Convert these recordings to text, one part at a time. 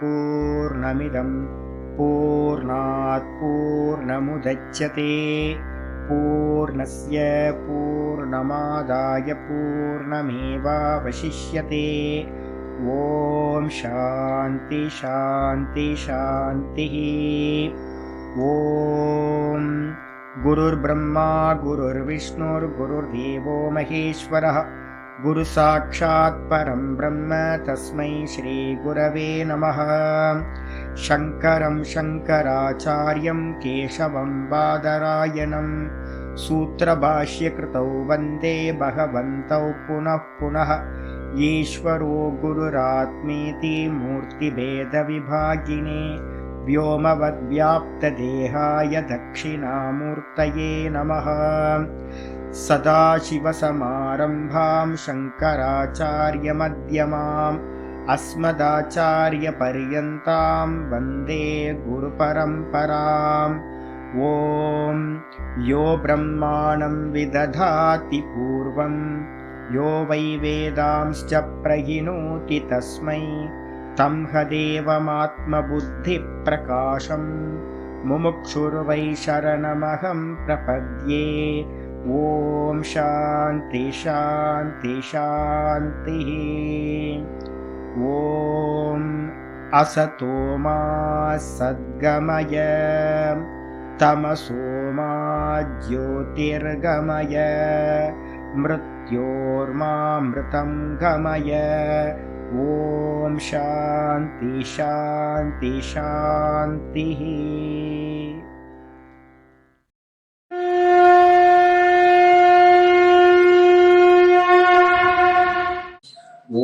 पूर्णमिदं पूर्णात् पूर्णमुदच्यते पूर्णस्य पूर्णमादाय पूर्णमेवावशिष्यते। ॐ शान्ति शान्ति शान्तिः। ॐ गुरुर्ब्रह्मा गुरुर्विष्णुर्गुरुर्देवो महेश्वरः गुरुसाक्षात् परं ब्रह्म तस्मै श्रीगुरवे नमः। शङ्करं शङ्कराचार्यं केशवं बादरायणं सूत्रभाष्यकृतौ वन्दे भगवन्तौ पुनः पुनः। ईश्वरो गुरुरात्मेति मूर्तिभेदविभागिने व्योमवद्व्याप्तदेहाय दक्षिणामूर्तये नमः। सदाशिवसमारम्भां शङ्कराचार्यमध्यमाम् अस्मदाचार्यपर्यन्तां वन्दे गुरुपरम्पराम्। ॐ यो ब्रह्माणं विदधाति पूर्वं यो वै वेदांश्च प्रहिणोति तस्मै तं हदेवमात्मबुद्धिप्रकाशं मुमुक्षुर्वै शरणमहं प्रपद्ये। ॐ शान्ति शान्ति शान्तिः। ॐ असतो मा सद्गमय तमसो मा ज्योतिर्गमय मृत्योर्मामृतं गमय। ॐ शान्ति शान्ति शान्तिः। ॐ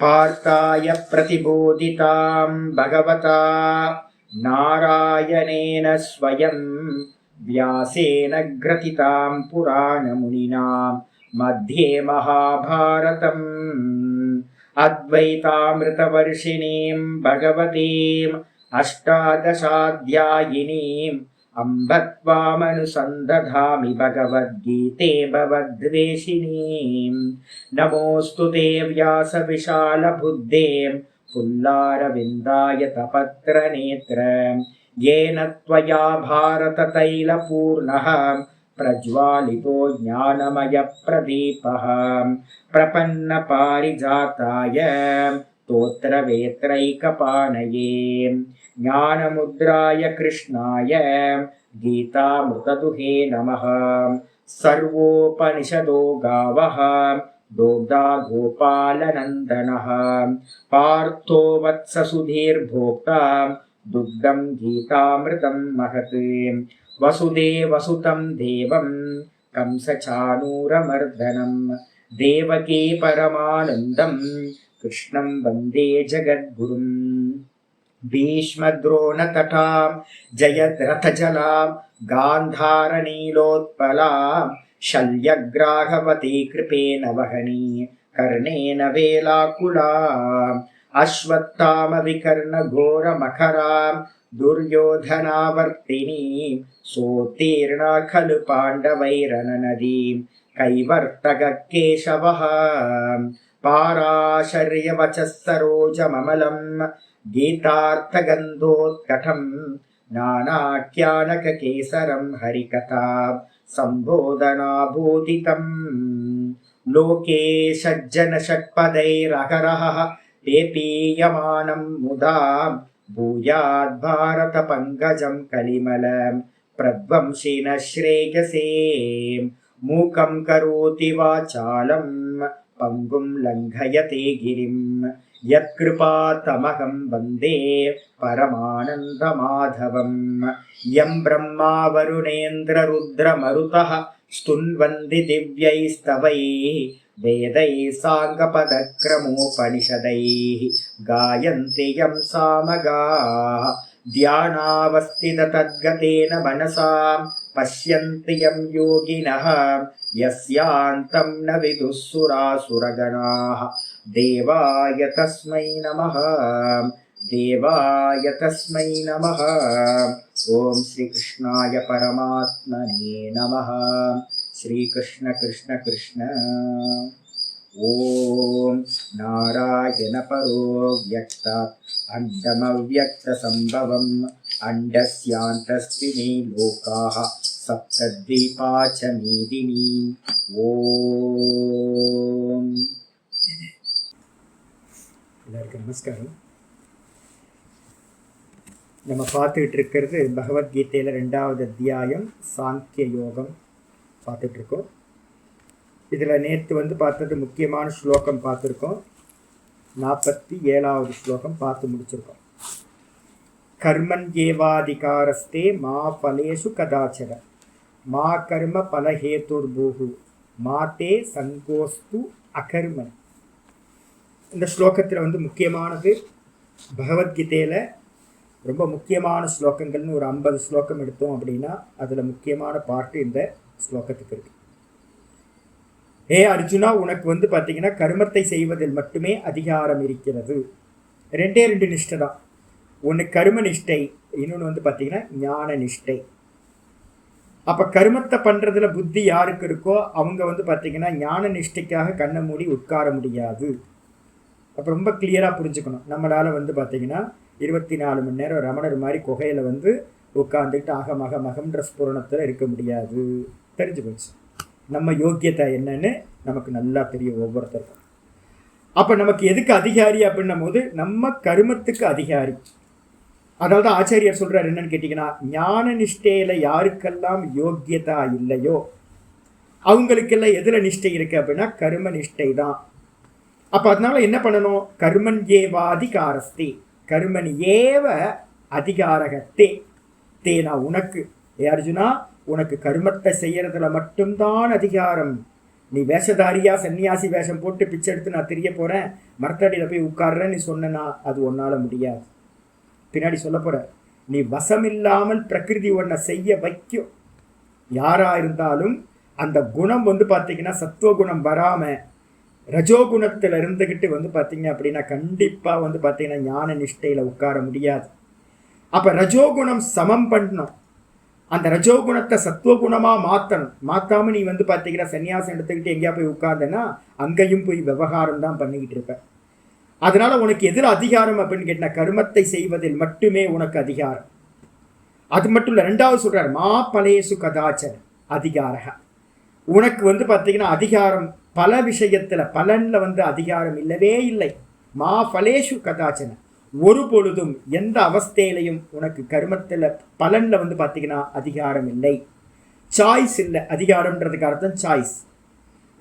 पार्थाय प्रतिबोधितां भगवता नारायणेन स्वयं व्यासेन ग्रथितां पुराणमुनिना मध्ये महाभारतम् अद्वैतामृतवर्षिणीं भगवतीम् अष्टादशाध्यायिनीम् अम्ब त्वामनुसन्दधामि भगवद्गीते भवद्वेषिणीम्। नमोऽस्तु ते व्यासविशालबुद्धे पुल्लारविन्दाय तपत्रनेत्र येन त्वया भारततैलपूर्णः प्रज्वालितो ज्ञानमयप्रदीपः प्रपन्नपारिजाताय स्तोत्रवेत्रैकपाणये ज्ञानमुद्राय कृष्णाय गीतामृतदुहे नमः। सर्वोपनिषदो गावः दोग्धा गोपालनन्दनः पार्थो वत्ससुधीर्भोक्ता दुग्धं गीतामृतं महत्। वसुदेवसुतं देवं कंसचाणूरमर्दनं देवकी परमानन्दं कृष्णं वन्दे जगद्गुरुम्। भीष्मद्रोणतटां जयद्रथजलां गान्धारनीलोत्पलां शल्यग्राहवती कृपेण वहनी कर्णेन वेलाकुलाम् अश्वत्थामविकर्णघोरमखरां दुर्योधनावर्तिनीं सोत्तीर्णा खलु पाण्डवैरननदीं कैवर्तककेशवः पाराशर्यवचः सरोजममलं गीतार्थगन्धोत्कटं नानाख्यानककेसरं हरिकथा सम्बोधनाभूतितम्। लोके सज्जनषट्पदैरहरः पेपीयमानं मुदा भूयाद्भारतपङ्कजं कलिमलं प्रध्वंसिनः श्रेयसे। मूकं करोति वाचालं पङ्गुं लङ्घयते गिरिं यत्कृपातमहं वन्दे परमानन्दमाधवम्। यं ब्रह्मा वरुणेन्द्ररुद्रमरुतः स्तुन्वन्ति दिव्यैस्तवैः वेदैः साङ्गपदक्रमोपनिषदैः गायन्ति यं सामगाः ध्यानावस्थिततद्गतेन मनसा पश्यन्ति यं योगिनः यस्यान्तं न विदुः सुरासुरगणाः। देवाय तस्मै नमः देवाय तस्मै नमः। ॐ श्रीकृष्णाय परमात्मने नमः। श्रीकृष्ण कृष्ण कृष्ण। ஓம் நாராயண பரோ வியக்தாத் அண்டமவ்யக்த சம்பவம் அண்டஸ்யாந்தஸ்தினி லோகாஹ சப்தத்வீபா ச மேதினி. ஓம். எல்லாருக்கும் நமஸ்காரம். நம்ம பார்த்துக்கிட்டு இருக்கிறது பகவத்கீதையில் 2வது அத்தியாயம் சாங்கிய யோகம் பார்த்துட்ருக்கோம். இதில் நேற்று பார்த்தது முக்கியமான ஸ்லோகம் பார்த்துருக்கோம். 47வது ஸ்லோகம் பார்த்து முடிச்சிருக்கோம். கர்மண்யேவாதிகாரஸ்தே மா பலேஷு கதாச்சர மா கர்ம பலஹேதுர்பூஹு மாதே சங்கோஸ்து அகர்மன். இந்த ஸ்லோகத்தில் முக்கியமானது பகவத்கீதையில் ரொம்ப முக்கியமான ஸ்லோகங்கள்னு ஒரு 50 ஸ்லோகம் எடுத்தோம் அப்படின்னா அதில் முக்கியமான பாட்டு இந்த ஸ்லோகத்துக்கு இருக்கு. ஹே அர்ஜுனா, உனக்கு பார்த்தீங்கன்னா கர்மத்தை செய்வதில் மட்டுமே அதிகாரம் இருக்கிறது. 2 நிஷ்டை தான். ஒன்று கர்ம நிஷ்டை, இன்னொன்று பார்த்தீங்கன்னா ஞான நிஷ்டை. அப்போ கர்மத்தை பண்ணுறதுல புத்தி யாருக்கு இருக்கோ அவங்க பார்த்தீங்கன்னா ஞான நிஷ்டைக்காக கண்ணை மூடி உட்கார முடியாது. அப்போ ரொம்ப கிளியராக புரிஞ்சுக்கணும். நம்மளால் பார்த்தீங்கன்னா 24 மணி நேரம் ரமணர் மாதிரி குகையில் உட்காந்துக்கிட்டு அகமகமகம்ன்ற ஸ்புரணத்தில் இருக்க முடியாது. தெரிஞ்சு போச்சு நம்ம யோக்கியத்தை என்னன்னு நமக்கு நல்லா தெரியும் ஒவ்வொருத்தருக்கும். அப்போ நமக்கு எதுக்கு அதிகாரி அப்படின்னும் போது நம்ம கர்மத்துக்கு அதிகாரி. அதாவது ஆச்சாரியர் சொல்கிறார் என்னன்னு கேட்டிங்கன்னா, ஞான நிஷ்டையில் யாருக்கெல்லாம் யோக்கியதா இல்லையோ அவங்களுக்கெல்லாம் எதில் நிஷ்டை இருக்குது அப்படின்னா கர்ம நிஷ்டை தான். அப்போ அதனால என்ன பண்ணணும்? கர்மன் ஏவாதிகாரஸ்தே, கர்மன் ஏவ அதிகாரகத்தே தேனா உனக்கு. ஏ அர்ஜுனா, உனக்கு கர்மத்தை செய்யறதுல மட்டும்தான் அதிகாரம். நீ வேஷதாரியா சன்னியாசி வேஷம் போட்டு பிச்சை எடுத்து நான் தெரிய போகிறேன், மரத்தடியில் போய் உட்கார்றேன்னு நீ சொன்னா அது உன்னால் முடியாது. பின்னாடி சொல்ல போகிற, நீ வசமில்லாமல் பிரகிருதி உன்னை செய்ய வைக்கும். யாராக இருந்தாலும் அந்த குணம் பார்த்தீங்கன்னா சத்துவகுணம் வராமல் ரஜோகுணத்தில் இருந்துக்கிட்டு பார்த்தீங்க அப்படின்னா கண்டிப்பாக பார்த்தீங்கன்னா ஞான நிஷ்டையில் உட்கார முடியாது. அப்போ ரஜோகுணம் சமம் பண்ணணும். அந்த ரஜோகுணத்தை சத்துவகுணமாக மாற்றணும். மாற்றாமல் நீ பார்த்தீங்கன்னா சன்னியாசம் எடுத்துக்கிட்டு எங்கேயா போய் உட்கார்ந்தேன்னா அங்கேயும் போய் விவகாரம் தான் பண்ணிக்கிட்டு இருப்பேன். அதனால உனக்கு எதில் அதிகாரம் அப்படின்னு கேட்டால் கர்மத்தை செய்வதில் மட்டுமே உனக்கு அதிகாரம். அது மட்டும் இல்லை, 2வது சொல்கிறார் மா பலேசு கதாச்சன அதிகாரக. உனக்கு பார்த்தீங்கன்னா அதிகாரம் பல விஷயத்தில் பலனில் அதிகாரம் இல்லவே இல்லை. மா பலேஷு கதாச்சன, ஒரு பொழுதும் எந்த அவஸ்தையிலையும் உனக்கு கர்மத்தில் பலனில் பார்த்தீங்கன்னா அதிகாரம் இல்லை. சாய்ஸ் இல்லை. அதிகாரம்ன்றதுக்கு அர்த்தம் சாய்ஸ்.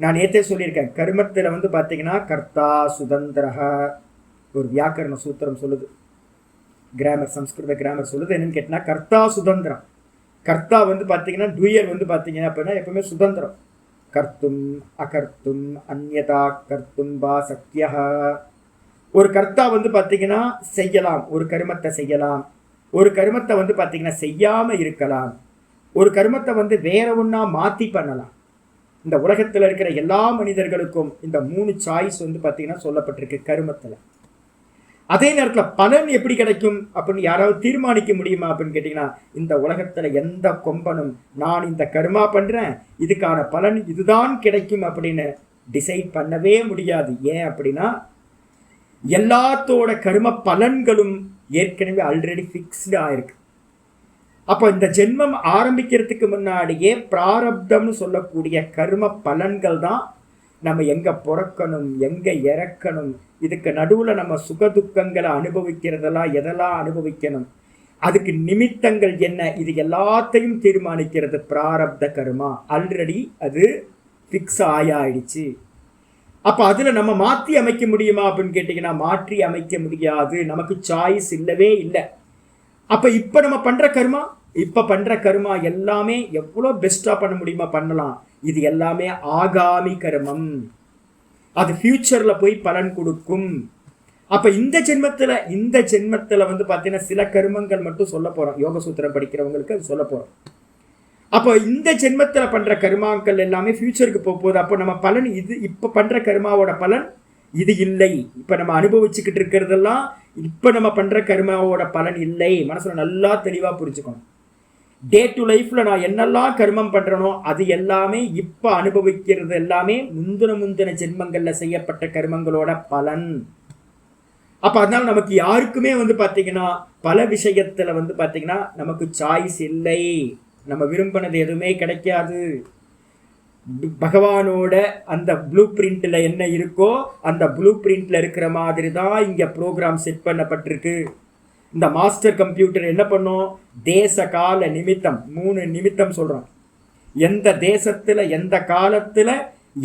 நான் நேற்றே சொல்லியிருக்கேன், கர்மத்தில் பார்த்தீங்கன்னா கர்த்தா சுதந்திரக ஒரு வியாக்கரண சூத்திரம் சொல்லுது. கிராமர், சம்ஸ்கிருத கிராமர் சொல்லுது என்னன்னு கேட்டால் கர்த்தா சுதந்திரம். கர்த்தா பார்த்தீங்கன்னா டூயர் பார்த்தீங்கன்னா அப்படின்னா எப்பவுமே சுதந்திரம். கர்த்தும் அகர்த்தும் அந்யதா கர்த்தும் வா சக்தியா. ஒரு கர்த்தா பார்த்தீங்கன்னா செய்யலாம், ஒரு கர்மத்தை செய்யலாம். ஒரு கர்மத்தை பார்த்தீங்கன்னா செய்யாமல் இருக்கலாம். ஒரு கர்மத்தை வேற ஒன்றா மாற்றி பண்ணலாம். இந்த உலகத்தில் இருக்கிற எல்லா மனிதர்களுக்கும் இந்த 3 சாய்ஸ் பார்த்தீங்கன்னா சொல்லப்பட்டிருக்கு கர்மத்தில். அதே நேரத்தில் பலன் எப்படி கிடைக்கும் அப்படின்னு யாராவது தீர்மானிக்க முடியுமா அப்படின்னு கேட்டிங்கன்னா, இந்த உலகத்தில் எந்த கொம்பனும் நான் இந்த கர்மா பண்ணுறேன் இதுக்கான பலன் இதுதான் கிடைக்கும் அப்படின்னு டிசைட் பண்ணவே முடியாது. ஏன் அப்படின்னா எல்லாத்தோட கர்ம பலன்களும் ஏற்கனவே ஆல்ரெடி ஃபிக்ஸ்டு ஆயிருக்கு. அப்போ இந்த ஜென்மம் ஆரம்பிக்கிறதுக்கு முன்னாடியே பிராரப்தம்னு சொல்லக்கூடிய கர்ம பலன்கள் தான் நம்ம எங்கே பிறக்கணும் எங்கே இறக்கணும், இதுக்கு நடுவில் நம்ம சுகதுக்கங்களை அனுபவிக்கிறதெல்லாம் எதெல்லாம் அனுபவிக்கணும், அதுக்கு நிமித்தங்கள் என்ன, இது எல்லாத்தையும் தீர்மானிக்கிறது பிராரப்த கர்மா. ஆல்ரெடி அது ஃபிக்ஸ் ஆயிடுச்சு. அப்போ அதில் நம்ம மாற்றி அமைக்க முடியுமா அப்படின்னு கேட்டிங்கன்னா மாற்றி அமைக்க முடியாது. நமக்கு சாய்ஸ் இல்லவே இல்லை. அப்போ இப்போ நம்ம பண்ணுற கர்மா எல்லாமே எவ்வளோ பெஸ்ட்டாக பண்ண முடியுமா பண்ணலாம். இது எல்லாமே ஆகாமி கர்மம், அது ஃபியூச்சரில் போய் பலன் கொடுக்கும். அப்போ இந்த ஜென்மத்தில் பார்த்தீங்கன்னா சில கர்மங்கள் மட்டும் சொல்ல போகிறோம். யோக சூத்திரம் படிக்கிறவங்களுக்கு அது சொல்ல போகிறோம். அப்போ இந்த ஜென்மத்தில் பண்ணுற கர்மாக்கள் எல்லாமே ஃபியூச்சருக்கு போகுது. அப்போ நம்ம பலன் இது இப்போ பண்ணுற கர்மாவோட பலன் இது இல்லை. இப்போ நம்ம அனுபவிச்சுக்கிட்டு இருக்கிறதெல்லாம் இப்போ நம்ம பண்ணுற கர்மாவோட பலன் இல்லை. மனசில் நல்லா தெளிவாக புரிஞ்சுக்கணும். டே டு லைஃப்ல நான் என்னெல்லாம் கர்மம் பண்றேனோ அது எல்லாமே இப்ப அனுபவிக்கிறது எல்லாமே முந்தின ஜென்மங்கள்ல செய்யப்பட்ட கர்மங்களோட பலன். அப்ப அதனால நமக்கு யாருக்குமே வந்து பாத்தீங்கன்னா பல விஷயத்துல வந்து பாத்தீங்கன்னா நமக்கு சாய்ஸ் இல்லை. நம்ம விரும்பினது எதுவுமே கிடைக்காது. பகவானோட அந்த ப்ளூ பிரிண்ட்ல என்ன இருக்கோ அந்த ப்ளூ பிரிண்ட்ல இருக்கிற மாதிரி தான் இங்க ப்ரோக்ராம் செட் பண்ணப்பட்டிருக்கு. இந்த மாஸ்டர் கம்ப்யூட்டர் என்ன பண்ணும்? தேச கால நிமித்தம் 3 நிமித்தம் சொல்றோம். எந்த தேசத்துல எந்த காலத்துல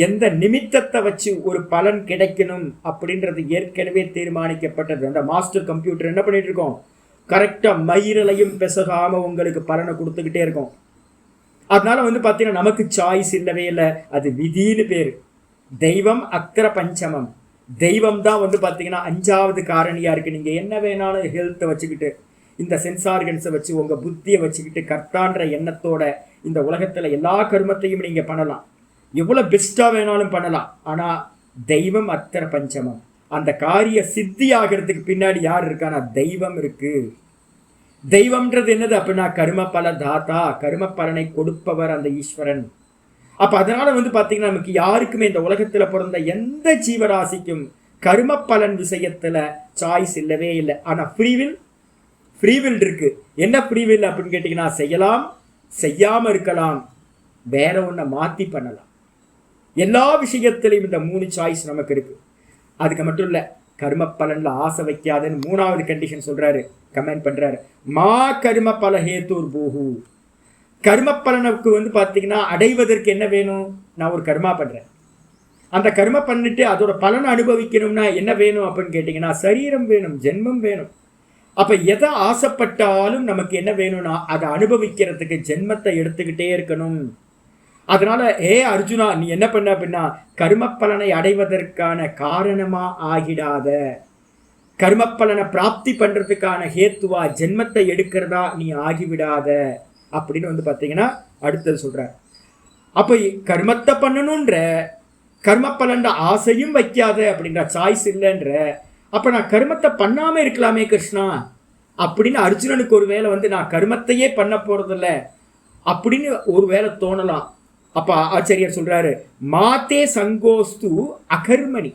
எந்த நிமித்தத்தை வச்சு ஒரு பலன் கிடைக்கணும் அப்படின்றது ஏற்கனவே தீர்மானிக்கப்பட்டது. அந்த மாஸ்டர் கம்ப்யூட்டர் என்ன பண்ணிட்டு இருக்கோம்? கரெக்டா மயிரலையும் பெசகாம உங்களுக்கு பலனை கொடுத்துக்கிட்டே இருக்கும். அதனால வந்து பாத்தீங்கன்னா நமக்கு சாய்ஸ் இல்லவே இல்லை. அது விதின்னு பேரு. தெய்வம் அக்கர பஞ்சமம். தெய்வம் தான் வந்து பாத்தீங்கன்னா 5வது காரணியா இருக்கு. நீங்க என்ன வேணாலும் ஹெல்த்தை வச்சுக்கிட்டு இந்த சென்ஸ் ஆர்கன்ஸை வச்சு உங்க புத்தியை வச்சுக்கிட்டு கர்த்தான்ற எண்ணத்தோட இந்த உலகத்துல எல்லா கர்மத்தையும் நீங்க பண்ணலாம். எவ்வளவு பெஸ்டா வேணாலும் பண்ணலாம். ஆனா தெய்வம் அக்கர பஞ்சமம். அந்த காரிய சித்தி ஆகிறதுக்கு பின்னாடி யார் இருக்கானா? தெய்வம் இருக்கு. தெய்வம்ன்றது என்னது அப்படின்னா கர்ம பல தாத்தா, கர்ம பலனை கொடுப்பவர் அந்த ஈஸ்வரன். அப்ப அதனால வந்து பாத்தீங்கன்னா நமக்கு யாருக்குமே இந்த உலகத்துல பிறந்த எந்த ஜீவராசிக்கும் கர்ம பலன் விஷயத்துல சாய்ஸ் இல்லவே இல்லை. ஆனா ஃப்ரீவில் இருக்கு. என்ன ஃப்ரீவில் அப்படின்னு கேட்டீங்கன்னா செய்யலாம், செய்யாம இருக்கலாம், வேற ஒன்ன மாத்தி பண்ணலாம். எல்லா விஷயத்திலையும் இந்த 3 சாய்ஸ் நமக்கு இருக்கு. அதுக்கு மட்டும் இல்ல, கர்ம பலன்ல ஆசை வைக்காதுன்னு 3வது கண்டிஷன் சொல்றாரு, கமெண்ட் பண்றாரு. மா கர்ம பல ஹேத்துர் பூஹு. கர்ம பலனுக்கு வந்து பாத்தீங்கன்னா அடைவதற்கு என்ன வேணும்? நான் ஒரு கர்மா பண்றேன், அந்த கர்ம பண்ணிட்டு அதோட பலனை அனுபவிக்கணும்னா என்ன வேணும் அப்படின்னு கேட்டீங்கன்னா சரீரம் வேணும், ஜென்மம் வேணும். அப்ப எதை ஆசைப்பட்டாலும் நமக்கு என்ன வேணும்னா அதை அனுபவிக்கிறதுக்கு ஜென்மத்தை எடுத்துக்கிட்டே இருக்கணும். அதனால அர்ஜுனா நீ என்ன பண்ண அப்படின்னா கர்ம பலனை அடைவதற்கான காரணமா ஆகிடாத, கர்ம பலனை பிராப்தி பண்றதுக்கான ஹேத்துவா ஜென்மத்தை எடுக்கிறதா நீ ஆகிவிடாத அப்படின்னு வந்து பாத்தீங்கன்னா அடுத்தது சொல்ற. அப்ப கர்மத்தை பண்ணணும்ன்ற கர்ம பலன் ஆசையும் வைக்காத அப்படின்ற சாய்ஸ் இல்லைன்ற. அப்ப நான் கர்மத்தை பண்ணாம இருக்கலாமே கிருஷ்ணா அப்படின்னு அர்ஜுனனுக்கு ஒரு வேளை வந்து நான் கர்மத்தையே பண்ண போறதில்ல அப்படின்னு ஒரு வேளை தோணலாம். அப்ப ஆச்சாரியர் சொல்றாரு, மாத்தே சங்கோஸ்து அகர்மணி.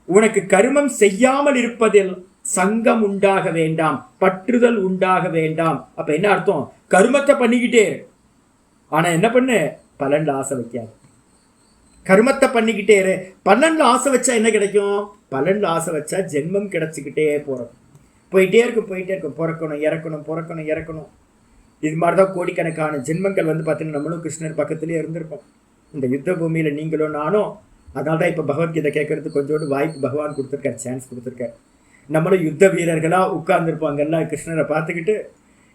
உனக்கு கர்மம் செய்யாமல் இருப்பதில் சங்கம் உண்டாக வேண்டாம், பற்றுதல் உண்டாக வேண்டாம். அப்ப என்ன அர்த்தம்? கர்மத்தை பண்ணிக்கிட்டே ஆனா என்ன பண்ணு, பலன்ல ஆசை வைக்காது. கர்மத்தை பண்ணிக்கிட்டே இரு. பலன்ல ஆசை வச்சா என்ன கிடைக்கும்? பலன்ல ஆசை வச்சா ஜென்மம் கிடைச்சிக்கிட்டே போயிட்டே இருக்கும். பிறக்கணும் இறக்கணும். இது மாதிரிதான் கோடிக்கணக்கான ஜென்மங்கள் வந்து பார்த்தீங்கன்னா நம்மளும் கிருஷ்ணர் பக்கத்துலேயே இருந்திருப்போம். இந்த யுத்த பூமியில நீங்களும் நானும். அதனால தான் இப்போ பகவத்கீதை கேட்கறதுக்கு கொஞ்சோண்டு வாய்ப்பு பகவான் கொடுத்துருக்காரு, சான்ஸ் கொடுத்துருக்காரு. நம்மளும் யுத்த வீரர்களா உட்கார்ந்துருப்பாங்கல்லாம் கிருஷ்ணரை பார்த்துக்கிட்டு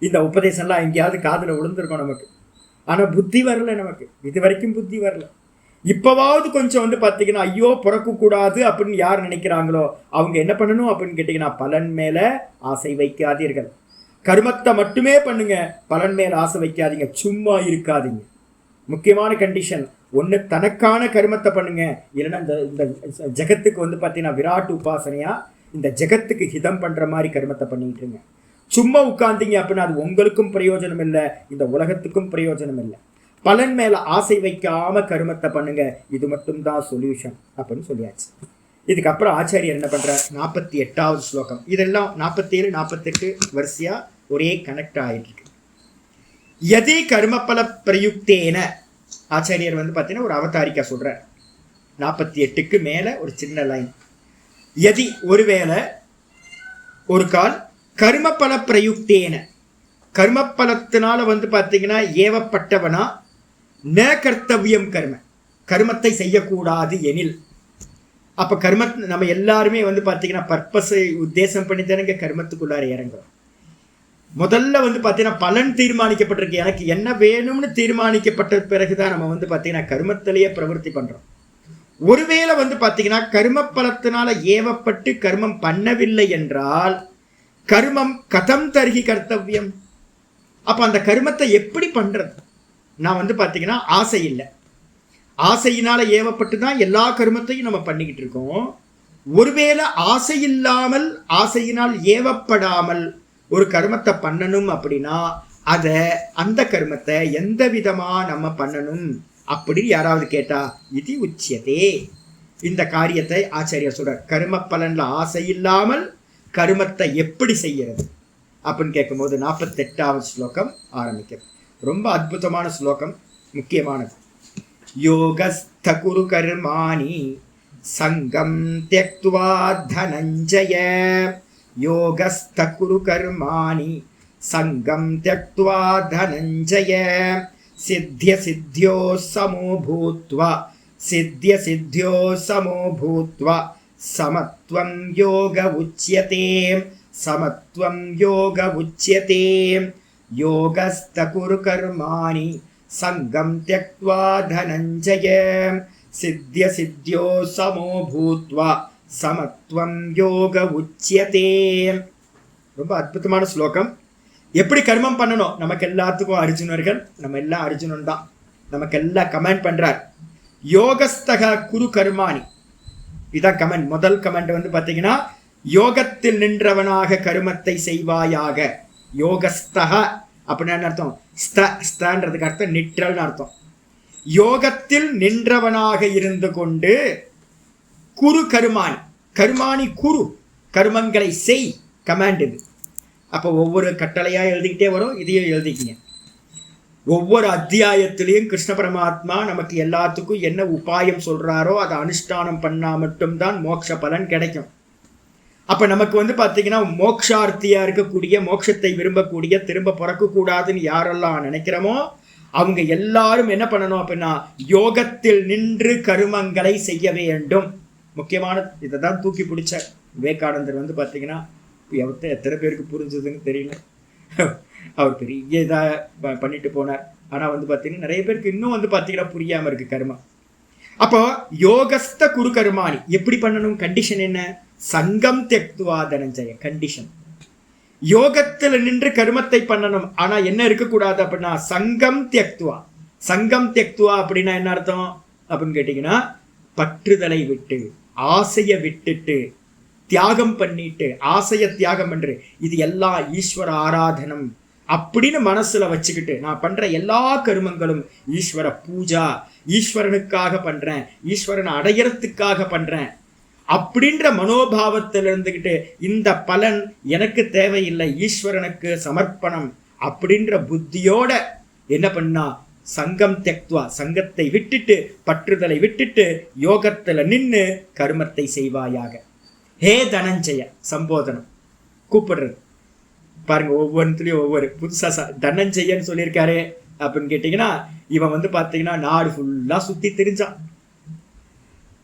இந்த உபதேசம்லாம் எங்கேயாவது காதுல விழுந்திருக்கோம் நமக்கு. ஆனா புத்தி வரல, நமக்கு இது வரைக்கும் புத்தி வரல. இப்பவாவது கொஞ்சம் வந்து பார்த்தீங்கன்னா ஐயோ பிறக்கக்கூடாது அப்படின்னு யார் நினைக்கிறாங்களோ அவங்க என்ன பண்ணணும் அப்படின்னு கேட்டீங்கன்னா பலன் மேல ஆசை வைக்காதீர்கள். கர்மத்தை மட்டுமே பண்ணுங்க, பலன் மேல ஆசை வைக்காதீங்க, சும்மா இருக்காதீங்க. முக்கியமான கண்டிஷன், ஒன்று தனக்கான கர்மத்தை பண்ணுங்க, இல்லைன்னா இந்த ஜெகத்துக்கு வந்து பார்த்தீங்கன்னா விராட் உபாசனையா இந்த ஜெகத்துக்கு ஹிதம் பண்ற மாதிரி கர்மத்தை பண்ணிட்டுருங்க. சும்மா உட்கார்ந்தீங்க அப்படின்னா அது உங்களுக்கும் பிரயோஜனம் இல்லை, இந்த உலகத்துக்கும் பிரயோஜனம் இல்லை. பலன் மேல ஆசை வைக்காம கர்மத்தை பண்ணுங்க, இது மட்டும்தான் சொல்யூஷன் அப்படின்னு சொல்லியாச்சு. இதுக்கப்புறம் ஆச்சாரியர் என்ன பண்றார்? 48வது ஸ்லோகம். இதெல்லாம் 47 48 வரிசையா ஒரே கனெக்ட் ஆயிட்டு இருக்கு. எதி கர்மபல பிரயுக்தேன ஆச்சாரியர் வந்து பார்த்தீங்கன்னா ஒரு அவதாரிக்கா சொல்றார். 48க்கு மேல ஒரு சின்ன லைன். எதி ஒருவேளை ஒரு கால் கர்மபல பிரயுக்தேன கர்மபலத்தினால வந்து பார்த்தீங்கன்னா ஏவப்பட்டவனா ந கர்த்தவியம் கர்மத்தை செய்யக்கூடாது எனில். அப்ப கர்ம நம்ம எல்லாருமே வந்து பார்த்தீங்கன்னா பர்பஸை உத்தேசம் பண்ணி தானே கர்மத்துக்குள்ளார இறங்குறோம். முதல்ல வந்து பார்த்தீங்கன்னா பலன் தீர்மானிக்கப்பட்டிருக்கு, எனக்கு என்ன வேணும்னு தீர்மானிக்கப்பட்ட பிறகுதான் நம்ம வந்து பார்த்தீங்கன்னா கர்மத்திலேயே பிரவருத்தி பண்றோம். ஒருவேளை வந்து பார்த்தீங்கன்னா கர்ம பலத்தினால ஏவப்பட்டு கர்மம் பண்ணவில்லை என்றால் கர்மம் கதம் தருகி கர்த்தவியம். அப்ப அந்த கர்மத்தை எப்படி பண்றது? நான் வந்து பார்த்தீங்கன்னா ஆசை இல்லை, ஆசையினால ஏவப்பட்டு தான் எல்லா கர்மத்தையும் நம்ம பண்ணிக்கிட்டு இருக்கோம். ஒருவேளை ஆசை இல்லாமல் ஆசையினால் ஏவப்படாமல் ஒரு கர்மத்தை பண்ணணும் அப்படின்னா அதை அந்த கர்மத்தை எந்த விதமா நம்ம பண்ணணும் அப்படின்னு யாராவது கேட்டா இது உச்சியதே. இந்த காரியத்தை ஆச்சாரியா சொல்றார். கர்ம பலன்ல ஆசை இல்லாமல் கர்மத்தை எப்படி செய்யறது அப்படின்னு கேட்கும்போது 48வது ஸ்லோகம் ஆரம்பிக்கிறது. ரொம்ப அற்புதமான ஸ்லோகம், முக்கியமானது. யோகஸ்த குரு கர்மாணி சங்கம் த்யக்த்வா தனஞ்சய. யோகஸ்த குரு கர்மாணி சங்கம் த்யக்த்வா தனஞ்சய. சித்திய சித்தியோ சமோ பூத்வா சித்திய சித்தியோ சமோ பூத்வா சமத்வம் யோக உச்யதே. சமத்வம் யோக உச்யதே. யோகஸ்த குரு கர்மாணி சங்கம் த்யக்த்வா தனஞ்சய. சித்திய சித்தியோ சமோ பூத்வா சமத்வம் யோக உச்யதே. ரொம்ப அற்புதமான ஸ்லோகம். எப்படி கர்மம் பண்ணணும்? நமக்கு எல்லாத்துக்கும் அர்ஜுனர்கள், நம்ம எல்லாம் அர்ஜுனன் தான். நமக்கு எல்லாம் கமெண்ட் பண்றார். யோகஸ்தக குரு கர்மாணி, இதான் கமெண்ட். முதல் கமெண்ட் வந்து பாத்தீங்கன்னா, யோகத்தில் நின்றவனாக கர்மத்தை செய்வாயாக. யோகஸ்தக அப்படின்னு அர்த்தம். ஸ்தன்றதுக்கு அர்த்தம் நிற்றல்னு அர்த்தம். யோகத்தில் நின்றவனாக இருந்து கொண்டு குரு கர்மாணி, கர்மாணி குரு, கர்மங்களை செய். கமாண்ட் இது. அப்போ ஒவ்வொரு கட்டளையா எழுதிக்கிட்டே வரும். இதையும் எழுதிக்கிங்க. ஒவ்வொரு அத்தியாயத்திலையும் கிருஷ்ண பரமாத்மா நமக்கு எல்லாத்துக்கும் என்ன உபாயம் சொல்றாரோ அதை அனுஷ்டானம் பண்ணா மட்டும்தான் மோட்ச பலன் கிடைக்கும். அப்ப நமக்கு வந்து பாத்தீங்கன்னா, மோக்ஷார்த்தியா இருக்கக்கூடிய, மோட்சத்தை விரும்பக்கூடிய, திரும்ப பிறக்கக்கூடாதுன்னு யாரெல்லாம் நினைக்கிறோமோ அவங்க எல்லாரும் என்ன பண்ணணும் அப்படின்னா, யோகத்தில் நின்று கருமங்களை செய்ய வேண்டும். முக்கியமான இதை தான் தூக்கி பிடிச்ச விவேகானந்தர் வந்து பாத்தீங்கன்னா, எத்தனை பேருக்கு புரிஞ்சதுன்னு தெரியல. அவர் பெரிய இதாக பண்ணிட்டு போனார். ஆனால் வந்து பார்த்தீங்கன்னா நிறைய பேருக்கு இன்னும் வந்து பார்த்தீங்கன்னா புரியாமல் இருக்கு கர்மம். அப்போ யோகஸ்த குரு கர்மாணி எப்படி பண்ணணும்? கண்டிஷன் என்ன? சங்கம் த்யக்த்வா தனஞ்சய. கண்டிஷன் யோகத்தில் நின்று கர்மத்தை பண்ணணும். ஆனால் என்ன இருக்கக்கூடாது அப்படின்னா, சங்கம் த்யக்த்வா. சங்கம் த்யக்த்வா அப்படின்னா என்ன அர்த்தம் அப்படின்னு கேட்டிங்கன்னா, பற்றுதலை விட்டு, ஆசையை விட்டுட்டு, தியாகம் பண்ணிட்டு, ஆசைய தியாகம் பண்ற, இது எல்லாம் ஈஸ்வர ஆராதனம் அப்படின்னு மனசுல வச்சுக்கிட்டு, நான் பண்ற எல்லா கருமங்களும் ஈஸ்வர பூஜா, ஈஸ்வரனுக்காக பண்றேன், ஈஸ்வரனை அடையறதுக்காக பண்றேன் அப்படின்ற மனோபாவத்தில் இருந்துகிட்டு, இந்த பலன் எனக்கு தேவையில்லை, ஈஸ்வரனுக்கு சமர்ப்பணம் அப்படின்ற புத்தியோட என்ன பண்ணா, சங்கம் த்யக்த்வா, சங்கத்தை விட்டுட்டு, பற்றுதலை விட்டுட்டு, யோகத்துல நின்று கர்மத்தை செய்வாயாக. ஹே தனஞ்சய, சம்போதனம், கூப்பிடுறது பாருங்க. ஒவ்வொன்றுலயும் ஒவ்வொரு புதுசா தனஞ்சயன்னு சொல்லியிருக்காரு அப்படின்னு கேட்டீங்கன்னா, இவன் வந்து பாத்தீங்கன்னா நாடு ஃபுல்லா சுத்தி திரிஞ்சான்.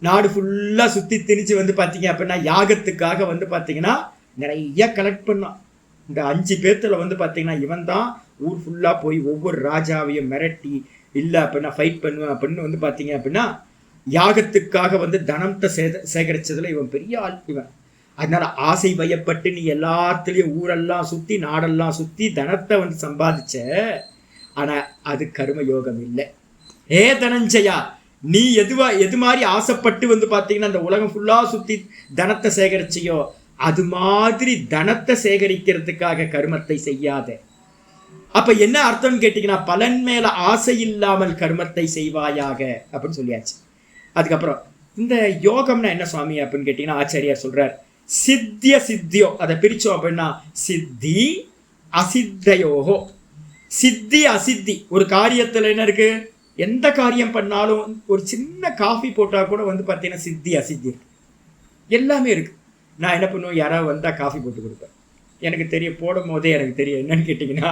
நாடு ஃபுல்லா சுத்தி திரிஞ்சு வந்து பாத்தீங்க அப்படின்னா யாகத்துக்காக வந்து பாத்தீங்கன்னா நிறைய கலெக்ட் பண்ணான். இந்த 5 பேர்த்துல வந்து பாத்தீங்கன்னா இவன் தான் ஊர் ஃபுல்லா போய் ஒவ்வொரு ராஜாவையும் மிரட்டி, இல்லை அப்படின்னா ஃபைட் பண்ணுவேன் அப்படின்னு வந்து பாத்தீங்க அப்படின்னா யாகத்துக்காக வந்து தனத்தை சேகரிச்சதுல இவன் பெரிய ஆள் இவன். அதனால ஆசை பயப்பட்டு நீ எல்லாத்துலயும் ஊரெல்லாம் சுத்தி, நாடெல்லாம் சுத்தி தனத்தை வந்து சம்பாதிச்ச. ஆனா அது கர்ம யோகம் இல்லை. ஏ தனஞ்சயா, நீ எது மாதிரி ஆசைப்பட்டு வந்து பாத்தீங்கன்னா அந்த உலகம் ஃபுல்லா சுத்தி தனத்தை சேகரிச்சியோ, அது மாதிரி தனத்தை சேகரிக்கிறதுக்காக கர்மத்தை செய்யாத. அப்ப என்ன அர்த்தம்னு கேட்டீங்கன்னா, பலன் மேல ஆசை இல்லாமல் கர்மத்தை செய்வாயாக அப்படின்னு சொல்லியாச்சு. அதுக்கப்புறம் இந்த யோகம்னா என்ன சுவாமி அப்படின்னு கேட்டீங்கன்னா, ஆச்சாரியார் சொல்றார், சித்திய சித்தியோ, அதை பிரிச்சோம் அப்படின்னா சித்தி அசித்தையோகோ. சித்தி அசித்தி, ஒரு காரியத்துல என்ன இருக்கு, எந்த காரியம் பண்ணாலும் ஒரு சின்ன காஃபி போட்டா கூட வந்து பார்த்தீங்கன்னா சித்தி அசித்தி இருக்கு, எல்லாமே இருக்கு. நான் என்ன பண்ணுவேன், யாராவது வந்தா காஃபி போட்டு கொடுப்பேன். எனக்கு தெரியும், போடும் போதே எனக்கு தெரியும். என்னன்னு கேட்டிங்கன்னா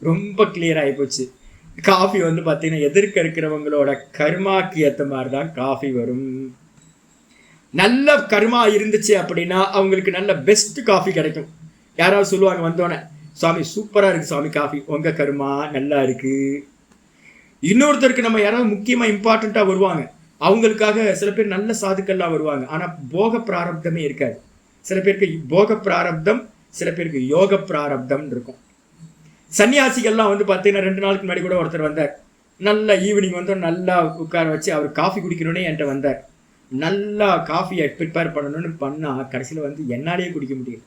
ரொம்ப கிளியர் ஆகி போச்சு. காஃபி வந்து பார்த்தீங்கன்னா எதிர்க்க இருக்கிறவங்களோட கர்மாக்கு ஏற்ற மாதிரி தான் காஃபி வரும். நல்ல கர்மா இருந்துச்சு அப்படின்னா அவங்களுக்கு நல்ல பெஸ்ட் காஃபி கிடைக்கும். யாராவது சொல்லுவாங்க வந்தோடனே, சுவாமி சூப்பராக இருக்குது சுவாமி காஃபி, உங்கள் கர்மா நல்லா இருக்குது. இன்னொருத்தருக்கு நம்ம யாராவது முக்கியமாக இம்பார்ட்டண்ட்டாக வருவாங்க, அவங்களுக்காக சில பேர் நல்ல சாதுக்கள்லாம் வருவாங்க. ஆனால் போக பிராரப்தமே இருக்காது. சில பேருக்கு போக பிராரப்தம், சில பேருக்கு யோக பிராரப்தம் இருக்கும். சன்னியாசிகள்லாம் வந்து பார்த்தீங்கன்னா 2 நாளுக்கு முன்னாடி கூட ஒருத்தர் வந்தார். நல்லா ஈவினிங் வந்து நல்லா உட்கார வச்சு அவர் காஃபி குடிக்கணுன்னே என்கிட்ட வந்தார். நல்லா காஃபியை ப்ரிப்பேர் பண்ணணும்னு பண்ணால் கடைசியில் வந்து என்னாலேயே குடிக்க முடியல.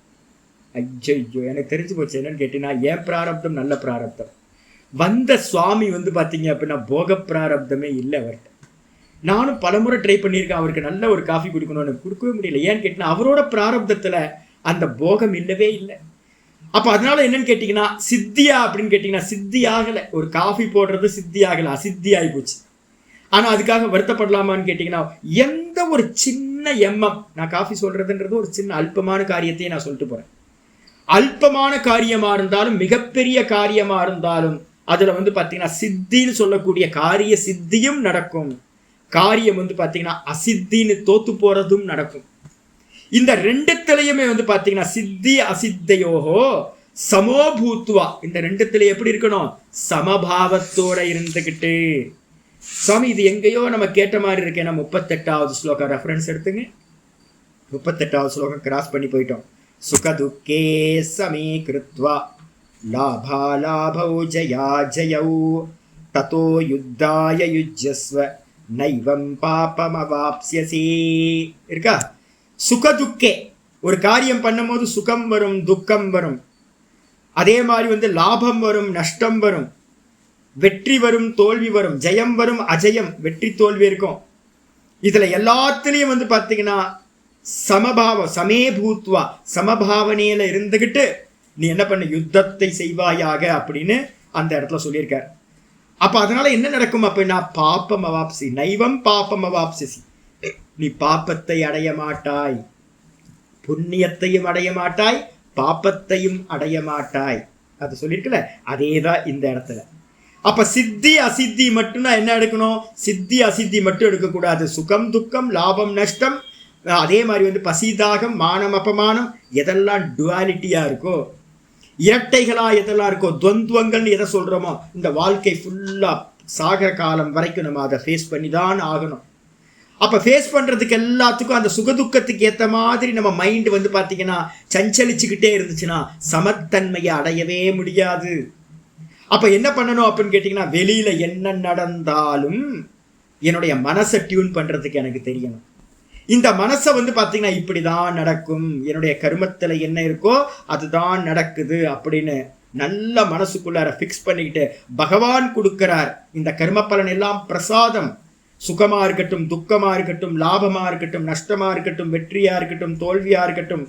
ஐயோ, எனக்கு தெரிஞ்சு போச்சு. என்னன்னு கேட்டீங்கன்னா, என் பிராரப்தம் நல்ல பிராரப்தம், வந்த சுவாமி வந்து பார்த்தீங்க அப்படின்னா போக பிராரப்தமே இல்லை அவர்கிட்ட. நானும் பலமுறை ட்ரை பண்ணியிருக்கேன், அவருக்கு நல்ல ஒரு காஃபி குடிக்கணும்னு, கொடுக்கவே முடியல. ஏன்னு கேட்டீங்கன்னா அவரோட பிராரப்தத்தில் அந்த போகம் இல்லவே இல்லை. அப்போ அதனால என்னன்னு கேட்டிங்கன்னா சித்தியா அப்படின்னு கேட்டிங்கன்னா சித்தி ஆகலை. ஒரு காஃபி போடுறது சித்தி ஆகலை, அசித்தி ஆகி போச்சு. ஆனால் அதுக்காக வருத்தப்படலாமான்னு கேட்டிங்கன்னா எந்த ஒரு சின்ன எண்ணம், நான் காஃபி சொல்கிறதுன்றது ஒரு சின்ன அல்பமான காரியத்தையே நான் சொல்லிட்டு போகிறேன். அல்பமான காரியமாக இருந்தாலும் மிகப்பெரிய காரியமாக இருந்தாலும் அதில் வந்து பார்த்தீங்கன்னா சித்தின்னு சொல்லக்கூடிய காரிய சித்தியும் நடக்கும், காரியம் வந்து பார்த்தீங்கன்னா அசித்தின்னு தோத்து போகிறதும் நடக்கும். இந்த ரெண்டுத்திலையுமே வந்து பார்த்தீங்கன்னா சித்தி அசித்தையோகோ சமோபூத்வா, இந்த ரெண்டுத்தில எப்படி இருக்கணும், சமபாவத்தோட இருந்துக்கிட்டு. சுவாமி இது எங்கேயோ நம்ம கேட்ட மாதிரி இருக்கேன்னா 38வது ஸ்லோகம் ரெஃபரன்ஸ் எடுத்துங்க. 38வது ஸ்லோகம் கிராஸ் பண்ணி போயிட்டோம். சுகதுக்கே சமீகிருத்வா லாபாலாபௌ ஜயா ஜயௌ ததோ யுத்தாய யுஜ்யஸ்வ நைவம் பாபமவாப்ஸ்யசி இருக்கா. சுகதுக்கே, ஒரு காரியம் பண்ணும்போது சுகம் வரும் துக்கம் வரும், அதே மாதிரி வந்து லாபம் வரும் நஷ்டம் வரும், வெற்றி வரும் தோல்வி வரும், ஜெயம் வரும் அஜயம், வெற்றி தோல்வி இருக்கும். இதுல எல்லாத்துலேயும் வந்து பார்த்தீங்கன்னா சமபாவம், சமேபூத்வா, சமபாவனையில இருந்துகிட்டு நீ என்ன பண்ண, யுத்தத்தை செய்வாயாக அப்படின்னு அந்த இடத்துல சொல்லியிருக்கார். அப்ப அதனால என்ன நடக்கும் அப்படின்னா பாப்பம் அவாப்சி நைவம் பாப்பம் அவாப்சி, நீ பாப்பத்தை அடைய மாட்டாய், புண்ணியத்தையும் அடைய மாட்டாய், பாப்பத்தையும் அடைய மாட்டாய். அது சொல்லியிருக்கல, அதேதான் இந்த இடத்துல. அப்ப சித்தி அசித்தி மட்டும்தான் என்ன எடுக்கணும், சித்தி அசித்தி மட்டும் எடுக்கக்கூடாது. சுகம் துக்கம் லாபம் நஷ்டம், அதே மாதிரி வந்து பசிதாகம் மானம் அபமானம், எதெல்லாம் டுவாலிட்டியா இருக்கோ, இரட்டைகளா எதெல்லாம் இருக்கோ, துவந்துவங்கள் எதை சொல்றோமோ, இந்த வாழ்க்கை ஃபுல்லா சாகர காலம் வரைக்கும் நம்ம அதை ஃபேஸ் பண்ணி தான் ஆகணும். அப்ப ஃபேஸ் பண்றதுக்கு எல்லாத்துக்கும் அந்த சுகதுக்கத்துக்கு ஏற்ற மாதிரி நம்ம மைண்ட் வந்து பார்த்தீங்கன்னா சஞ்சலிச்சுக்கிட்டே இருந்துச்சுன்னா சமத்தன்மையை அடையவே முடியாது. அப்ப என்ன பண்ணணும் அப்படின்னு கேட்டீங்கன்னா வெளியில என்ன நடந்தாலும் என்னுடைய மனசை டியூன் பண்றதுக்கு எனக்கு தெரியணும். இந்த மனசை வந்து பார்த்தீங்கன்னா இப்படிதான் நடக்கும், என்னுடைய கர்மத்தில் என்ன இருக்கோ அதுதான் நடக்குது அப்படின்னு நல்ல மனசுக்குள்ளார ஃபிக்ஸ் பண்ணிக்கிட்டு பகவான் கொடுக்கிறார் இந்த கர்ம பலன் எல்லாம் பிரசாதம். சுகமா இருக்கட்டும் துக்கமா இருக்கட்டும், லாபமா இருக்கட்டும் நஷ்டமா இருக்கட்டும், வெற்றியா இருக்கட்டும் தோல்வியா இருக்கட்டும்,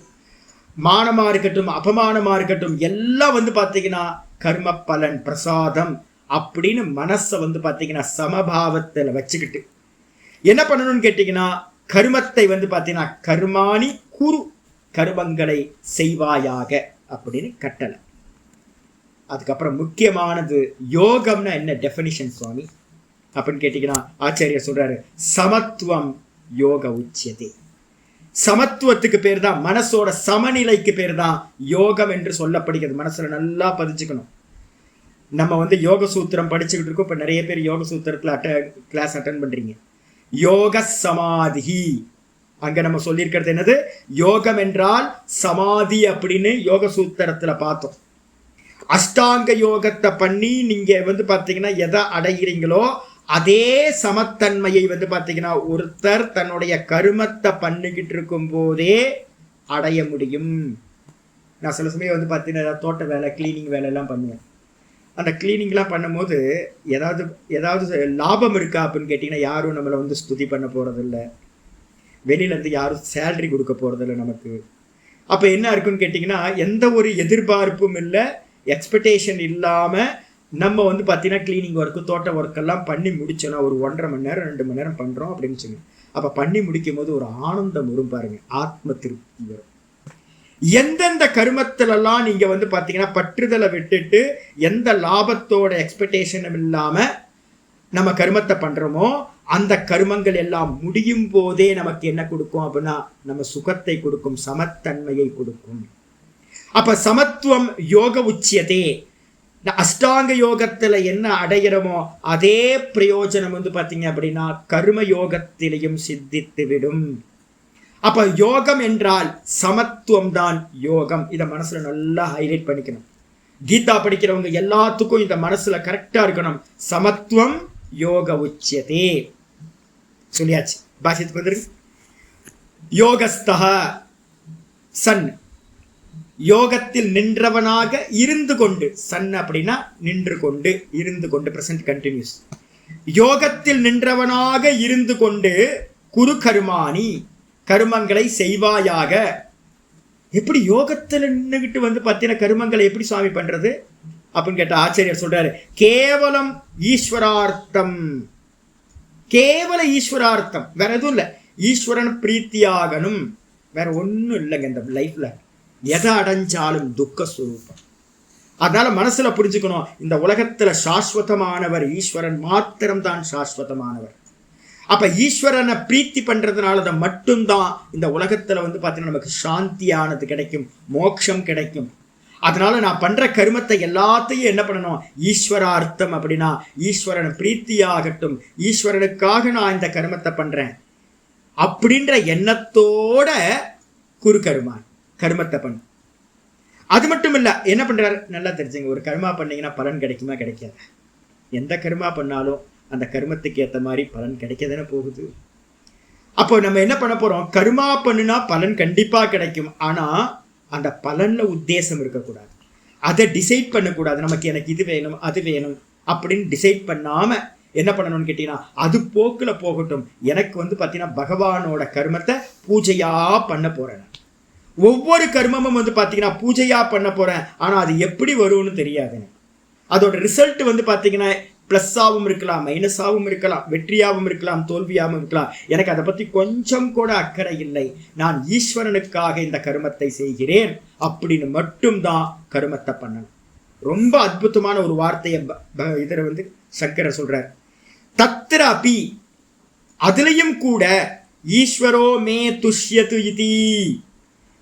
மானமா இருக்கட்டும் அபமானமா இருக்கட்டும், எல்லாம் வந்து பார்த்தீங்கன்னா கர்ம பலன் பிரசாதம் அப்படின்னு மனசை வந்து பார்த்தீங்கன்னா சமபாவத்தில் வச்சுக்கிட்டு என்ன பண்ணணும்னு கேட்டீங்கன்னா கர்மத்தை வந்து பார்த்தீங்கன்னா கர்மாணி குரு, கர்மங்களை செய்வாயாக அப்படின்னு கட்டளை. அதுக்கப்புறம் முக்கியமானது யோகம்னா என்ன டெஃபினிஷன் சுவாமி அப்படின்னு கேட்டீங்கன்னா ஆச்சாரியர் சொல்றாரு சமத்துவம் யோக உச்சியதே. சமத்துவத்துக்கு பேர் தான், மனசோட சமநிலைக்கு பேர் தான் யோகம் என்று சொல்லப்படுகிறது. மனசுல நல்லா பதிச்சுக்கணும். நம்ம வந்து யோக சூத்திரம் படிச்சுக்கிட்டு இருக்கோம். இப்போ நிறைய பேர் யோக சூத்திரத்தில் கிளாஸ் அட்டன் பண்றீங்க. யோக சமாதி, அங்க நம்ம சொல்லியிருக்கிறது என்னது, யோகம் என்றால் சமாதி அப்படின்னு யோக சூத்திரத்துல பார்த்தோம். அஷ்டாங்க யோகத்தை பண்ணி நீங்க வந்து பார்த்தீங்கன்னா எதை அடைகிறீங்களோ அதே சமத்தன்மையை வந்து பார்த்தீங்கன்னா ஒருத்தர் தன்னுடைய கருமத்தை பண்ணிக்கிட்டு இருக்கும் போதே அடைய முடியும். நான் சில சமயம் வந்து பார்த்தீங்கன்னா தோட்ட வேலை கிளீனிங் வேலை எல்லாம் பண்ணுவேன். அந்த கிளீனிங்லாம் பண்ணும்போது ஏதாவது லாபம் இருக்கா அப்படின்னு கேட்டிங்கன்னா யாரும் நம்மளை வந்து ஸ்துதி பண்ண போகிறதில்ல, வெளியிலேருந்து யாரும் சேலரி கொடுக்க போகிறதில்ல நமக்கு. அப்போ என்ன இருக்குன்னு கேட்டிங்கன்னா எந்த ஒரு எதிர்பார்ப்பும் இல்லை, எக்ஸ்பெக்டேஷன் இல்லாமல் நம்ம வந்து பார்த்தீங்கன்னா கிளீனிங் ஒர்க்கு தோட்ட ஒர்க்கெல்லாம் பண்ணி முடிச்சோன்னா ஒரு 1.5 மணி நேரம் 2 மணி நேரம் பண்ணுறோம் அப்படின்னு சொல்லி அப்போ பண்ணி முடிக்கும் போது ஒரு ஆனந்தம் வரும் பாருங்க, ஆத்ம திருப்தி வரும். எந்தெந்த கருமத்திலெல்லாம் நீங்கள் வந்து பார்த்தீங்கன்னா பற்றுதலை விட்டுட்டு எந்த லாபத்தோட எக்ஸ்பெக்டேஷனும் இல்லாமல் நம்ம கருமத்தை பண்ணுறோமோ அந்த கருமங்கள் எல்லாம் முடியும் போதே நமக்கு என்ன கொடுக்கும் அப்படின்னா நம்ம சுகத்தை கொடுக்கும், சமத்தன்மையை கொடுக்கும். அப்ப சமத்துவம் யோக உச்சியதே. அஷ்டாங்க யோகத்துல என்ன அடைகிறோமோ அதே பிரயோஜனம் வந்து பார்த்தீங்க அப்படின்னா கர்ம யோகத்திலையும் சித்தித்து விடும். அப்ப யோகம் என்றால் சமத்துவம் தான் யோகம். இதை மனசுல நல்லா ஹைலைட் பண்ணிக்கணும். கீதா படிக்கிறவங்க எல்லாத்துக்கும் இந்த மனசுல கரெக்டா இருக்கணும். சமத்துவம் யோக உச்சியதே சொல்லியாச்சு. பாஷத்துக்கு வந்துருக்கு. யோகஸ்தஹ சன் யோகத்தில் நின்றவனாக இருந்து கொண்டு, சன் அப்படின்னா நின்று கொண்டு, இருந்து கொண்டு, பிரசன்ட் கண்டினியூஸ். யோகத்தில் நின்றவனாக இருந்து கொண்டு குரு கருமானி, கருமங்களை செய்வாயாக. எப்படி யோகத்தில் நின்றுகிட்டு வந்து பார்த்தீங்கன்னா கருமங்களை எப்படி சுவாமி பண்றது அப்படின்னு கேட்ட ஆச்சாரியர் சொல்றாரு, கேவலம் ஈஸ்வரார்த்தம், கேவல ஈஸ்வரார்த்தம், வேற எதுவும் இல்லை. ஈஸ்வரன் பிரீத்தியாகணும், வேற ஒன்றும் இல்லைங்க இந்த லைஃப்ல. எதை அடைஞ்சாலும் துக்க ஸ்வரூபம். அதனால மனசுல புரிஞ்சுக்கணும், இந்த உலகத்துல சாஸ்வதமானவர் ஈஸ்வரன் மாத்திரம்தான் சாஸ்வதமானவர். அப்ப ஈஸ்வரனை பிரீத்தி பண்றதுனால மட்டும்தான் இந்த உலகத்துல வந்து பார்த்தீங்கன்னா நமக்கு சாந்தியானது கிடைக்கும், மோட்சம் கிடைக்கும். அதனால நான் பண்ற கருமத்தை எல்லாத்தையும் என்ன பண்ணணும், ஈஸ்வரார்த்தம் அப்படின்னா ஈஸ்வரன் பிரீத்தியாகட்டும், ஈஸ்வரனுக்காக நான் இந்த கருமத்தை பண்றேன் அப்படின்ற எண்ணத்தோட குரு கருமான் கருமத்தை பண்ணு. அது மட்டும் இல்ல, என்ன பண்றாரு நல்லா தெரிஞ்சுங்க. ஒரு கர்மா பண்ணீங்கன்னா பலன் கிடைக்குமா, கிடைக்காது. எந்த கர்மா பண்ணாலும் அந்த கர்மத்துக்கு ஏற்ற மாதிரி பலன் கிடைக்கதானே போகுது. அப்போ நம்ம என்ன பண்ண போறோம், கர்மா பண்ணுனா பலன் கண்டிப்பா கிடைக்கும். ஆனா அந்த பலன்ல உத்தேசம் இருக்கக்கூடாது, அதை டிசைட் பண்ணக்கூடாது. நமக்கு எனக்கு இது வேணும் அது வேணும் அப்படின்னு டிசைட் பண்ணாம என்ன பண்ணணும்னு கேட்டீங்கன்னா அது போக்குல போகட்டும். எனக்கு வந்து பார்த்தீங்கன்னா பகவானோட கர்மத்தை பூஜையா பண்ண போறேன். ஒவ்வொரு கர்மமும் வந்து பார்த்தீங்கன்னா பூஜையா பண்ண போறேன். ஆனா அது எப்படி வரும்னு தெரியாது. அதோட ரிசல்ட் வந்து பார்த்தீங்கன்னா பிளஸ்ஸாகவும் இருக்கலாம், மைனஸாகவும் இருக்கலாம், வெற்றியாகவும் இருக்கலாம், தோல்வியாகவும் இருக்கலாம். எனக்கு அதை பத்தி கொஞ்சம் கூட அக்கறை இல்லை. நான் ஈஸ்வரனுக்காக இந்த கர்மத்தை செய்கிறேன் அப்படின்னு மட்டும்தான் கர்மத்தை பண்ணணும். ரொம்ப அற்புதமான ஒரு வார்த்தையை இதில் வந்து சங்கரர் சொல்றார். தத்ர அபி, அதுலயும் கூட ஈஸ்வரோ மே துஷ்யது இதி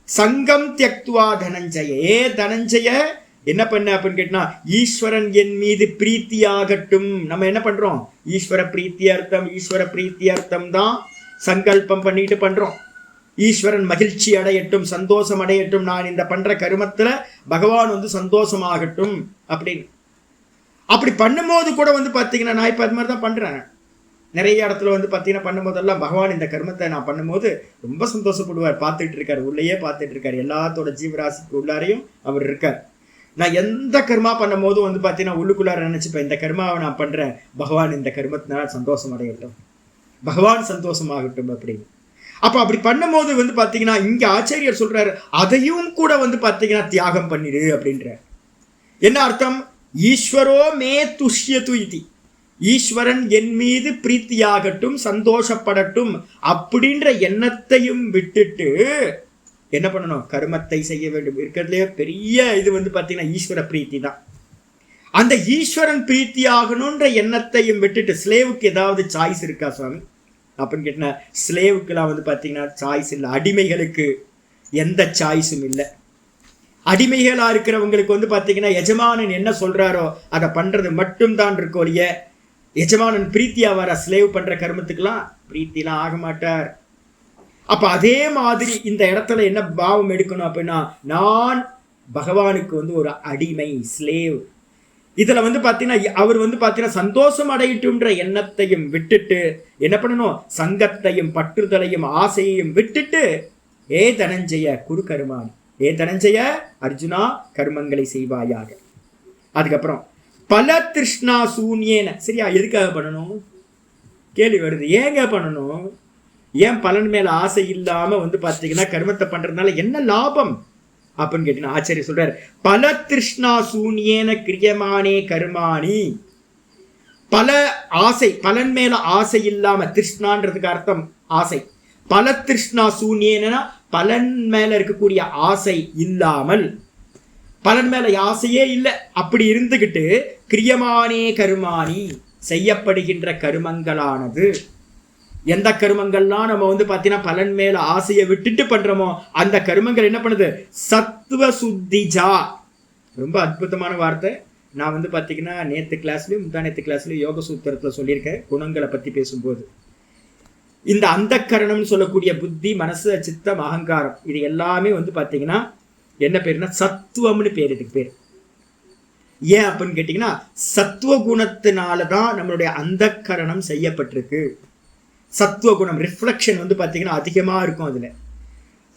சங்கம் தியக்துவா தனஞ்சய. தனஞ்சய என்ன பண்ண அப்படின்னு கேட்டா, ஈஸ்வரன் என் மீது பிரீத்தியாகட்டும். நம்ம என்ன பண்றோம், ஈஸ்வர பிரீத்தியர்த்தம், ஈஸ்வர பிரீத்தியர்த்தம் தான் சங்கல்பம் பண்ணிட்டு பண்றோம். ஈஸ்வரன் மகிழ்ச்சி அடையட்டும், சந்தோஷம் அடையட்டும், நான் இந்த பண்ற கருமத்துல பகவான் வந்து சந்தோஷமாகட்டும் அப்படின்னு. அப்படி பண்ணும்போது கூட வந்து பார்த்தீங்கன்னா நான் இப்போ அது மாதிரி தான் பண்றேன். நிறைய இடத்துல வந்து பார்த்தீங்கன்னா பண்ணும்போதெல்லாம் பகவான் இந்த கர்மத்தை நான் பண்ணும்போது ரொம்ப சந்தோஷப்படுவார். பார்த்துட்டு இருக்காரு, உள்ளேயே பார்த்துட்டு இருக்காரு. எல்லாத்தோட ஜீவராசிக்கு உள்ளாரையும் அவர் இருக்கார். நான் எந்த கர்மா பண்ணும் போதும் வந்து பார்த்தீங்கன்னா உள்ளுக்குள்ளார நினைச்சுப்பேன், இந்த கர்மாவை நான் பண்றேன், பகவான் இந்த கர்மத்தினால சந்தோஷம் அடையட்டும், பகவான் சந்தோஷமாகட்டும் அப்படின்னு. அப்ப அப்படி பண்ணும்போது வந்து பார்த்தீங்கன்னா இங்க ஆச்சாரியர் சொல்றாரு, அதையும் கூட வந்து பார்த்தீங்கன்னா தியாகம் பண்ணிடு அப்படின்ற. என்ன அர்த்தம், ஈஸ்வரோ மே துஷ்யது இதி, ஈஸ்வரன் என் மீது பிரீத்தியாகட்டும், சந்தோஷப்படட்டும் அப்படின்ற எண்ணத்தையும் விட்டுட்டு என்ன பண்ணணும், கர்மத்தை செய்ய வேண்டும். இருக்கிறதுலே பெரிய இது வந்து பார்த்தீங்கன்னா ஈஸ்வர பிரீத்தி தான். அந்த ஈஸ்வரன் பிரீத்தி ஆகணுன்ற எண்ணத்தையும் விட்டுட்டு, ஸ்லேவுக்கு ஏதாவது சாய்ஸ் இருக்கா சுவாமி அப்படின்னு கேட்டா, ஸ்லேவுக்குலாம் வந்து பார்த்தீங்கன்னா சாய்ஸ் இல்லை. அடிமைகளுக்கு எந்த சாய்ஸும் இல்லை. அடிமைகளா இருக்கிறவங்களுக்கு வந்து பார்த்தீங்கன்னா எஜமானன் என்ன சொல்றாரோ அதை பண்றது மட்டும்தான் இருக்கும். எஜமானன் பிரீத்தியா வர ஸ்லேவ் பண்ற கர்மத்துக்கெல்லாம் பிரீத்திலாம் ஆக மாட்டார். அப்ப அதே மாதிரி இந்த இடத்துல என்ன பாவம் எடுக்கணும் அப்படின்னா, நான் பகவானுக்கு வந்து ஒரு அடிமை, ஸ்லேவ். இதுல வந்து பாத்தீங்கன்னா அவர் வந்து பாத்தீங்கன்னா சந்தோஷம் அடையட்டும்ன்ற எண்ணத்தையும் விட்டுட்டு என்ன பண்ணணும், சங்கத்தையும் பற்றுதலையும் ஆசையையும் விட்டுட்டு, ஏ தனஞ்சய குரு கருமான், ஏ தனஞ்சய அர்ஜுனா கர்மங்களை செய்வாயாக. அதுக்கப்புறம் பல திருஷ்ணா சூன்யேன, சரியா எதுக்காக பண்ணணும் கேள்வி வருது. ஏங்க பண்ணணும், ஏன் பலன் மேல ஆசை இல்லாம வந்து பார்த்தீங்கன்னா கர்மத்தை பண்றதுனால என்ன லாபம் அப்படின்னு கேட்டீங்கன்னா ஆச்சாரியர் சொல்றாரு, பல திருஷ்ணா சூன்யேன கிரியமானே கர்மாணி. பல ஆசை, பலன் மேல ஆசை இல்லாம, திருஷ்ணான்றதுக்கு அர்த்தம் ஆசை. பல திருஷ்ணா சூன்யேனா பலன் மேல இருக்கக்கூடிய ஆசை இல்லாமல், பலன் மேல ஆசையே இல்லை அப்படி இருந்துகிட்டு, கிரியமானே கருமானி செய்யப்படுகின்ற கருமங்களானது, எந்த கருமங்கள்லாம் நம்ம வந்து பார்த்தீங்கன்னா பலன் மேல ஆசையை விட்டுட்டு பண்றோமோ அந்த கருமங்கள் என்ன பண்ணுது, சத்துவ சுத்திஜா. ரொம்ப அற்புதமான வார்த்தை. நான் வந்து பார்த்தீங்கன்னா நேற்று கிளாஸ்லயும் முந்தானேத்து கிளாஸ்லயும் யோக சூத்திரத்தில் சொல்லியிருக்கேன். குணங்களை பத்தி பேசும்போது இந்த அந்தக்கரணம்னு சொல்லக்கூடிய புத்தி, மனசு, சித்தம், அகங்காரம், இது எல்லாமே வந்து பார்த்தீங்கன்னா என்ன பேருன்னா சத்துவம்னு பேர். இதுக்கு பேர் ஏன் அப்படின்னு கேட்டீங்கன்னா, சத்துவ குணத்தினாலதான் நம்மளுடைய அந்தக்கரணம் செய்யப்பட்டிருக்கு. சத்துவ குணம் ரிஃப்ளெக்ஷன் வந்து பார்த்தீங்கன்னா அதிகமாக இருக்கும். அதில்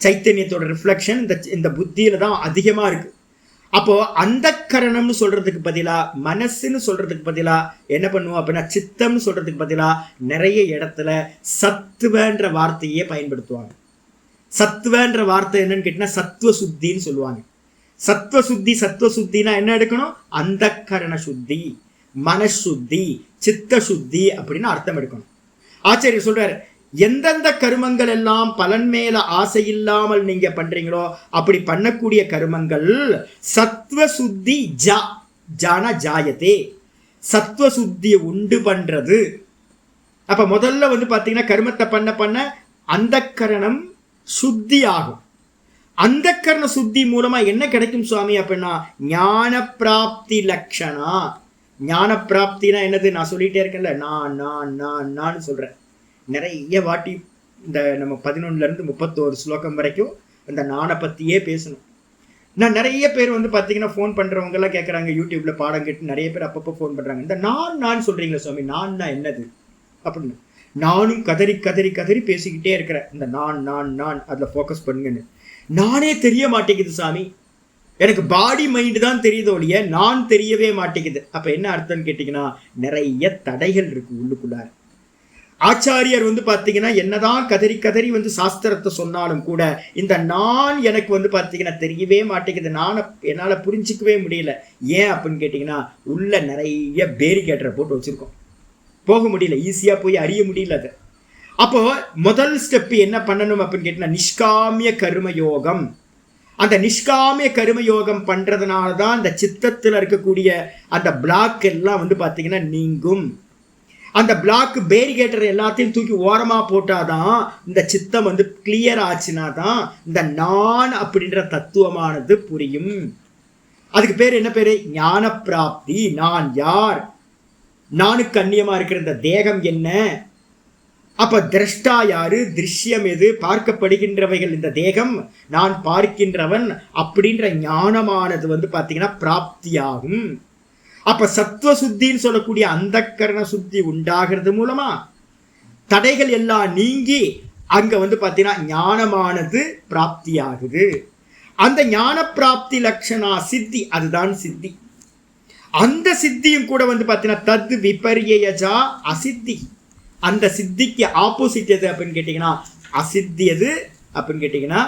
சைத்தன்யத்தோட ரிஃப்ளெக்ஷன் இந்த புத்தியில தான் அதிகமா இருக்கு. அப்போ அந்த கரணம்னு சொல்றதுக்கு பதிலா, மனசுன்னு சொல்றதுக்கு பதிலா என்ன பண்ணுவோம் அப்படின்னா, சித்தம்னு சொல்றதுக்கு பதிலா நிறைய இடத்துல சத்துவன்ற வார்த்தையே பயன்படுத்துவாங்க. சத்துவன்ற வார்த்தை என்னன்னு கேட்டீங்கன்னா சத்துவ சுத்தின்னு சொல்லுவாங்க. சத்துவ சுத்தினா என்ன எடுக்கணும்? அந்த கரண சுத்தி, மனசுத்தி, சித்த சுத்தி அப்படின்னு அர்த்தம் எடுக்கணும். ஆச்சாரியர் சொல்றாரு, எந்தெந்த கருமங்கள் எல்லாம் பலன் மேல ஆசை இல்லாமல் நீங்க பண்றீங்களோ அப்படி பண்ணக்கூடிய கருமங்கள் சத்துவ சுத்தி ஜான ஜாயத்தே, சத்துவ சுத்தியை உண்டு பண்றது. அப்ப முதல்ல வந்து பாத்தீங்கன்னா கருமத்தை பண்ண பண்ண அந்த கரணம் சுத்தி ஆகும். அந்த கரண சுத்தி மூலமா என்ன கிடைக்கும் சுவாமி அப்படின்னா, ஞான பிராப்தி லட்சணா. ஞான பிராப்தினா என்னது? நான் சொல்லிட்டே இருக்கேன்ல, நான் சொல்றேன். நிறைய வாட்டி இந்த நம்ம 11 to 31 ஸ்லோகம் வரைக்கும் இந்த நானை பத்தியே பேசணும். நான் நிறைய பேர் வந்து பாத்தீங்கன்னா ஃபோன் பண்றவங்க எல்லாம் கேட்கறாங்க, யூடியூப்ல பாடம் கேட்டு நிறைய பேர் அப்பப்போ ஃபோன் பண்றாங்க, இந்த நான் சொல்றீங்களா சுவாமி, நான் என்னது அப்படின்னு. நானும் கதறி கதறி கதறி பேசிக்கிட்டே இருக்கிறேன், இந்த நான் அதுல ஃபோக்கஸ் பண்ணுங்கன்னு. நானே தெரிய மாட்டேங்குது சாமி, எனக்கு பாடி மைண்டு தான் தெரியுதோ இல்லையா, நான் தெரியவே மாட்டேங்குது. அப்ப என்ன அர்த்தம்னு கேட்டீங்கன்னா, நிறைய தடைகள் இருக்கு உள்ளுக்குள்ளார. ஆச்சாரியர் வந்து பாத்தீங்கன்னா என்னதான் கதறி கதறி வந்து சாஸ்திரத்தை சொன்னாலும் கூட இந்த நான் எனக்கு வந்து பாத்தீங்கன்னா தெரியவே மாட்டேங்குது, நான் என்னால புரிஞ்சிக்கவே முடியல. ஏன் அப்படின்னு கேட்டீங்கன்னா, உள்ள நிறைய பேரிகேட்டரை போட்டு வச்சிருக்கோம், போக முடியல, ஈஸியா போய் அறிய முடியல அது. அப்போ முதல் ஸ்டெப் என்ன பண்ணணும் அப்படின்னு கேட்டீங்கன்னா, நிஷ்காமிய கர்மயோகம். அந்த நிஷ்காமிய கர்மயோகம் பண்றதுனால தான் அந்த சித்தத்தில் இருக்கக்கூடிய அந்த பிளாக் எல்லாம் வந்து பாத்தீங்கன்னா நீங்கும். அந்த பிளாக் பேரிகேட்டர் எல்லாத்தையும் தூக்கி ஓரமா போட்டாதான் இந்த சித்தம் வந்து கிளியர் ஆச்சுன்னா தான் இந்த நான் அப்படின்ற தத்துவமானது புரியும். அதுக்கு பேர் என்ன பேரு? ஞான பிராப்தி. நான் யார், நானுக்கு அந்நியமா இருக்கிற இந்த தேகம் என்ன, அப்ப திரஷ்டா யாரு, திருஷ்யம் எது, பார்க்கப்படுகின்றவைகள் இந்த தேகம், நான் பார்க்கின்றவன் அப்படின்ற ஞானமானது வந்து பாத்தீங்கன்னா பிராப்தியாகும். அப்ப சத்துவ சுத்தின்னு சொல்லக்கூடிய அந்த கரண சுத்தி உண்டாகிறது மூலமா தடைகள் எல்லாம் நீங்கி அங்க வந்து பாத்தீங்கன்னா ஞானமானது பிராப்தி ஆகுது. அந்த ஞான பிராப்தி லட்சணா சித்தி, அதுதான் சித்தி. அந்த சித்தியும் கூட வந்து பாத்தீங்கன்னா தத் விபரியஜா அசித்தி. அந்த சித்திக்கு ஆப்போசிட் எது அப்படின்னு கேட்டீங்கன்னா அசித்தி எது அப்படின்னு கேட்டீங்கன்னா,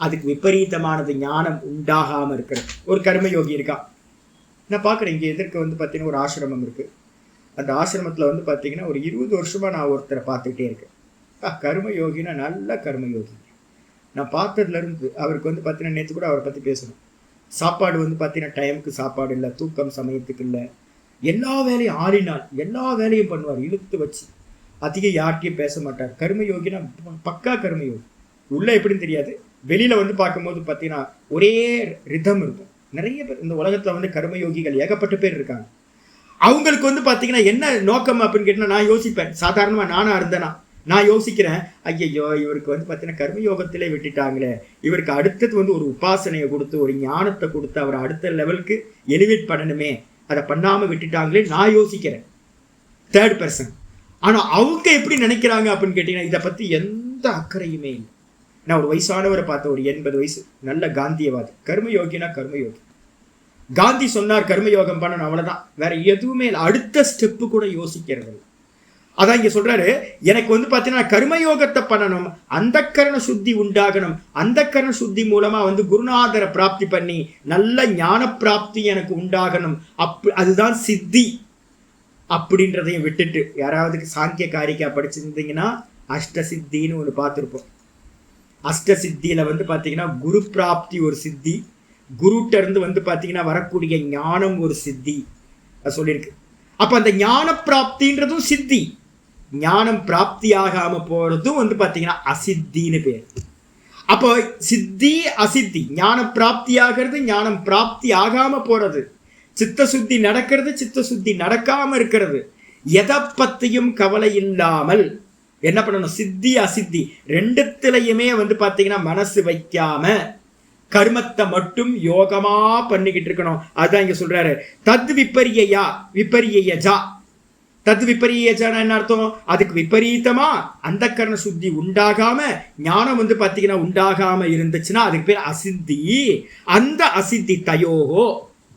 அதுக்கு விபரீதமானது ஞானம் உண்டாகாம இருக்கிறது. ஒரு கர்மயோகி இருக்கா, நான் பார்க்குறேன் இங்கே எதிர்க்க வந்து பார்த்தீங்கன்னா ஒரு ஆசிரமம் இருக்குது. அந்த ஆசிரமத்தில் வந்து பார்த்தீங்கன்னா ஒரு 20 வருஷமாக நான் ஒருத்தரை பார்த்துக்கிட்டே இருக்கேன். கர்மயோகினா நல்ல கர்மயோகி. நான் பார்த்ததுலேருந்து அவருக்கு வந்து பார்த்தீங்கன்னா நேற்று கூட அவரை பற்றி பேசணும். சாப்பாடு வந்து பார்த்தீங்கன்னா டைமுக்கு சாப்பாடு இல்லை, தூக்கம் சமயத்துக்கு இல்லை, எல்லா வேலையும் ஆளினால் எல்லா வேலையும் பண்ணுவார், இழுத்து வச்சு. அதிகம் யார்கிட்டையும் பேச மாட்டார். கர்மயோகினா பக்கா கர்மயோகி. உள்ள எப்படின்னு தெரியாது, வெளியில் வந்து பார்க்கும்போது பார்த்தீங்கன்னா ஒரே ரிதம் இருக்கும். நிறைய பேர் இந்த உலகத்துல வந்து கர்மயோகிகள் ஏகப்பட்ட பேர் இருக்காங்க. அவங்களுக்கு வந்து பாத்தீங்கன்னா என்ன நோக்கம் அப்படின்னு கேட்டீங்கன்னா, நான் யோசிப்பேன், சாதாரணமா நானா இருந்தேனா நான் யோசிக்கிறேன், ஐயோ இவருக்கு வந்து பாத்தீங்கன்னா கர்மயோகத்திலே விட்டுட்டாங்களே, இவருக்கு அடுத்தது வந்து ஒரு உபாசனையை கொடுத்து ஒரு ஞானத்தை கொடுத்து அவரை அடுத்த லெவலுக்கு எலிவேட் பண்ணணுமே, அதை பண்ணாம விட்டுட்டாங்களே நான் யோசிக்கிறேன், தேர்ட் பர்சன். ஆனா அவங்க எப்படி நினைக்கிறாங்க அப்படின்னு கேட்டீங்கன்னா, இதை பத்தி எந்த அக்கறையுமே இல்லை. நான் ஒரு வயசானவரை பார்த்தேன், ஒரு 80 வயசு, நல்ல காந்தியவாதி. கர்மயோகினா கர்மயோகி. காந்தி சொன்னார் கர்மயோகம் பண்ணணும், அவ்வளவுதான், வேற எதுவுமே இல்லை. அடுத்த ஸ்டெப்பு கூட யோசிக்கிறது. அதான் இங்க சொல்றாரு, எனக்கு வந்து பாத்தீங்கன்னா கர்மயோகத்தை பண்ணணும், அந்த கரண சுத்தி உண்டாகணும், அந்த கரண சுத்தி மூலமா வந்து குருநாதரை பிராப்தி பண்ணி நல்ல ஞான பிராப்தி எனக்கு உண்டாகணும், அதுதான் சித்தி அப்படின்றதையும் விட்டுட்டு, யாராவது சாங்கிய காரிக்கா படிச்சிருந்தீங்கன்னா அஷ்ட சித்தின்னு ஒன்று பார்த்துருப்போம். அஷ்ட சித்தியில வந்து பாத்தீங்கன்னா குரு பிராப்தி ஒரு சித்தி, குருட்ட இருந்து வந்து பாத்தீங்கன்னா வரக்கூடிய ஞானம் ஒரு சித்தி சொல்லியிருக்கு. அப்ப அந்த ஞான பிராப்தின்றதும் சித்தி, ஞானம் பிராப்தி ஆகாம போறதும் வந்து பாத்தீங்கன்னா அசித்தின்னு பேர். அப்போ சித்தி அசித்தி, ஞானம் பிராப்தி ஆகிறது, ஞானம் பிராப்தி ஆகாம போறது, சித்த சுத்தி நடக்கிறது, சித்த சுத்தி நடக்காம இருக்கிறது. எதை பத்தியும் கவலை இல்லாமல் என்ன பண்ணணும், சித்தி அசித்தி ரெண்டுத்திலையுமே வந்து பாத்தீங்கன்னா மனசு வைக்காம கர்மத்தை மட்டும் யோகமா பண்ணிக்கிட்டு இருக்கணும். அதுதான் இங்க சொல்றாரு, தத் விபரியஜா. தத் விபரீயஜன என்ன அர்த்தம்? அதுக்கு விபரீதமா அந்த கரண சுத்தி உண்டாகாம ஞானம் வந்து பாத்தீங்கன்னா உண்டாகாம இருந்துச்சுன்னா அதுக்கு பேர் அசித்தி. அந்த அசித்தி தயோகோ,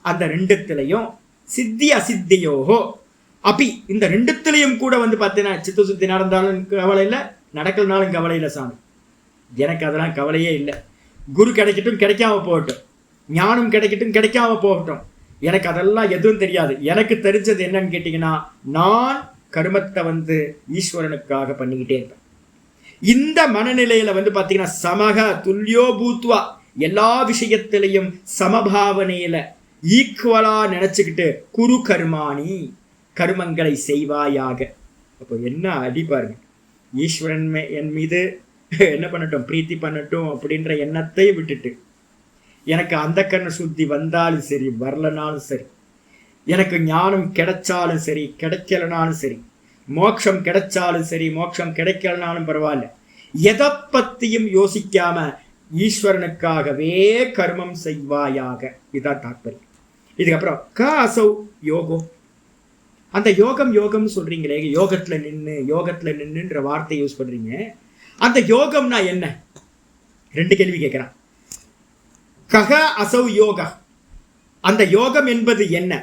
அந்த ரெண்டுத்திலையும் சித்தி அசித்தியோகோ அப்படி இந்த ரெண்டுத்திலையும் கூட வந்து பார்த்தீங்கன்னா சித்த சுத்தி நடந்தாலும் கவலை இல்லை, நடக்கலனாலும் கவலை இல்லை சாமி. எனக்கு அதெல்லாம் கவலையே இல்லை. குரு கிடைக்கட்டும் கிடைக்காம போகட்டும், ஞானம் கிடைக்கட்டும் கிடைக்காம போகட்டும், எனக்கு அதெல்லாம் எதுவும் தெரியாது. எனக்கு தெரிஞ்சது என்னன்னு கேட்டீங்கன்னா, நான் கர்மத்தை வந்து ஈஸ்வரனுக்காக பண்ணிக்கிட்டே இருப்பேன். இந்த மனநிலையில வந்து பாத்தீங்கன்னா சமக துல்லியோ பூத்வா, எல்லா விஷயத்திலையும் சமபாவனையில ஈக்குவலா நினைச்சுக்கிட்டு குரு கர்மாணி, கர்மங்களை செய்வாயாக. அப்போ என்ன அடி பாருங்க, ஈஸ்வரன் என் மீது என்ன பண்ணட்டும், பிரீத்தி பண்ணட்டும் அப்படின்ற எண்ணத்தை விட்டுட்டு, எனக்கு அந்த கர்ண சுத்தி வந்தாலும் சரி வரலனாலும் சரி, எனக்கு ஞானம் கிடைச்சாலும் சரி கிடைக்கலனாலும் சரி, மோட்சம் கிடைச்சாலும் சரி மோட்சம் கிடைக்கலனாலும் பரவாயில்ல, எதை பத்தியும் யோசிக்காம ஈஸ்வரனுக்காகவே கர்மம் செய்வாயாக. இதுதான் தாற்பயம். இதுக்கப்புறம் க அசௌ யோகோ, அந்த யோகம் யோகம் சொல்றீங்களே, யோகத்துல நின்னுன்ற வார்த்தை யூஸ் பண்றீங்க. அந்த யோகம்னா என்ன? ரெண்டு கேள்வி கேட்கிறான். கக அசௌ யோகா, அந்த யோகம் என்பது என்ன?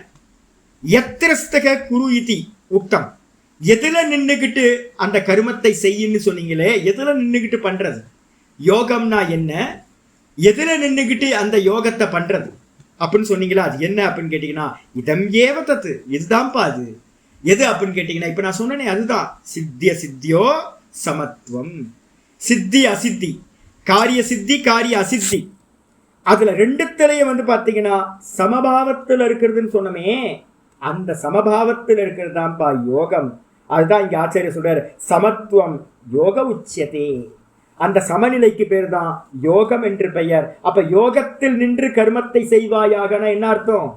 எத்திரஸ்தக குரு இதி உக்தம், எதுல நின்னுகிட்டு அந்த கருமத்தை செய்யுன்னு சொன்னீங்களே, எதுல நின்னுகிட்டு பண்றது? யோகம்னா என்ன? எதுல நின்னுகிட்டு அந்த யோகத்தை பண்றது அப்படின்னு சொன்னீங்களா, அது என்ன அப்படின்னு கேட்டீங்கன்னா, இதம் ஏவ தத்து, இதுதான்ப்பா அது. எது அப்படின்னு கேட்டீங்கன்னா, இப்ப நான் சொன்னேனே அதுதான். சித்திய சித்தியோ சமத்துவம், சித்தி அசித்தி, காரிய சித்தி காரிய அசித்தி, அதுல ரெண்டுத்திலையும் வந்து பாத்தீங்கன்னா சமபாவத்தில் இருக்கிறதுன்னு சொன்னமே, அந்த சமபாவத்தில் இருக்கிறது தான்ப்பா யோகம். அதுதான் இங்க ஆச்சாரிய சொல்றாரு, சமத்துவம் யோக உச்சியதே, அந்த சமநிலைக்கு பேர் தான் யோகம் என்று பெயர். அப்ப யோகத்தில் நின்று கர்மத்தை செய்வாயாகனா என்ன அர்த்தம்?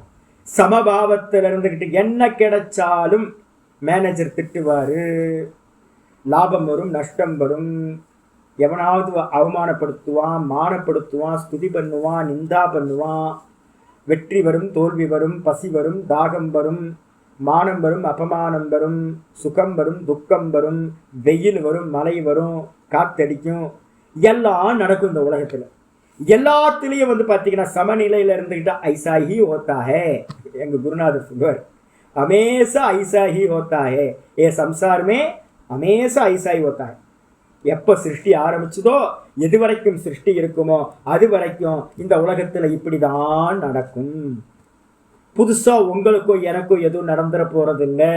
சமபாவத்தில் இருந்துகிட்டு என்ன கிடைச்சாலும் மேனேஜர் திட்டுவாரு, லாபம் வரும் நஷ்டம் வரும், எவனாவது அவமானப்படுத்துவான், மானப்படுத்துவான், ஸ்துதி பண்ணுவான், நிந்தா பண்ணுவான், வெற்றி வரும் தோல்வி வரும், பசி வரும் தாகம் வரும், மானம் வரும் அபமானம் வரும், சுகம் வரும் துக்கம் வரும், வெயில் வரும் மழை வரும், காத்தடிக்கும், எல்லாம் நடக்கும் இந்த உலகத்துல. எல்லாத்துலயும் வந்து பாத்தீங்கன்னா சமநிலையில இருந்துகிட்டா ஐசா ஹி ஹோத்தா ஹே. எங்க குருநாதர் சொல்வார், ஹமேசா ஐசா ஹி ஹோத்தா ஹே, ஏ சம்சாரமே ஹமேசா ஐசா ஹி ஹோத்தா ஹே. எப்ப சிருஷ்டி ஆரம்பிச்சதோ, எது வரைக்கும் சிருஷ்டி இருக்குமோ அது வரைக்கும் இந்த உலகத்துல இப்படிதான் நடக்கும். புதுசா உங்களுக்கோ எனக்கோ எதுவும் நடந்துட போறது இல்லை.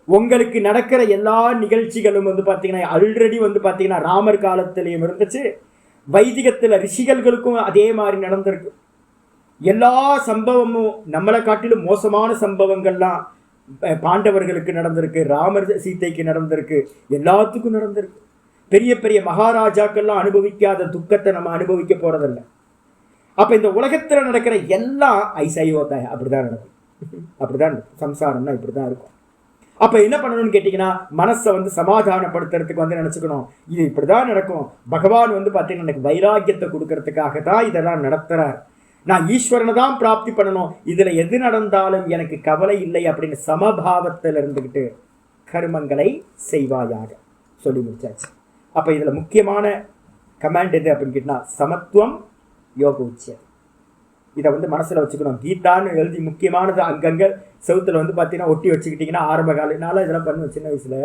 உங்களுக்கு நடக்கிற எல்லா நிகழ்ச்சிகளும் வந்து பாத்தீங்கன்னா ஆல்ரெடி வந்து பாத்தீங்கன்னா ராமர் காலத்திலையும் இருந்துச்சு, வைதிகத்துல ரிஷிகளுக்கும் அதே மாதிரி நடந்திருக்கு. எல்லா சம்பவமும் நம்மளை காட்டிலும் மோசமான சம்பவங்கள்லாம் பாண்டவர்களுக்கு நடந்திருக்கு, ராமர் சீதைக்கு நடந்திருக்கு, எல்லாத்துக்கும் நடந்திருக்கு. பெரிய பெரிய மகாராஜாக்கள்லாம் அனுபவிக்காத துக்கத்தை நம்ம அனுபவிக்க போறதில்லை. அப்ப இந்த உலகத்துல நடக்கிற எல்லாம் ஐசையோத அப்படிதான் நடக்கும். அப்படிதான் சம்சாரம்னா இப்படிதான் இருக்கும். அப்ப என்ன பண்ணணும்னு கேட்டீங்கன்னா, மனசை வந்து சமாதானப்படுத்துறதுக்கு வந்து நினைச்சுக்கணும், இது இப்படிதான் நடக்கும். பகவான் வந்து பாத்தீங்கன்னா எனக்கு வைராக்கியத்தை கொடுக்கறதுக்காக தான் இதெல்லாம் நடத்துறார். நான் ஈஸ்வரனை தான் பிராப்தி பண்ணணும், இதுல எது நடந்தாலும் எனக்கு கவலை இல்லை அப்படின்னு சமபாவத்தில் இருந்துகிட்டு கர்மங்களை செய்வாயாக சொல்லி முடிச்சாச்சு. அப்ப இதுல முக்கியமான கமாண்ட் எது அப்படின்னு கேட்டா, சமத்துவம் யோக உச்சியம். இதை வந்து மனசுல வச்சுக்கணும். கீதான்னு எழுதி முக்கியமானது அங்கங்க செவுத்துல வந்து பாத்தீங்கன்னா ஒட்டி வச்சுக்கிட்டீங்கன்னா, ஆரம்ப காலனால இதெல்லாம் பண்ணுவேன். சின்ன வயசுல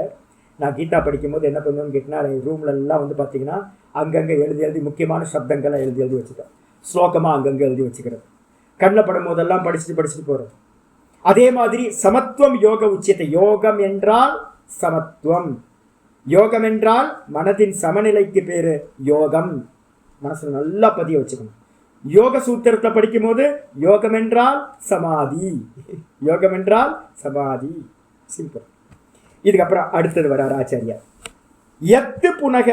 நான் கீதா படிக்கும் போது என்ன பண்ணுவேன்னு கேட்டீங்கன்னா, ரூம்ல எல்லாம் வந்து பாத்தீங்கன்னா அங்கங்க எழுதி முக்கியமான சப்தங்களை எழுதி வச்சுட்டேன். ஸ்லோகமா அங்கங்க எழுதி வச்சுக்கிறது, கண்ணில் படும் போதெல்லாம் படிச்சுட்டு போறது. அதே மாதிரி சமத்துவம் யோக உச்சியத்தை, யோகம் என்றால் சமத்துவம், யோகம் என்றால் மனதின் சமநிலைக்கு பேரு யோகம். மனசுல நல்லா பதிய வச்சுக்கணும். யோக சூத்திரத்தை படிக்கும் போது யோகம் என்றால் சமாதி, யோகம் என்றால் சமாதி, சிம்பிள். இதுக்கப்புறம் அடுத்தது வரார் ஆச்சாரியா, எத்து புனக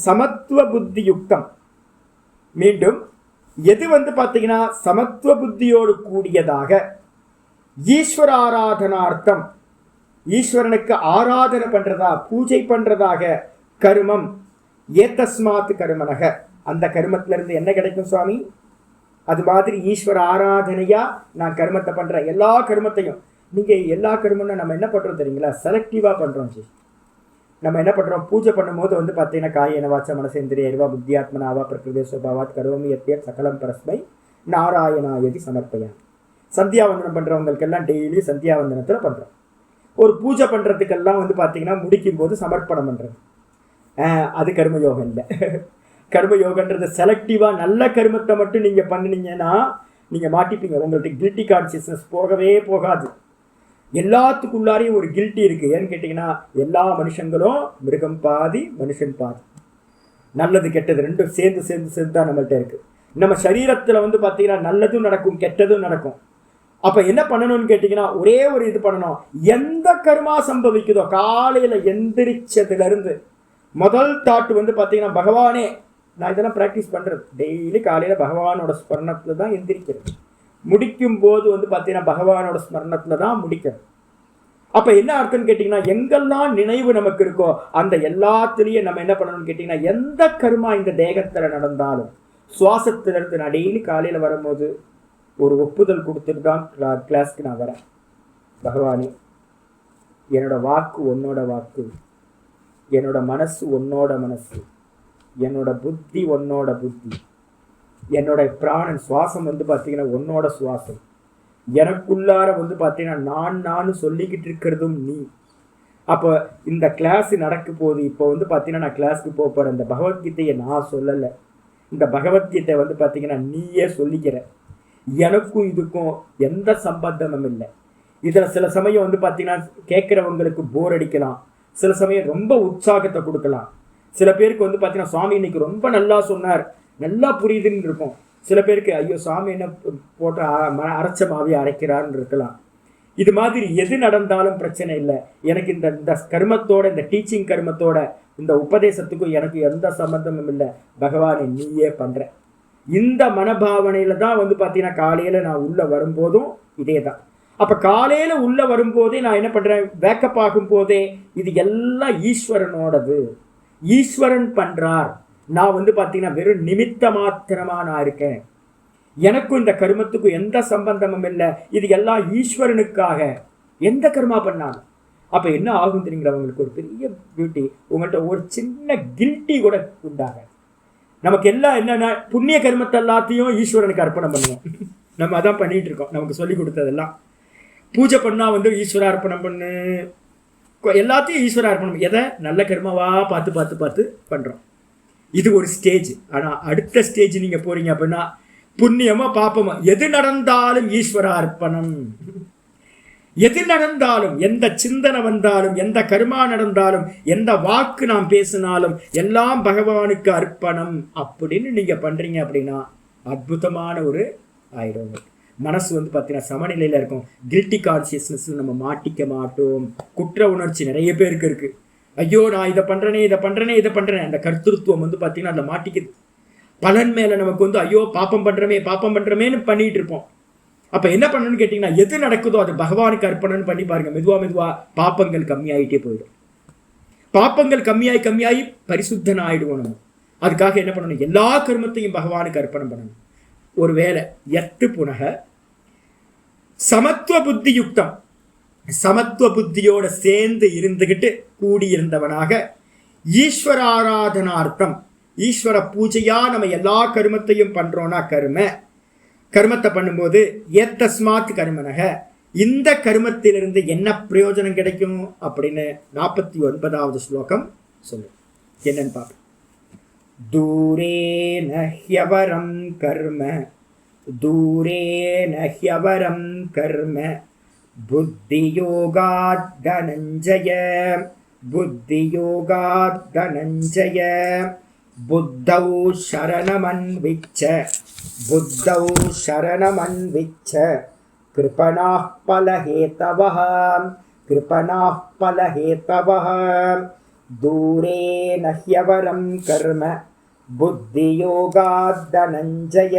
சமத்துவ புத்தி யுக்தம். மீண்டும் எது வந்து பாத்தீங்கன்னா சமத்துவ புத்தியோடு கூடியதாக, ஈஸ்வர ஆராதனார்த்தம், ஈஸ்வரனுக்கு ஆராதனை பண்றதா பூஜை பண்றதாக கர்மம், ஏதஸ்மாத் கர்மனக, அந்த கர்மத்துல இருந்து என்ன கிடைக்கும் சுவாமி? அது மாதிரி ஈஸ்வர ஆராதனையா நான் கர்மத்தை பண்றேன், எல்லா கர்மத்தையும் நீங்கள் எல்லா கர்மம்னா நம்ம என்ன பண்ணுறோம் தெரியுங்களா, செலக்டிவாக பண்ணுறோம். நம்ம என்ன பண்ணுறோம், பூஜை பண்ணும்போது வந்து பார்த்தீங்கன்னா காயேன வாச்சா மனசேந்திரிய எரிவா புத்தியாத்மனாவா பிரகிருதே சுபாவாத் கரோமி யத்யத் சகலம் பரஸ்மை நாராயணாயதி சமர்ப்பயாமி. சந்தியாவந்தனம் பண்ணுறவங்களுக்கெல்லாம் டெய்லி சந்தியாவந்தனத்தில் பண்ணுறோம். ஒரு பூஜை பண்ணுறதுக்கெல்லாம் வந்து பார்த்தீங்கன்னா முடிக்கும் போது சமர்ப்பணம் பண்ணுறது, அது கர்மயோகம் இல்லை. கர்மயோகன்றது செலக்டிவாக நல்ல கர்மத்தை மட்டும் நீங்கள் பண்ணினீங்கன்னா நீங்கள் மாட்டிப்பீங்க. உங்கள்கிட்ட கில்ட்டி கான்சியஸ்னஸ் போகவே போகாது. எல்லாத்துக்குள்ளாரையும் ஒரு கில்ட்டி இருக்குது. ஏன்னு கேட்டிங்கன்னா எல்லா மனுஷங்களும் மிருகம் பாதி மனுஷன் பாதி, நல்லது கெட்டது ரெண்டும் சேர்ந்து சேர்ந்து சேர்ந்து தான் நம்மள்கிட்ட இருக்குது. நம்ம சரீரத்தில் வந்து பார்த்தீங்கன்னா நல்லதும் நடக்கும் கெட்டதும் நடக்கும். அப்போ என்ன பண்ணணும்னு கேட்டிங்கன்னா ஒரே ஒரு இது பண்ணணும். எந்த கர்மா சம்பவிக்குதோ காலையில் எந்திரிச்சதுலேருந்து முதல் தாட்டு வந்து பார்த்தீங்கன்னா பகவானே, நான் இதெல்லாம் ப்ராக்டிஸ் பண்ணுறது டெய்லி காலையில் பகவானோட ஸ்மரணத்தில் தான் எந்திரிக்கிறது. முடிக்கும் போது வந்து பார்த்தீங்கன்னா பகவானோட ஸ்மரணத்தில் தான் முடிக்கிறது. அப்போ என்ன அர்த்தம்னு கேட்டிங்கன்னா எங்கெல்லாம் நினைவு நமக்கு இருக்கோ அந்த எல்லாத்துலேயும் நம்ம என்ன பண்ணணும்னு கேட்டிங்கன்னா எந்த கர்மா இந்த தேகத்தில் நடந்தாலும் சுவாசத்திலிருந்து நான் டெய்லி காலையில் வரும்போது ஒரு ஒப்புதல் கொடுத்துட்டு தான் கிளாஸ்க்கு நான் வரேன். பகவானே, என்னோட வாக்கு உன்னோட வாக்கு, என்னோட மனசு உன்னோட மனசு, என்னோட புத்தி உன்னோட புத்தி, என்னோட பிராணன் சுவாசம் வந்து பார்த்தீங்கன்னா உன்னோட சுவாசம், எனக்குள்ளார வந்து பார்த்தீங்கன்னா நான் சொல்லிக்கிட்டு இருக்கிறதும் நீ. அப்போ இந்த கிளாஸ் நடக்க போகுது. இப்போ வந்து பார்த்தீங்கன்னா நான் கிளாஸ்க்கு போக போகிறேன். இந்த பகவத்கீதையை நான் சொல்லலை, இந்த பகவத்கீதை வந்து பார்த்தீங்கன்னா நீயே சொல்லிக்கிற. எனக்கும் இதுக்கும் எந்த சம்பந்தமும் இல்லை. இதில் சில சமயம் வந்து பார்த்தீங்கன்னா கேட்குறவங்களுக்கு போர் அடிக்கலாம், சில சமயம் ரொம்ப உற்சாகத்தை கொடுக்கலாம். சில பேருக்கு வந்து பார்த்தீங்கன்னா சுவாமி இன்னைக்கு ரொம்ப நல்லா சொன்னார், நல்லா புரியுதுன்னு இருக்கும். சில பேருக்கு ஐயோ சுவாமி என்ன போட்டு அரைச்ச மாவி அரைக்கிறான்னு இருக்கலாம். இது மாதிரி எது நடந்தாலும் பிரச்சனை இல்லை. எனக்கு இந்த கர்மத்தோட, இந்த டீச்சிங் கர்மத்தோட, இந்த உபதேசத்துக்கும் எனக்கு எந்த சம்பந்தமும் இல்லை. பகவானை நீயே பண்ணுற இந்த மனபாவனையில தான் வந்து பார்த்தீங்கன்னா காலையில் நான் உள்ளே வரும்போதும் இதே தான். அப்போ காலையில் உள்ளே வரும்போதே நான் என்ன பண்ணுறேன், வேக்கப் ஆகும் போதே இது எல்லாம் ஈஸ்வரனோடது, ஈஸ்வரன் பண்ணுறார். நான் வந்து பார்த்தீங்கன்னா வெறும் நிமித்த மாத்திரமாக நான் இருக்கேன், எனக்கும் இந்த கர்மத்துக்கும் எந்த சம்பந்தமும் இல்லை, இது எல்லாம் ஈஸ்வரனுக்காக. எந்த கர்மா பண்ணாலும் அப்போ என்ன ஆகும் தெரியுங்களா, அவங்களுக்கு ஒரு பெரிய பியூட்டி, உங்கள்கிட்ட ஒரு சின்ன கில்ட்டி கூட உண்டாக. நமக்கு எல்லாம் என்னென்னா புண்ணிய கர்மத்தை எல்லாத்தையும் ஈஸ்வரனுக்கு அர்ப்பணம் பண்ணுவோம். நம்ம அதான் பண்ணிகிட்டு இருக்கோம். நமக்கு சொல்லி கொடுத்ததெல்லாம் பூஜை பண்ணால் வந்து ஈஸ்வர அர்ப்பணம் பண்ணு, எல்லாத்தையும் ஈஸ்வர அர்ப்பணம், எதை நல்ல கர்மாவாக பார்த்து பார்த்து பார்த்து பண்ணுறோம். இது ஒரு ஸ்டேஜ். ஆனால் அடுத்த ஸ்டேஜ் நீங்கள் போகிறீங்க அப்படின்னா புண்ணியமோ பாப்பமோ எது நடந்தாலும் ஈஸ்வர அர்ப்பணம். எது நடந்தாலும், எந்த சிந்தனை வந்தாலும், எந்த கர்மா நடந்தாலும், எந்த வாக்கு நாம் பேசினாலும் எல்லாம் பகவானுக்கு அர்ப்பணம் அப்படின்னு நீங்கள் பண்ணுறீங்க அப்படின்னா அற்புதமான ஒரு ஆயிடும். மனசு வந்து பார்த்தீங்கன்னா சமநிலையில் இருக்கும். கில்ட்டி கான்சியஸ்னஸ் நம்ம மாட்டிக்க மாட்டோம். குற்ற உணர்ச்சி நிறைய பேருக்கு இருக்குது. ஐயோ நான் இதை பண்ணுறேனே அந்த கர்த்தத்துவம் வந்து பார்த்தீங்கன்னா அதில் மாட்டிக்குது. பலன் மேலே நமக்கு வந்து ஐயோ பாப்பம் பண்ணுறமேன்னு பண்ணிகிட்டு இருப்போம். அப்போ என்ன பண்ணணும்னு கேட்டிங்கன்னா எது நடக்குதோ அது பகவானுக்கு அர்ப்பணம்னு பண்ணி பாருங்கள். மெதுவாக பாப்பங்கள் கம்மியாகிட்டே போயிடும். பாப்பங்கள் கம்மியாகி பரிசுத்தன் ஆகிடுவோம் நம்ம. அதுக்காக என்ன பண்ணணும், எல்லா கர்மத்தையும் பகவானுக்கு அர்ப்பணம் பண்ணணும். ஒரு வேலை எத்து புனக சமத்துவ புத்தி யுக்தம், சமத்துவ புத்தியோட சேர்ந்து இருந்துகிட்டு கூடியிருந்தவனாக ஈஸ்வர ஆராதனார்த்தம், ஈஸ்வர பூஜையா நம்ம எல்லா கர்மத்தையும் பண்றோம்னா கர்மத்தை பண்ணும்போது ஏத்தஸ்மாத் கர்மனக, இந்த கர்மத்திலிருந்து என்ன பிரயோஜனம் கிடைக்கும் அப்படின்னு 49வது ஸ்லோகம் சொல்லு. என்னன்னு பார்ப்போம். தூரேன ஹ்யவரம் கர்ம, தூரேன ஹ்யவரம் கர்ம புத்தியோகாத் தனஞ்சய, புத்தியோகாத் தனஞ்சய புத்தௌ சரணமன்விச்ச, புத்தௌ சரணமன்விச்ச கிருபணாः பலஹேதவः, கிருபணாः பலஹேதவः தூரேன ஹ்யவரம் கர்ம புத்தியோகாத் தனஞ்சய,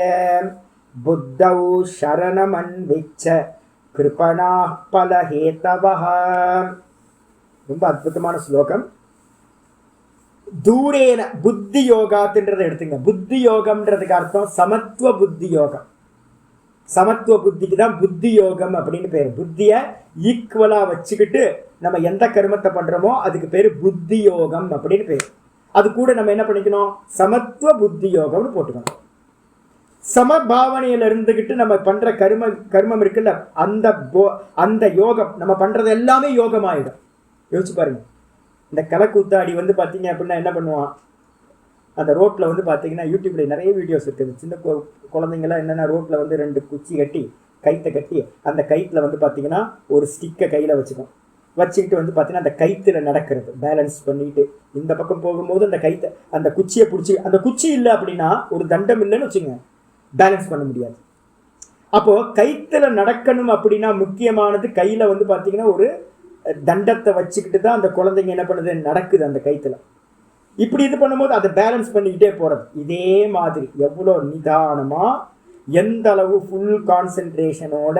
புத்தௌ சரணமன்விச்ச கிருபணாः பலஹேதவः. ரொம்ப அற்புதமான ஸ்லோகம். தூரேன புத்தி யோகாத்துன்றதை எடுத்துங்க. புத்தி யோகம்ன்றதுக்கு அர்த்தம் சமத்துவ புத்தி யோகம். சமத்துவ புத்திக்கு தான் புத்தி யோகம் அப்படின்னு பேர். புத்தியை ஈக்குவலாக வச்சுக்கிட்டு நம்ம எந்த கர்மத்தை பண்ணுறோமோ அதுக்கு பேர் புத்தி யோகம் அப்படின்னு பேர். அது கூட நம்ம என்ன பண்ணிக்கணும், சமத்துவ புத்தி யோகம்னு போட்டுக்கணும். சமபாவனையில் இருந்துக்கிட்டு நம்ம பண்ணுற கர்மம் இருக்குல்ல, அந்த யோகம் நம்ம பண்ணுறது எல்லாமே யோகமாயிடும். யோசிச்சு பாருங்க. இந்த கலக்கூத்தாடி வந்து பார்த்தீங்க அப்படின்னா என்ன பண்ணுவான், அந்த ரோட்டில் வந்து பார்த்தீங்கன்னா யூடியூப்ல நிறைய வீடியோஸ் இருக்குது. சின்ன குழந்தைங்களாம் என்னென்ன ரோட்டில் வந்து 2 குச்சி கட்டி கைத்தை கட்டி அந்த கைத்தில் வந்து பார்த்தீங்கன்னா ஒரு ஸ்டிக்கை கையில் வச்சுக்கிட்டு வந்து பார்த்தீங்கன்னா அந்த கைத்தில் நடக்கிறது பேலன்ஸ் பண்ணிட்டு இந்த பக்கம் போகும்போது அந்த குச்சியை பிடிச்சி, அந்த குச்சி இல்லை அப்படின்னா ஒரு தண்டம் இல்லைன்னு வச்சுங்க, பேலன்ஸ் பண்ண முடியாது. அப்போது கைத்தில் நடக்கணும் அப்படின்னா முக்கியமானது கையில் வந்து பார்த்தீங்கன்னா ஒரு தண்டத்தை வச்சுக்கிட்டு தான் அந்த குழந்தைங்க என்ன பண்ணுது, நடக்குது அந்த கைத்தில். இப்படி இது பண்ணும்போது அதை பேலன்ஸ் பண்ணிக்கிட்டே போகிறது. இதே மாதிரி எவ்வளோ நிதானமாக எந்த அளவு ஃபுல் கான்சென்ட்ரேஷனோட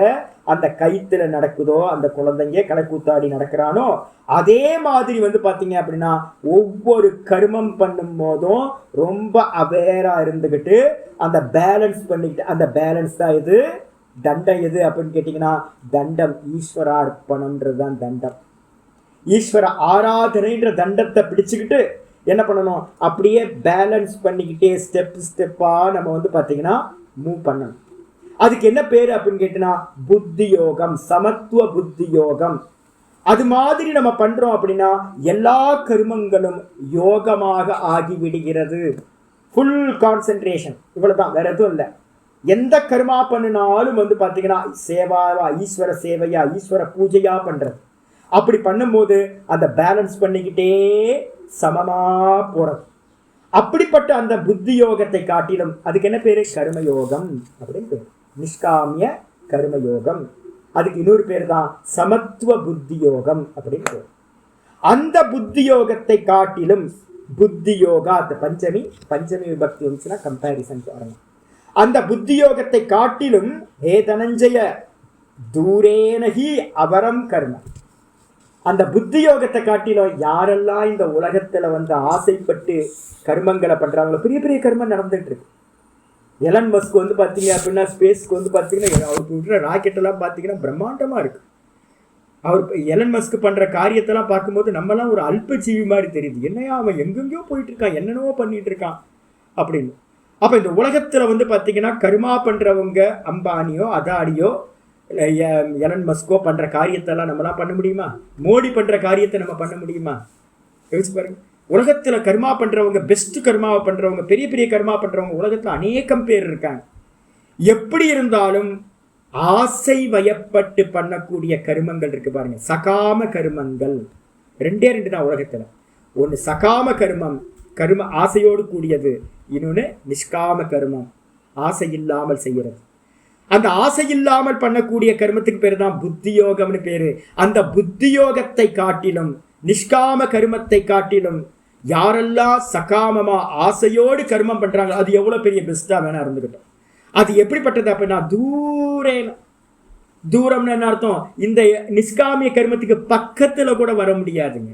அந்த கைத்தில் நடக்குதோ அந்த குழந்தைங்க கலைக்கூத்தாடி நடக்கிறானோ, அதே மாதிரி வந்து பார்த்தீங்க அப்படின்னா ஒவ்வொரு கர்மம் பண்ணும் போதும் ரொம்ப அவேராக இருந்துக்கிட்டு அந்த பேலன்ஸ் பண்ணிக்கிட்டு, அந்த பேலன்ஸ் தான் இது தண்டம். எது அப்படின்னு கேட்டிங்கன்னா தண்டம் ஈஸ்வரார்ப்பணம்ன்றது தான் தண்டம். ஈஸ்வர ஆராதனைன்ற தண்டத்தை பிடிச்சுக்கிட்டு என்ன பண்ணணும், அப்படியே பேலன்ஸ் பண்ணிக்கிட்டே ஸ்டெப்பாக நம்ம வந்து பார்த்தீங்கன்னா மூவ் பண்ணணும். அதுக்கு என்ன பேர் அப்படின்னு கேட்டீங்கன்னா புத்தி யோகம், சமத்துவ புத்தி யோகம். அது மாதிரி நம்ம பண்ணுறோம் அப்படின்னா எல்லா கர்மங்களும் யோகமாக ஆகிவிடுகிறது. ஃபுல் கான்சென்ட்ரேஷன், இவ்வளோதான், வேற எதுவும் இல்லை. எந்த கர்மா பண்ணினாலும் வந்து பார்த்தீங்கன்னா சேவாவா, ஈஸ்வர சேவையா, ஈஸ்வர பூஜையா பண்ணுறது. அப்படி பண்ணும்போது அந்த பேலன்ஸ் பண்ணிக்கிட்டே சமமாக போகிறது. அப்படிப்பட்ட அந்த புத்தி யோகத்தை காட்டிலும் அதுக்கு என்ன பேர், கர்மயோகம் அப்படின்னு பேர். நிஷ்காமிய கர்மயோகம். அதுக்கு இன்னொரு பேர் தான் சமத்துவ புத்தி யோகம் அப்படின்னு பேர். அந்த புத்தி யோகத்தை காட்டிலும் புத்தி யோகா, அந்த பஞ்சமி விபக்தி வந்துச்சுன்னா கம்பேரிசன் வரணும். அந்த புத்தி யோகத்தை காட்டிலும் ஹே தனஞ்சய தூரேனகி அவரம் கர்ம. அந்த புத்தி யோகத்தை காட்டிலும் யாரெல்லாம் இந்த உலகத்துல வந்து ஆசைப்பட்டு கர்மங்களை பண்றாங்களோ, பெரிய பெரிய கர்மம் நடந்துட்டு இருக்கு. எலன் மஸ்க் வந்து பார்த்தீங்க அப்படின்னா ஸ்பேஸ்க்கு வந்து பார்த்தீங்கன்னா அவருக்கு விடுற ராக்கெட் எல்லாம் பார்த்தீங்கன்னா பிரம்மாண்டமா இருக்கு. அவர் எலன் மஸ்க் பண்ற காரியத்தெல்லாம் பார்க்கும்போது நம்மலாம் ஒரு அல்பஜீவி மாதிரி தெரியுது. என்னையா அவன் எங்கெங்கயோ போயிட்டு இருக்கான், என்னென்னவோ பண்ணிட்டு இருக்கான் அப்படின்னு. அப்போ இந்த உலகத்தில் வந்து பார்த்தீங்கன்னா கர்மா பண்ணுறவங்க அம்பானியோ அதானியோ எலன் மஸ்கோ பண்ணுற காரியத்தெல்லாம் நம்மளாம் பண்ண முடியுமா? மோடி பண்ணுற காரியத்தை நம்ம பண்ண முடியுமா? யோசிச்சு பாருங்க. உலகத்தில் கர்மா பண்ணுறவங்க, பெஸ்ட் கர்மாவை பண்ணுறவங்க, பெரிய பெரிய கர்மா பண்ணுறவங்க உலகத்தில் அநேகம் பேர் இருக்காங்க. எப்படி இருந்தாலும் ஆசை வயப்பட்டு பண்ணக்கூடிய கர்மங்கள் இருக்கு பாருங்க, சகாம கர்மங்கள். 2 தான் உலகத்தில். ஒன்று சகாம கர்மம், கர்ம ஆசையோடு கூடியது. இன்னொன்று நிஷ்காம கர்மம், ஆசை இல்லாமல் செய்கிறது. அந்த ஆசை இல்லாமல் பண்ணக்கூடிய கர்மத்துக்கு பேர் தான் புத்தி யோகம்னு பேரு. அந்த புத்தி யோகத்தை காட்டிலும் நிஷ்காம கர்மத்தை காட்டிலும் யாரெல்லாம் சகாமமா ஆசையோடு கர்மம் பண்றாங்க, அது எவ்வளவு பெரிய பெஸ்டா வேணா இருந்துகிட்டோம். அது எப்படிப்பட்டது அப்படின்னா தூரம்னு என்ன அர்த்தம், இந்த நிஷ்காமிய கர்மத்துக்கு பக்கத்துல கூட வர முடியாதுங்க.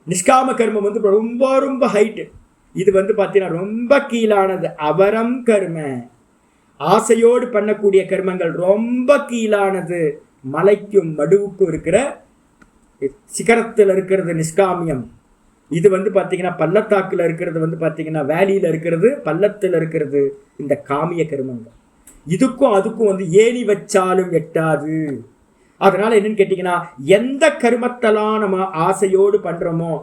நிஷ்காம கர்மம் வந்து ரொம்ப ரொம்ப ஹைட்டு. இது வந்து பார்த்தீங்கன்னா ரொம்ப கீழானது. அவரம் கர்ம, ஆசையோடு பண்ணக்கூடிய கர்மங்கள் ரொம்ப கீழானது. மலைக்கும் மடுவுக்கும் இருக்கிற சிகரத்தில் இருக்கிறது நிஷ்காமியம். இது வந்து பார்த்தீங்கன்னா பள்ளத்தாக்கில் இருக்கிறது வந்து பார்த்தீங்கன்னா வேலியில் இருக்கிறது, பள்ளத்தில் இருக்கிறது இந்த காமிய கர்மங்கள். இதுக்கும் அதுக்கும் வந்து ஏணி வச்சாலும் எட்டாது. அதனால என்னன்னு கேட்டிங்கன்னா எந்த கர்மத்தெல்லாம் நம்ம ஆசையோடு பண்ணுறோமோ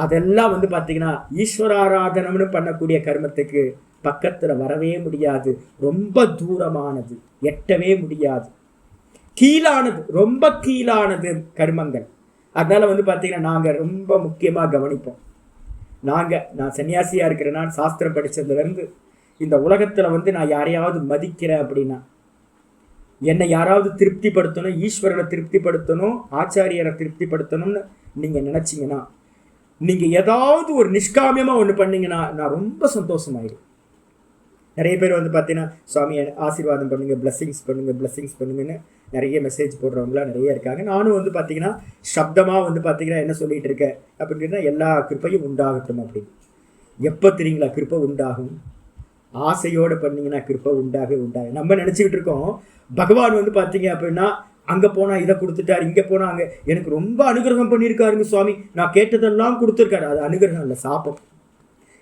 அதெல்லாம் வந்து பார்த்தீங்கன்னா ஈஸ்வராராதனம்னு பண்ணக்கூடிய கர்மத்துக்கு பக்கத்தில் வரவே முடியாது. ரொம்ப தூரமானது, எட்டவே முடியாது, கீழானது, ரொம்ப கீழானது கர்மங்கள். அதனால வந்து பார்த்தீங்கன்னா நாங்கள் ரொம்ப முக்கியமாக கவனிப்போம். நான் சன்னியாசியாக இருக்கிறேன், நான் சாஸ்திரம் படித்ததுலேருந்து இந்த உலகத்தில் வந்து நான் யாரையாவது மதிக்கிறேன் அப்படின்னா, என்னை யாராவது திருப்திப்படுத்தணும், ஈஸ்வரனை திருப்திப்படுத்தணும், ஆச்சாரியரை திருப்திப்படுத்தணும்னு நீங்கள் நினச்சிங்கன்னா, நீங்கள் ஏதாவது ஒரு நிஷ்காமியமாக ஒன்று பண்ணீங்கன்னா நான் ரொம்ப சந்தோஷமாயிடும். நிறைய பேர் வந்து பார்த்தீங்கன்னா சுவாமி ஆசீர்வாதம் பண்ணுங்க, பிளஸ்ஸிங்ஸ் பண்ணுங்க, பிளஸ்ஸிங்ஸ் பண்ணுங்கன்னு நிறைய மெசேஜ் போடுறவங்களாம் நிறைய இருக்காங்க. நானும் வந்து பார்த்தீங்கன்னா சப்தமாக வந்து பார்த்தீங்கன்னா என்ன சொல்லிட்டு இருக்கேன் அப்படின்னா, எல்லா கிருப்பையும் உண்டாகட்டும் அப்படின்னு. எப்போ தெரியுங்களா கிருப்பை உண்டாகும்? ஆசையோடு பண்ணீங்கன்னா கிருப்பை உண்டாக. நம்ம நினச்சிக்கிட்டு இருக்கோம் பகவான் வந்து பார்த்தீங்க அப்படின்னா அங்கே போனால் இதை கொடுத்துட்டாரு, இங்கே போனால் அங்கே எனக்கு ரொம்ப அனுகிரகம் பண்ணியிருக்காருங்க சுவாமி, நான் கேட்டதெல்லாம் கொடுத்துருக்காரு. அது அனுகிரகம் இல்லை, சாபம்.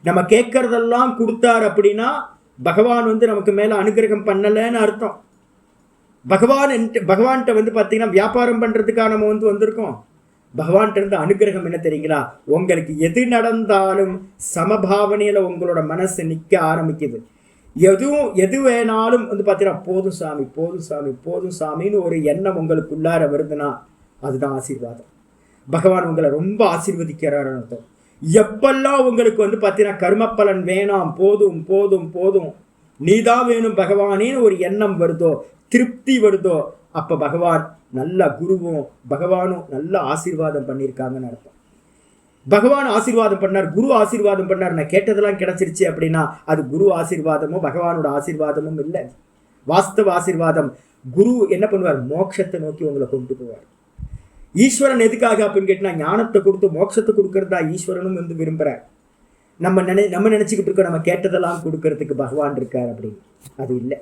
நம்ம கேட்கறதெல்லாம் கொடுத்தார் அப்படின்னா பகவான் வந்து நமக்கு மேலே அனுகிரகம் பண்ணலைன்னு அர்த்தம். பகவான்கிட்ட வந்து பார்த்தீங்கன்னா வியாபாரம் பண்ணுறதுக்காக நம்ம வந்து வந்திருக்கோம். பகவான்கிட்ட இருந்து அனுகிரகம் என்ன தெரியுங்களா? உங்களுக்கு எது நடந்தாலும் சமபாவனையில் உங்களோட மனசு நிற்க ஆரம்பிக்குது. எது வேணாலும் வந்து பார்த்தீங்கன்னா போதும் சாமி, போதும் சாமி, போதும் சாமின்னு ஒரு எண்ணம் உங்களுக்குள்ளார வருதுன்னா அதுதான் ஆசீர்வாதம். பகவான் உங்களை ரொம்ப ஆசீர்வதிக்கிறாருன்னு அர்த்தம். எப்பெல்லாம் உங்களுக்கு வந்து பார்த்தீங்கன்னா கர்மப்பலன் வேணாம், போதும் போதும் போதும், நீதான் வேணும் பகவானேன்னு ஒரு எண்ணம் வருதோ, திருப்தி வருதோ, அப்போ பகவான் நல்ல குருவும் பகவானும் நல்ல ஆசீர்வாதம் பண்ணியிருக்காங்கன்னு அர்த்தம். பகவான் ஆசீர்வாதம் பண்ணார், குரு ஆசீர்வாதம் பண்ணார், நான் கேட்டதெல்லாம் கிடைச்சிருச்சு அப்படின்னா அது குரு ஆசீர்வாதமோ பகவானோட ஆசீர்வாதமும் இல்லை. வாஸ்தவ ஆசீர்வாதம் குரு என்ன பண்ணுவார்? மோட்சத்தை நோக்கி உங்களை கொண்டு போவார். ஈஸ்வரன் எதுக்காக அப்படின்னு கேட்டால் ஞானத்தை கொடுத்து மோட்சத்தை கொடுக்கறதா ஈஸ்வரனும் வந்து விரும்புகிறார். நம்ம நினச்சிக்கிட்டு இருக்கோம் நம்ம கேட்டதெல்லாம் கொடுக்கறதுக்கு பகவான் இருக்கார் அப்படின்னு. அது இல்லை.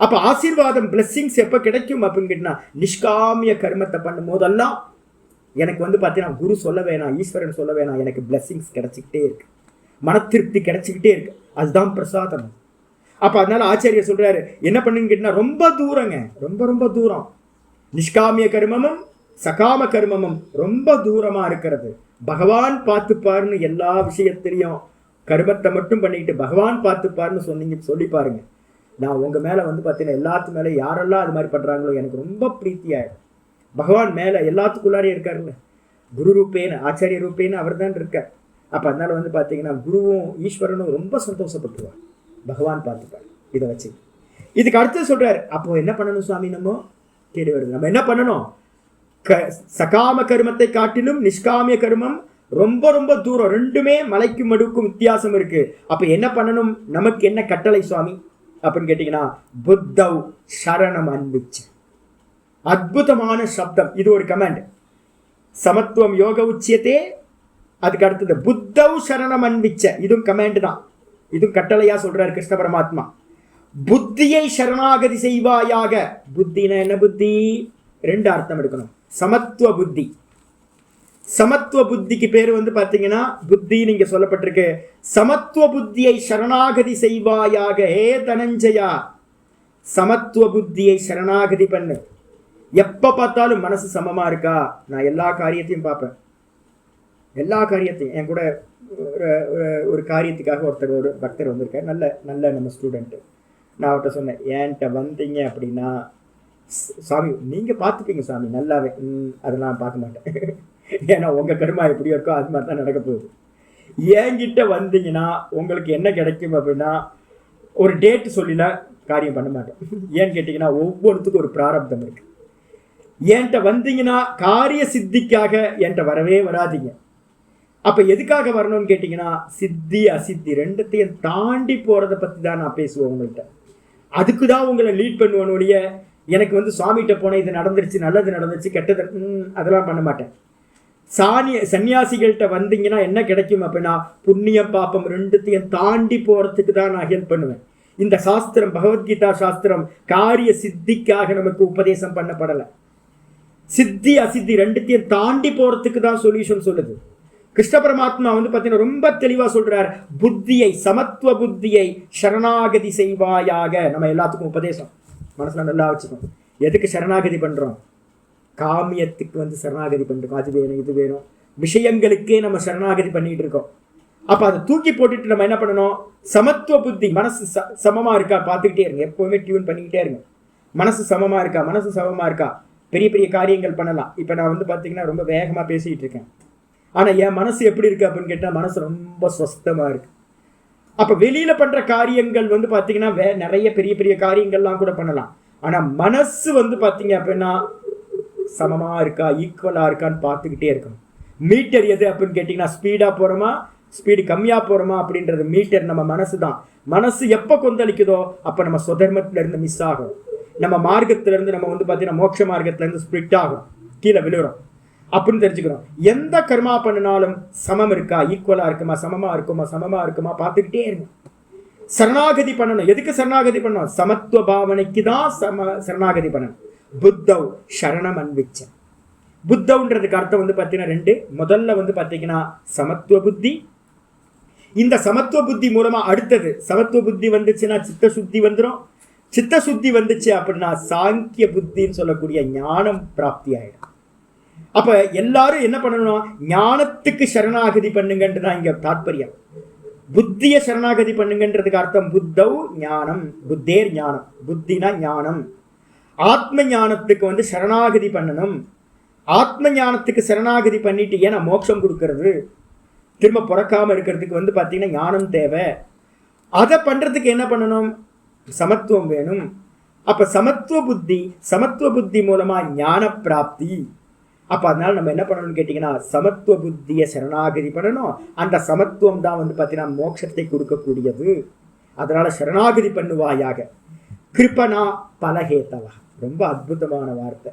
அப்போ ஆசீர்வாதம் பிளெஸ்ஸிங்ஸ் எப்போ கிடைக்கும் அப்படின்னு கேட்டால் நிஷ்காமிய கர்மத்தை பண்ணும் போதெல்லாம் எனக்கு வந்து பார்த்தீங்கன்னா குரு சொல்ல வேணாம், ஈஸ்வரன் சொல்ல வேணாம், எனக்கு பிளெஸ்ஸிங்ஸ் கிடைச்சிக்கிட்டே இருக்கு, மன திருப்தி கிடைச்சிக்கிட்டே இருக்கு. அதுதான் பிரசாதம். அப்போ அதனால ஆச்சாரியர் சொல்றாரு என்ன பண்ணுன்னு கேட்டால் ரொம்ப தூரங்க, ரொம்ப ரொம்ப தூரம். நிஷ்காமிய கர்மமும் சகாம கர்மமும் ரொம்ப தூரமா இருக்கிறது. பகவான் பார்த்துப்பாருன்னு எல்லா விஷயத்திலையும் கர்மத்தை மட்டும் பண்ணிக்கிட்டு பகவான் பார்த்துப்பாருன்னு சொல்லி பாருங்க. நான் உங்க மேல வந்து பார்த்தீங்கன்னா எல்லாத்து மேலே யாரெல்லாம் அது மாதிரி பண்றாங்களோ எனக்கு ரொம்ப பிரீத்தியாயிடும். பகவான் மேலே எல்லாத்துக்குள்ளாரே இருக்காருல்ல, குரு ரூபேன்னு ஆச்சாரிய ரூபேன்னு அவர் தான் இருக்கார். அப்போ அதனால வந்து பார்த்தீங்கன்னா குருவும் ஈஸ்வரனும் ரொம்ப சந்தோஷப்பட்டுருவார், பகவான் பார்த்துப்பார். இதை வச்சு இதுக்கு அடுத்து சொல்றாரு, அப்போ என்ன பண்ணணும் சுவாமி? நம்ம கேடு வருது, நம்ம என்ன பண்ணணும்? சகாம கர்மத்தை காட்டிலும் நிஷ்காமிய கர்மம் ரொம்ப ரொம்ப தூரம், ரெண்டுமே மலைக்கும் மடுக்கும் வித்தியாசம் இருக்கு. அப்போ என்ன பண்ணணும்? நமக்கு என்ன கட்டளை சுவாமி அப்படின்னு கேட்டீங்கன்னா புத்தவ் சரணம் அன்பிச்சு. அற்புதமான சப்தம் இது, ஒரு கமாண்ட். சமத்துவம் யோக உச்சியத்தே, அதுக்கு அடுத்தது புத்தவ் சரணம் அன்பிச்ச, இதுவும் கமாண்ட் தான், இதுவும் கட்டளையா சொல்றாரு கிருஷ்ண பரமாத்மா. புத்தியை சரணாகதி செய்வாயாக. புத்தினா என்ன புத்தி? ரெண்டு அர்த்தம் எடுக்கணும். சமத்துவ புத்தி, சமத்துவ புத்திக்கு பேர் வந்து பார்த்தீங்கன்னா புத்தி நீங்க சொல்லப்பட்டிருக்கு. சமத்துவ புத்தியை சரணாகதி செய்வாயாக. ஹே தனஞ்சயா, சமத்துவ புத்தியை சரணாகதி பண்ணு. எப்ப பார்த்தாலும் மனசு சமமா இருக்கா? நான் எல்லா காரியத்தையும் பார்ப்பேன், எல்லா காரியத்தையும். என் கூட ஒரு காரியத்துக்காக ஒரு பக்தர் வந்திருக்கார், நல்ல நல்ல நம்ம ஸ்டூடெண்ட்டு. நான் அவர்கிட்ட சொன்னேன், என்கிட்ட வந்தீங்க அப்படின்னா சாமி நீங்கள் பார்த்துப்பீங்க சாமி நல்லாவே. அதெல்லாம் பார்க்க மாட்டேன், ஏன்னா உங்கள் கர்மா எப்படியோ இருக்கோ அது மாதிரி தான் நடக்க போகுது. என்கிட்ட வந்தீங்கன்னா உங்களுக்கு என்ன கிடைக்கும் அப்படின்னா ஒரு டேட்டு சொல்லிலாம் காரியம் பண்ண மாட்டேன். ஏன்னு கேட்டிங்கன்னா ஒவ்வொருத்துக்கும் ஒரு பிராரப்தம் இருக்குது. என்கிட்ட வந்தீங்கன்னா காரிய சித்திக்காக என்கிட்ட வரவே வராதிங்க. அப்போ எதுக்காக வரணும்னு கேட்டிங்கன்னா சித்தி அசித்தி ரெண்டுத்தையும் தாண்டி போகிறத பற்றி தான் நான் பேசுவேன் உங்கள்கிட்ட. அதுக்கு தான் உங்களை லீட் பண்ணுவனுடைய. எனக்கு வந்து சுவாமிகிட்ட போனேன், இது நடந்துருச்சு, நல்லது நடந்துச்சு, கெட்டது அதெல்லாம் பண்ண மாட்டேன். சன்னியாசிகள்கிட்ட வந்தீங்கன்னா என்ன கிடைக்கும் அப்படின்னா புண்ணியம் பாப்பம் ரெண்டுத்தையும் தாண்டி போகிறதுக்கு தான் நான் ஹெல்ப் பண்ணுவேன். இந்த சாஸ்திரம் பகவத்கீதா சாஸ்திரம் காரிய சித்திக்காக நமக்கு உபதேசம் பண்ணப்படலை. சித்தி அசித்தி ரெண்டுத்தையும் தாண்டி போகிறதுக்கு தான் சொல்யூஷன் சொல்லுது. கிருஷ்ண பரமாத்மா வந்து பார்த்தீங்கன்னா ரொம்ப தெளிவாக சொல்றார், புத்தியை சமத்துவ புத்தியை சரணாகதி செய்வாயாக. நம்ம எல்லாத்துக்கும் உபதேசம் மனசுல நல்லா வச்சுக்கணும். எதுக்கு சரணாகதி பண்றோம்? காமியத்துக்கு வந்து சரணாகதி பண்ணிருக்கோம். அது வேணும் இது வேணும் விஷயங்களுக்கே நம்ம சரணாகதி பண்ணிட்டு இருக்கோம். அப்போ அதை தூக்கி போட்டுட்டு நம்ம என்ன பண்ணணும்? சமத்துவ புத்தி, மனசு சமமா இருக்கா பார்த்துக்கிட்டே இருங்க, எப்பவுமே டியூன் பண்ணிக்கிட்டே இருங்க. மனசு சமமா இருக்கா, மனசு சமமா இருக்கா, பெரிய பெரிய காரியங்கள் பண்ணலாம். இப்போ நான் வந்து பார்த்தீங்கன்னா ரொம்ப வேகமாக பேசிக்கிட்டு இருக்கேன், ஆனால் என் மனசு எப்படி இருக்கு அப்படின்னு கேட்டால் மனசு ரொம்ப ஸ்வஸ்தமாக இருக்கு. அப்போ வெளியில் பண்ணுற காரியங்கள் வந்து பார்த்தீங்கன்னா நிறைய பெரிய பெரிய காரியங்கள்லாம் கூட பண்ணலாம். ஆனால் மனசு வந்து பார்த்தீங்க அப்படின்னா சமமாக இருக்கா, ஈக்குவலாக இருக்கான்னு பார்த்துக்கிட்டே இருக்கணும். மீட்டர் எது அப்படின்னு கேட்டிங்கன்னா ஸ்பீடாக போகிறோமா, ஸ்பீடு கம்மியாக போகிறோமா அப்படின்றது மீட்டர் நம்ம மனசு தான். மனசு எப்போ கொந்தளிக்குதோ அப்போ நம்ம சுதர்மத்திலேருந்து மிஸ் ஆகும். நம்ம மார்க்கத்திலேருந்து நம்ம வந்து பார்த்தீங்கன்னா மோட்ச மார்க்கத்திலேருந்து ஸ்பிரிட் ஆகும், கீழே விழுறோம் அப்படின்னு தெரிஞ்சுக்கிறோம். எந்த கர்மா பண்ணினாலும் சமம் இருக்கா, ஈக்குவலாக இருக்குமா, சமமாக இருக்குமா பார்த்துக்கிட்டே இருக்கும். சரணாகதி பண்ணணும். எதுக்கு சரணாகதி பண்ணணும்? சமத்துவ பாவனைக்கு தான் சரணாகதி பண்ணணும். புத்தவ் சரணம் அன்விச்ச. புத்தவ்ன்றதுக்கு அர்த்தம் வந்து பார்த்தீங்கன்னா ரெண்டு. முதல்ல வந்து பார்த்தீங்கன்னா சமத்துவ புத்தி. இந்த சமத்துவ புத்தி மூலமா அடுத்தது சமத்துவ புத்தி வந்துச்சுன்னா சித்த சுத்தி வந்துடும். சித்த சுத்தி வந்துச்சு அப்படின்னா சாங்கிய புத்தின்னு சொல்லக்கூடிய ஞானம் பிராப்தி ஆயிடும். அப்ப எல்லாரும் என்ன பண்ணணும்? ஞானத்துக்கு சரணாகதி பண்ணுங்கன்றதான் இங்க தாற்பயம். புத்திய சரணாகதி பண்ணுங்கன்றதுக்கு அர்த்தம் புத்தவ் ஞானம், புத்தேர் ஞானம், புத்தினா ஞானம். ஆத்ம ஞானத்துக்கு வந்து சரணாகதி பண்ணணும். ஆத்ம ஞானத்துக்கு சரணாகதி பண்ணிட்டு ஏன்னா மோட்சம் கொடுக்கறது, திரும்ப பிறக்காம இருக்கிறதுக்கு வந்து பார்த்தீங்கன்னா ஞானம் தேவை. அதை பண்றதுக்கு என்ன பண்ணணும்? சமத்துவம் வேணும். அப்ப சமத்துவ புத்தி மூலமா ஞான பிராப்தி. அப்ப அதனால நம்ம என்ன பண்ணணும்னு கேட்டீங்கன்னா சமத்துவ புத்திய சரணாகதி பண்ணணும். அந்த சமத்துவம் தான் வந்து பார்த்தீங்கன்னா மோட்சத்தை கொடுக்கக்கூடியது. அதனால சரணாகதி பண்ணுவாயாக. கிருபனா பலஹேத்தவா, ரொம்ப அற்புதமான வார்த்தை.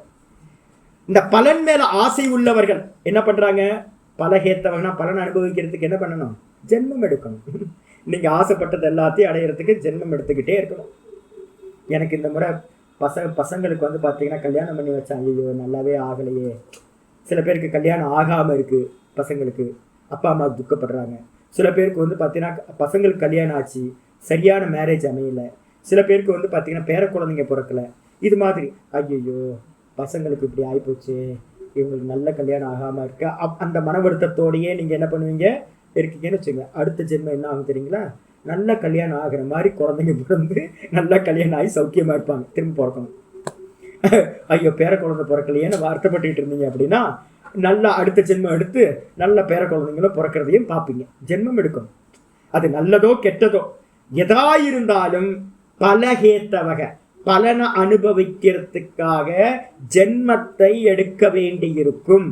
இந்த பலன் மேல ஆசை உள்ளவர்கள் என்ன பண்றாங்க? பலஹேத்தவனா பலன் அனுபவிக்கிறதுக்கு என்ன பண்ணணும்? ஜென்மம் எடுக்கணும். நீங்க ஆசைப்பட்டது எல்லாத்தையும் அடையிறதுக்கு ஜென்மம் எடுத்துக்கிட்டே இருக்கணும். எனக்கு இந்த முறை பசங்களுக்கு வந்து பார்த்தீங்கன்னா கல்யாணம் பண்ணி வச்சாங்க, ஐயோ நல்லாவே ஆகலையே. சில பேருக்கு கல்யாணம் ஆகாமல் இருக்கு, பசங்களுக்கு அப்பா அம்மா துக்கப்படுறாங்க. சில பேருக்கு வந்து பார்த்தீங்கன்னா பசங்களுக்கு கல்யாணம் ஆச்சு, சரியான மேரேஜ் அமையல. சில பேருக்கு வந்து பார்த்தீங்கன்னா பேர குழந்தைங்க பிறக்கல. இது மாதிரி ஐயோ பசங்களுக்கு இப்படி ஆகிப்போச்சு, இவங்களுக்கு நல்ல கல்யாணம் ஆகாமல் இருக்க, அந்த மன வருத்தத்தோடையே நீங்கள் என்ன பண்ணுவீங்க இருக்கீங்கன்னு வச்சுங்க. அடுத்த ஜென்மம் என்ன ஆகும் தெரியுங்களா? நல்ல கல்யாணம் ஆகிற மாதிரி குழந்தைங்க பிறந்து நல்லா கல்யாணம் ஆகி சௌக்கியமாக இருப்பாங்க. திரும்ப பிறக்கணும். ஐயோ பேர குழந்தை பிறக்கலையேன்னு வருத்தப்பட்டுக்கிட்டு இருந்தீங்க அப்படின்னா நல்லா அடுத்த ஜென்மம் எடுத்து நல்ல பேர குழந்தைங்களும் பிறக்கிறதையும் பார்ப்பீங்க. ஜென்மம் எடுக்கணும். அது நல்லதோ கெட்டதோ எதா இருந்தாலும் பலஹேத்த வகை பலனை அனுபவிக்கிறதுக்காக ஜென்மத்தை எடுக்க வேண்டி இருக்கும்.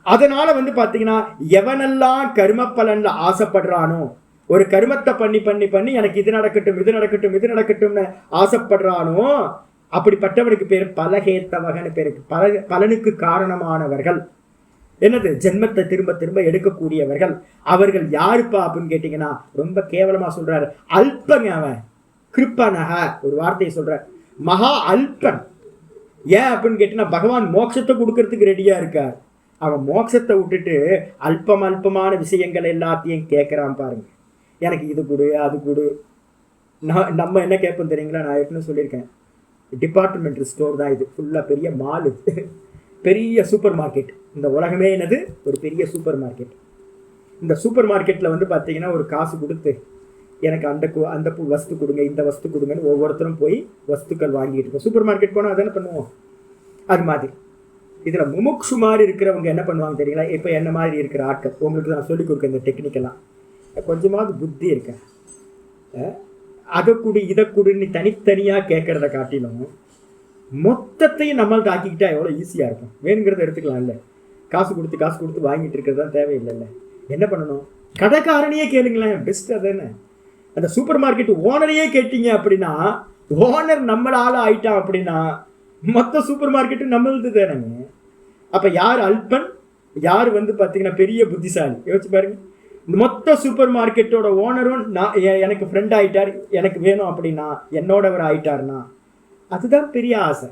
அதனால வந்து பார்த்தீங்கன்னா எவனெல்லாம் கர்ம பலன்ல ஆசைப்படுறானோ, ஒரு கர்மத்தை பண்ணி பண்ணி பண்ணி எனக்கு இது நடக்கட்டும் இது நடக்கட்டும் இது நடக்கட்டும்னு ஆசைப்படுறானோ, அப்படிப்பட்டவனுக்கு பேர் பலஹேத்தவகன்னு பேருக்கு. பலனுக்கு காரணமானவர்கள். என்னது? ஜென்மத்தை திரும்ப திரும்ப எடுக்கக்கூடியவர்கள். அவர்கள் யாருப்பா அப்படின்னு கேட்டீங்கன்னா ரொம்ப கேவலமா சொல்றாரு. அல்பங்க அவன். கிருப்பனக ஒரு வார்த்தையை சொல்ற, மகா அல்பன். ஏன் அப்படின்னு கேட்டீங்கன்னா பகவான் மோட்சத்தை கொடுக்கறதுக்கு ரெடியா இருக்கார். அவன் மோட்சத்தை விட்டுட்டு அல்பமான விஷயங்கள் எல்லாத்தையும் கேட்கறான் பாருங்க. எனக்கு இது கொடு அது கொடு. நம்ம என்ன கேட்போம் தெரியுங்களா? நான் ஏற்கனவே சொல்லியிருக்கேன், டிபார்ட்மெண்டல் ஸ்டோர் தான் இது. ஃபுல்லாக பெரிய மால், இது பெரிய சூப்பர் மார்க்கெட். இந்த உலகமே என்னது? ஒரு பெரிய சூப்பர் மார்க்கெட். இந்த சூப்பர் மார்க்கெட்டில் வந்து பார்த்தீங்கன்னா ஒரு காசு கொடுத்து எனக்கு அந்த வஸ்து கொடுங்க இந்த வஸ்து கொடுங்கன்னு ஒவ்வொருத்தரும் போய் வஸ்துக்கள் வாங்கிட்டு இருக்கோம். சூப்பர் மார்க்கெட் போனால் அதானே பண்ணுவோம். அது மாதிரி இதில் முமுக்ஷு மாதிரி இருக்கிறவங்க என்ன பண்ணுவாங்க தெரியுங்களா? இப்போ என்ன மாதிரி இருக்கிற ஆட்கள், உங்களுக்கு நான் சொல்லிக் கொடுக்க இந்த டெக்னிக்கெல்லாம் கொஞ்சமாவது புத்தி இருக்க, அதை கொடு இதை கொடுன்னு தனித்தனியாக கேட்கறத காட்டிலும் மொத்தத்தையும் நம்மளுக்கு ஆக்கிக்கிட்டா எவ்வளோ ஈஸியாக இருக்கும். வேணுங்கிறத எடுத்துக்கலாம். இல்லை காசு கொடுத்து வாங்கிட்டு இருக்கிறது தான் தேவையில்லைல்ல. என்ன பண்ணணும்? கடைக்காரனையே கேளுங்களேன், பெஸ்ட் அதானே. அந்த சூப்பர் மார்க்கெட் ஓனரையே கேட்டீங்க அப்படின்னா, ஓனர் நம்மளால ஆயிட்டான் அப்படின்னா மொத்த சூப்பர் மார்க்கெட்டு நம்மளது தானேங்க. அப்போ யார் அல்பன், யார் வந்து பார்த்தீங்கன்னா பெரிய புத்திசாலி? யோசிச்சு பாருங்க. மொத்த சூப்பர் மார்க்கெட்டோட ஓனரும் நான் எனக்கு ஃப்ரெண்ட் ஆகிட்டார், எனக்கு வேணும் அப்படின்னா என்னோடவர் ஆயிட்டாருன்னா அதுதான் பெரிய ஆசை.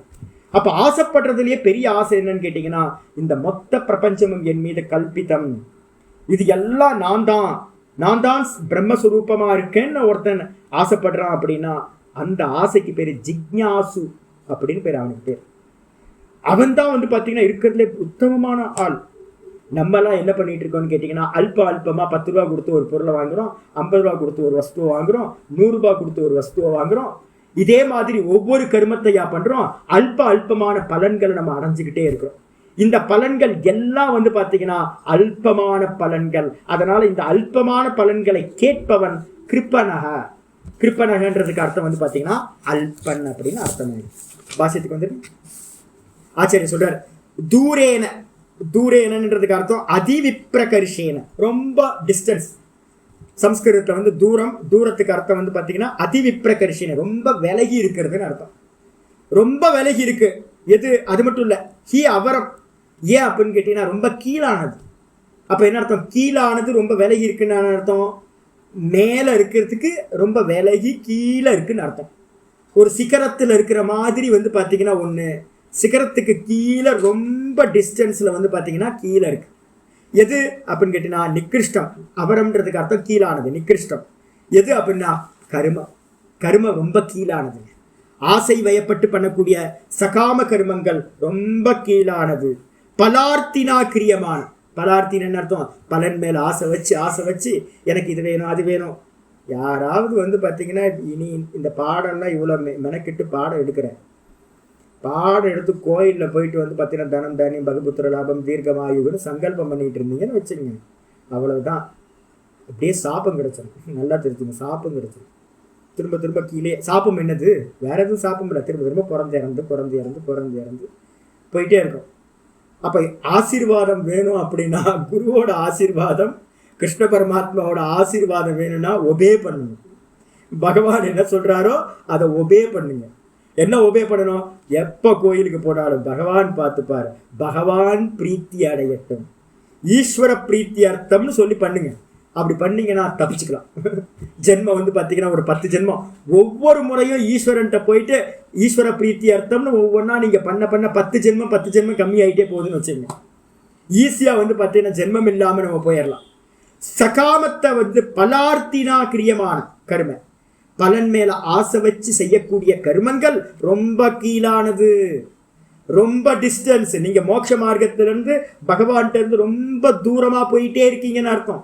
அப்போ ஆசைப்படுறதுலேயே பெரிய ஆசை என்னன்னு கேட்டிங்கன்னா, இந்த மொத்த பிரபஞ்சமும் என் மீது கல்பிதம், இது எல்லாம் நான் தான் பிரம்மஸ்வரூபமாக இருக்கேன்னு ஒருத்தன் ஆசைப்படுறான் அப்படின்னா அந்த ஆசைக்கு பேர் ஜிக்ஞாசு அப்படின்னு பேர். அவனுக்கு பேர். அவன் தான் வந்து பார்த்தீங்கன்னா இருக்கிறதுல உத்தமமான ஆள். நம்மலாம் என்ன பண்ணிட்டு இருக்கோம்னு கேட்டிங்கன்னா அல்பமாக 10 ரூபா கொடுத்து ஒரு பொருளை வாங்குகிறோம், 50 ரூபா கொடுத்து ஒரு வஸ்துவை வாங்குகிறோம், 100 ரூபா கொடுத்து ஒரு வஸ்துவை வாங்குகிறோம். இதே மாதிரி ஒவ்வொரு கர்மத்தையா பண்ணுறோம். அல்பமான பலன்களை நம்ம அடைஞ்சிக்கிட்டே இருக்கிறோம். இந்த பலன்கள் எல்லாம் வந்து பார்த்தீங்கன்னா அல்பமான பலன்கள். அதனால இந்த அல்பமான பலன்களை கேட்பவன் கிருப்பனகன்றதுக்கு அர்த்தம் வந்து பார்த்தீங்கன்னா அல்பன் அப்படின்னு அர்த்தம். பாஷ்யத்துக்கு வந்து ஆச்சாரியர் சொல்றார், தூரேனன்றதுக்கு அர்த்தம் அதிவிப்ரகர்ஷேன, ரொம்ப டிஸ்டன்ஸ். சம்ஸ்கிருதத்தில் வந்து தூரத்துக்கு அர்த்தம் வந்து பார்த்தீங்கன்னா அதிவிப்ரகர்ஷேன, ரொம்ப விலகி இருக்கிறதுன்னு அர்த்தம். ரொம்ப விலகி இருக்கு. எது? அது மட்டும் இல்லை, அவரம். ஏன் அப்படின்னு கேட்டீங்கன்னா ரொம்ப கீழானது. அப்போ என்ன அர்த்தம்? கீழானது ரொம்ப விலகி இருக்குன்னு அர்த்தம். மேலே இருக்கிறதுக்கு ரொம்ப விலகி கீழே இருக்குன்னு அர்த்தம். ஒரு சிகரத்தில் இருக்கிற மாதிரி வந்து பார்த்தீங்கன்னா ஒன்று, சிகரத்துக்கு கீழே ரொம்ப டிஸ்டன்ஸில் வந்து பார்த்தீங்கன்னா கீழே இருக்கு. எது அப்படின்னு கேட்டீங்கன்னா நிக்கிருஷ்டம். அபரம்ன்றதுக்கு அர்த்தம் கீழானது, நிக்கிருஷ்டம். எது அப்படின்னா கருமம். கருமம் ரொம்ப கீழானது. ஆசை வயப்பட்டு பண்ணக்கூடிய சகாம கருமங்கள் ரொம்ப கீழானது. பலார்த்தினா கிரியமான, பலார்த்தின்னு அர்த்தம் பலன் மேல ஆசை வச்சு எனக்கு இது வேணும் அது வேணும். யாராவது வந்து பார்த்தீங்கன்னா இனி இந்த பாடம்லாம் இவ்வளோ மெனக்கிட்டு பாடம் எடுக்கிறேன், பாடம் எடுத்து கோயிலில் போயிட்டு வந்து பார்த்தீங்கன்னா தனம் தானியம் பகபுத்திர லாபம் தீர்க்கமாயுன்னு சங்கல்பம் பண்ணிட்டு இருந்தீங்கன்னு வச்சுங்க, அவ்வளவுதான். அப்படியே சாப்பம் கிடைச்சிடும். நல்லா தெரிஞ்சுங்க, சாப்பம் கிடைச்சிடும். திரும்ப திரும்ப கீழே சாப்பம் என்னது, வேற எதுவும் சாப்பம் இல்லை. திரும்ப திரும்ப பிறந்து இறந்து போயிட்டே இருக்கும். அப்போ ஆசீர்வாதம் வேணும் அப்படின்னா குருவோட ஆசீர்வாதம், கிருஷ்ண பரமாத்மாவோட ஆசீர்வாதம் வேணும்னா ஒபே பண்ணுங்க. பகவான் என்ன சொல்றாரோ அதை ஒபே பண்ணுங்க. என்ன ஒபே பண்ணணும்? எப்போ கோயிலுக்கு போனாலும் பகவான் பார்த்துப்பார், பகவான் பிரீத்தி அடையட்டும், ஈஸ்வர பிரீத்தி அர்த்தம்னு சொல்லி பண்ணுங்க. அப்படி பண்ணீங்கன்னா தப்பிச்சுக்கலாம். ஜென்மம் வந்து பார்த்தீங்கன்னா ஒரு 10 ஜென்மம் ஒவ்வொரு முறையும் ஈஸ்வரன்ட்ட போயிட்டு ஈஸ்வர பிரீத்தி அர்த்தம்னு ஒவ்வொன்றா நீங்கள் பண்ண 10 ஜென்மம் கம்மியாயிட்டே போகுதுன்னு வச்சுங்க. ஈஸியாக வந்து பார்த்தீங்கன்னா ஜென்மம் இல்லாமல் நம்ம போயிடலாம். சகாமத்தை வந்து பலார்த்தினா கிரியமான கருமை, பலன் மேல ஆசை வச்சு செய்யக்கூடிய கருமங்கள் ரொம்ப கீழானது, ரொம்ப டிஸ்டன்ஸ். நீங்க மோட்ச மார்க்கத்திலிருந்து பகவான்கிட்ட இருந்து ரொம்ப தூரமா போயிட்டே இருக்கீங்கன்னு அர்த்தம்.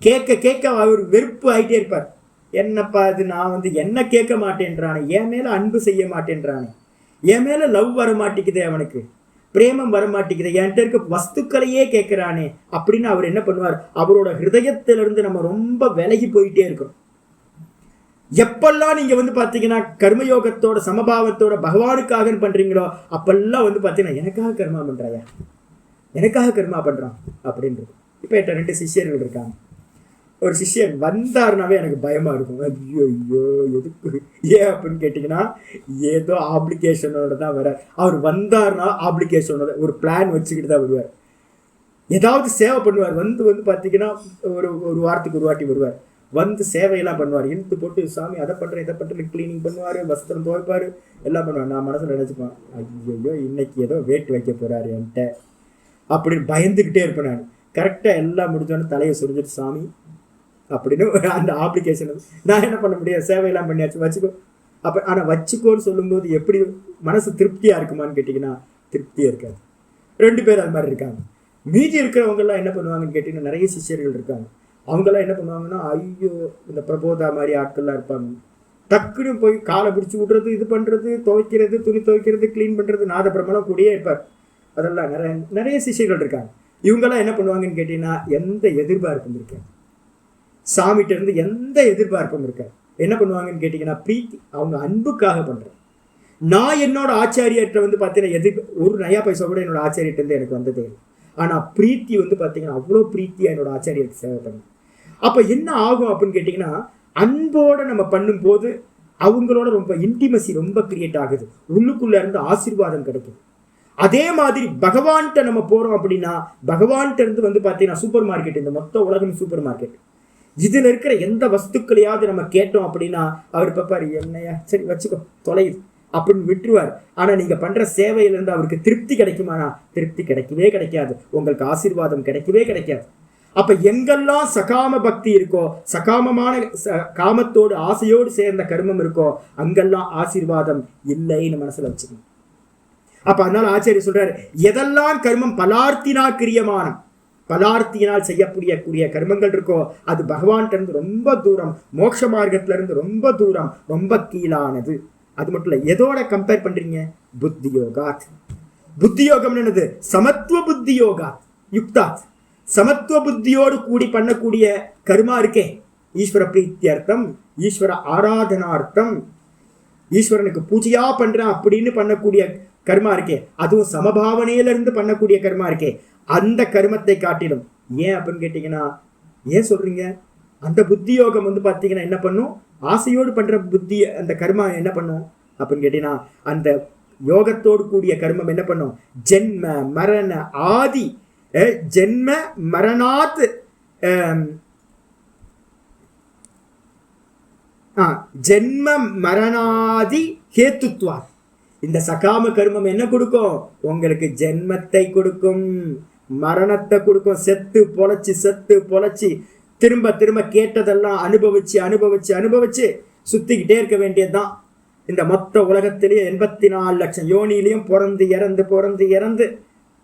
கேட்க அவர் வெறுப்பு ஆகிட்டே இருப்பார். என்னப்பா இது, நான் வந்து என்ன கேட்க மாட்டேன்றானே, என் மேல அன்பு செய்ய மாட்டேன்றானே, என் மேல லவ் வர மாட்டேங்குதே, அவனுக்கு பிரேமம் வர மாட்டேங்குது, என்கிட்ட இருக்க வஸ்துக்களையே கேட்கிறானே அப்படின்னு அவர் என்ன பண்ணுவார்? அவரோட ஹிருதயத்திலிருந்து நம்ம ரொம்ப விலகி போயிட்டே இருக்கோம். எப்பெல்லாம் நீங்க வந்து பாத்தீங்கன்னா கர்மயோகத்தோட சமபாவத்தோட பகவானுக்காக பண்றீங்களோ அப்பெல்லாம் வந்து பாத்தீங்கன்னா எனக்காக கர்மா பண்றாயா, எனக்காக கர்மா பண்றான் அப்படின்றது. இப்ப என்கிட்ட 2 சிஷ்யர்கள் இருக்காங்க. ஒரு சிஷ்யன் வந்தாருனாவே எனக்கு பயமா இருக்கும். ஐயோ எதுக்கு, ஏன் அப்படின்னு கேட்டீங்கன்னா ஏதோ ஆப்ளிகேஷனோட தான் வர. அவர் வந்தாருன்னா ஆப்ளிகேஷனோட ஒரு பிளான் வச்சுக்கிட்டு தான் வருவார். ஏதாவது சேவை பண்ணுவார். வந்து பார்த்தீங்கன்னா ஒரு வாரத்துக்கு ஒரு வாட்டி வருவார். வந்து சேவையெல்லாம் பண்ணுவார். இழுத்து போட்டு சாமி அதை பண்ணுறேன் இதை பண்ணுறேன், கிளீனிங் பண்ணுவார், வஸ்திரம் துவைப்பார், எல்லாம் பண்ணுவார். நான் மனசில் நினச்சிப்பேன், ஐயோ இன்னைக்கு ஏதோ வேட்டு வைக்க போகிறாரு என்கிட்ட அப்படின்னு பயந்துக்கிட்டே இருப்பேன் நான். கரெக்டாக எல்லாம் முடிஞ்சோன்னு தலையை சுரிஞ்சிட்டு சாமி அப்படின்னு அந்த ஆப்ளிகேஷன் நான் என்ன பண்ண முடியாது, சேவையெல்லாம் பண்ணியாச்சு வச்சுக்கோ. அப்போ ஆனால் வச்சுக்கோன்னு சொல்லும்போது எப்படி மனசு திருப்தியாக இருக்குமான்னு கேட்டிங்கன்னா திருப்தியாக இருக்காது. 2 பேர் அது மாதிரி இருக்காங்க. மீதி இருக்கிறவங்கெல்லாம் என்ன பண்ணுவாங்கன்னு கேட்டிங்கன்னா நிறைய சிஷ்யர்கள் இருக்காங்க. அவங்கெல்லாம் என்ன பண்ணுவாங்கன்னா ஐயோ இந்த பிரபோதா மாதிரி ஆட்கள்லாம் இருப்பாங்க. டக்குன்னு போய் காலை பிடிச்சி விட்றது, இது பண்ணுறது, துவைக்கிறது, துணி துவைக்கிறது, க்ளீன் பண்ணுறது, நாதபிரமெல்லாம் கூடயே இருப்பார். அதெல்லாம் நிறைய சிஷ்யர்கள் இருக்காங்க. இவங்கெல்லாம் என்ன பண்ணுவாங்கன்னு கேட்டிங்கன்னா எந்த எதிர்பார்ப்பும் இருக்காது, சாமிகிட்ட இருந்து எந்த எதிர்பார்ப்பும் இருக்காது. என்ன பண்ணுவாங்கன்னு கேட்டிங்கன்னா பிரீத்தி, அவங்க அன்புக்காக பண்ணுறேன். நான் என்னோட ஆச்சாரியர்கிட்ட வந்து பார்த்தீங்கன்னா ஒரு நயா பைசா கூட என்னோட ஆச்சாரியர்கிட்ட இருந்து எனக்கு வந்ததே இல்லை. ஆனால் பிரீத்தி வந்து பார்த்தீங்கன்னா அவ்வளோ பிரீத்தியாக என்னோட ஆச்சாரியருக்கு சேவை பண்ணேன். அப்போ என்ன ஆகும் அப்படின்னு கேட்டிங்கன்னா அன்போடு நம்ம பண்ணும்போது அவங்களோட ரொம்ப இன்டிமசி ரொம்ப கிரியேட் ஆகுது, உள்ளுக்குள்ளே இருந்து ஆசீர்வாதம் கிடைக்கும். அதே மாதிரி பகவான்கிட்ட நம்ம போகிறோம் அப்படின்னா பகவான்கிட்ட இருந்து வந்து பார்த்தீங்கன்னா சூப்பர் மார்க்கெட், இந்த மொத்த உலகம் சூப்பர் மார்க்கெட், இதில் இருக்கிற எந்த வஸ்துக்களையாவது நம்ம கேட்டோம் அப்படின்னா அவர் பார்ப்பார், என்னையா சரி வச்சுக்கோ தொலையுது அப்படின்னு விட்டுருவார். ஆனால் நீங்கள் பண்ணுற சேவையிலேருந்து அவருக்கு திருப்தி கிடைக்குமானா திருப்தி கிடைக்கவே கிடைக்காது, உங்களுக்கு ஆசீர்வாதம் கிடைக்கவே கிடைக்காது. அப்போ எங்கெல்லாம் சகாம பக்தி இருக்கோ, சகாமமான காமத்தோடு ஆசையோடு சேர்ந்த கர்மம் இருக்கோ அங்கெல்லாம் ஆசீர்வாதம் இல்லைன்னு மனசில் வச்சுக்கணும். அப்போ அதனால ஆச்சாரிய சொல்றாரு, எதெல்லாம் கர்மம் பலார்த்தினா கிரியமானம், பலார்த்தியினால் செய்யக்கூடிய கர்மங்கள் இருக்கோ அது பகவான்கிட்ட இருந்து ரொம்ப தூரம், மோட்ச மார்க்கத்துல இருந்து ரொம்ப தூரம், ரொம்ப கீழானது. அது மட்டும் இல்லை, எதோட கம்பேர் பண்றீங்க? புத்தி யோகாத். புத்தி யோகம் என்னது? சமத்துவ புத்தி யோகாத் யுக்தாத். சமத்துவ புத்தியோடு கூடி பண்ணக்கூடிய கர்மா இருக்கே, ஈஸ்வர பிரீத்தியர்த்தம், ஈஸ்வர ஆராதனார்த்தம், ஈஸ்வரனுக்கு பூஜையா பண்றேன் அப்படின்னு பண்ணக்கூடிய கர்மா இருக்கே, அதுவும் சமபாவனையிலிருந்து பண்ணக்கூடிய கர்மா இருக்கே, அந்த கர்மத்தை காட்டிலும். ஏன் அப்படின்னு கேட்டிங்கன்னா ஏன் சொல்றீங்க? அந்த புத்தி யோகம் வந்து பார்த்தீங்கன்னா என்ன பண்ணும்? ஆசையோடு பண்ற புத்தி அந்த கர்மா என்ன பண்ணும் அப்படின்னு கேட்டீங்கன்னா அந்த யோகத்தோடு கூடிய கர்மம் என்ன பண்ணும்? ஜென்ம மரண ஆதி, ஜென்ம மரணாத் ஜென்ம மரணாதி ஹேத்துத்வா. இந்த சகாம கர்மம் என்ன கொடுக்கும்? உங்களுக்கு ஜென்மத்தை கொடுக்கும், மரணத்தை கொடுக்கும். செத்து பொழைச்சி திரும்ப திரும்ப கேட்டதெல்லாம் அனுபவிச்சு அனுபவிச்சு அனுபவிச்சு சுத்திக்கிட்டே இருக்க வேண்டியதுதான். இந்த மொத்த உலகத்திலேயே 84 லட்சம் யோனிலையும் பிறந்து இறந்து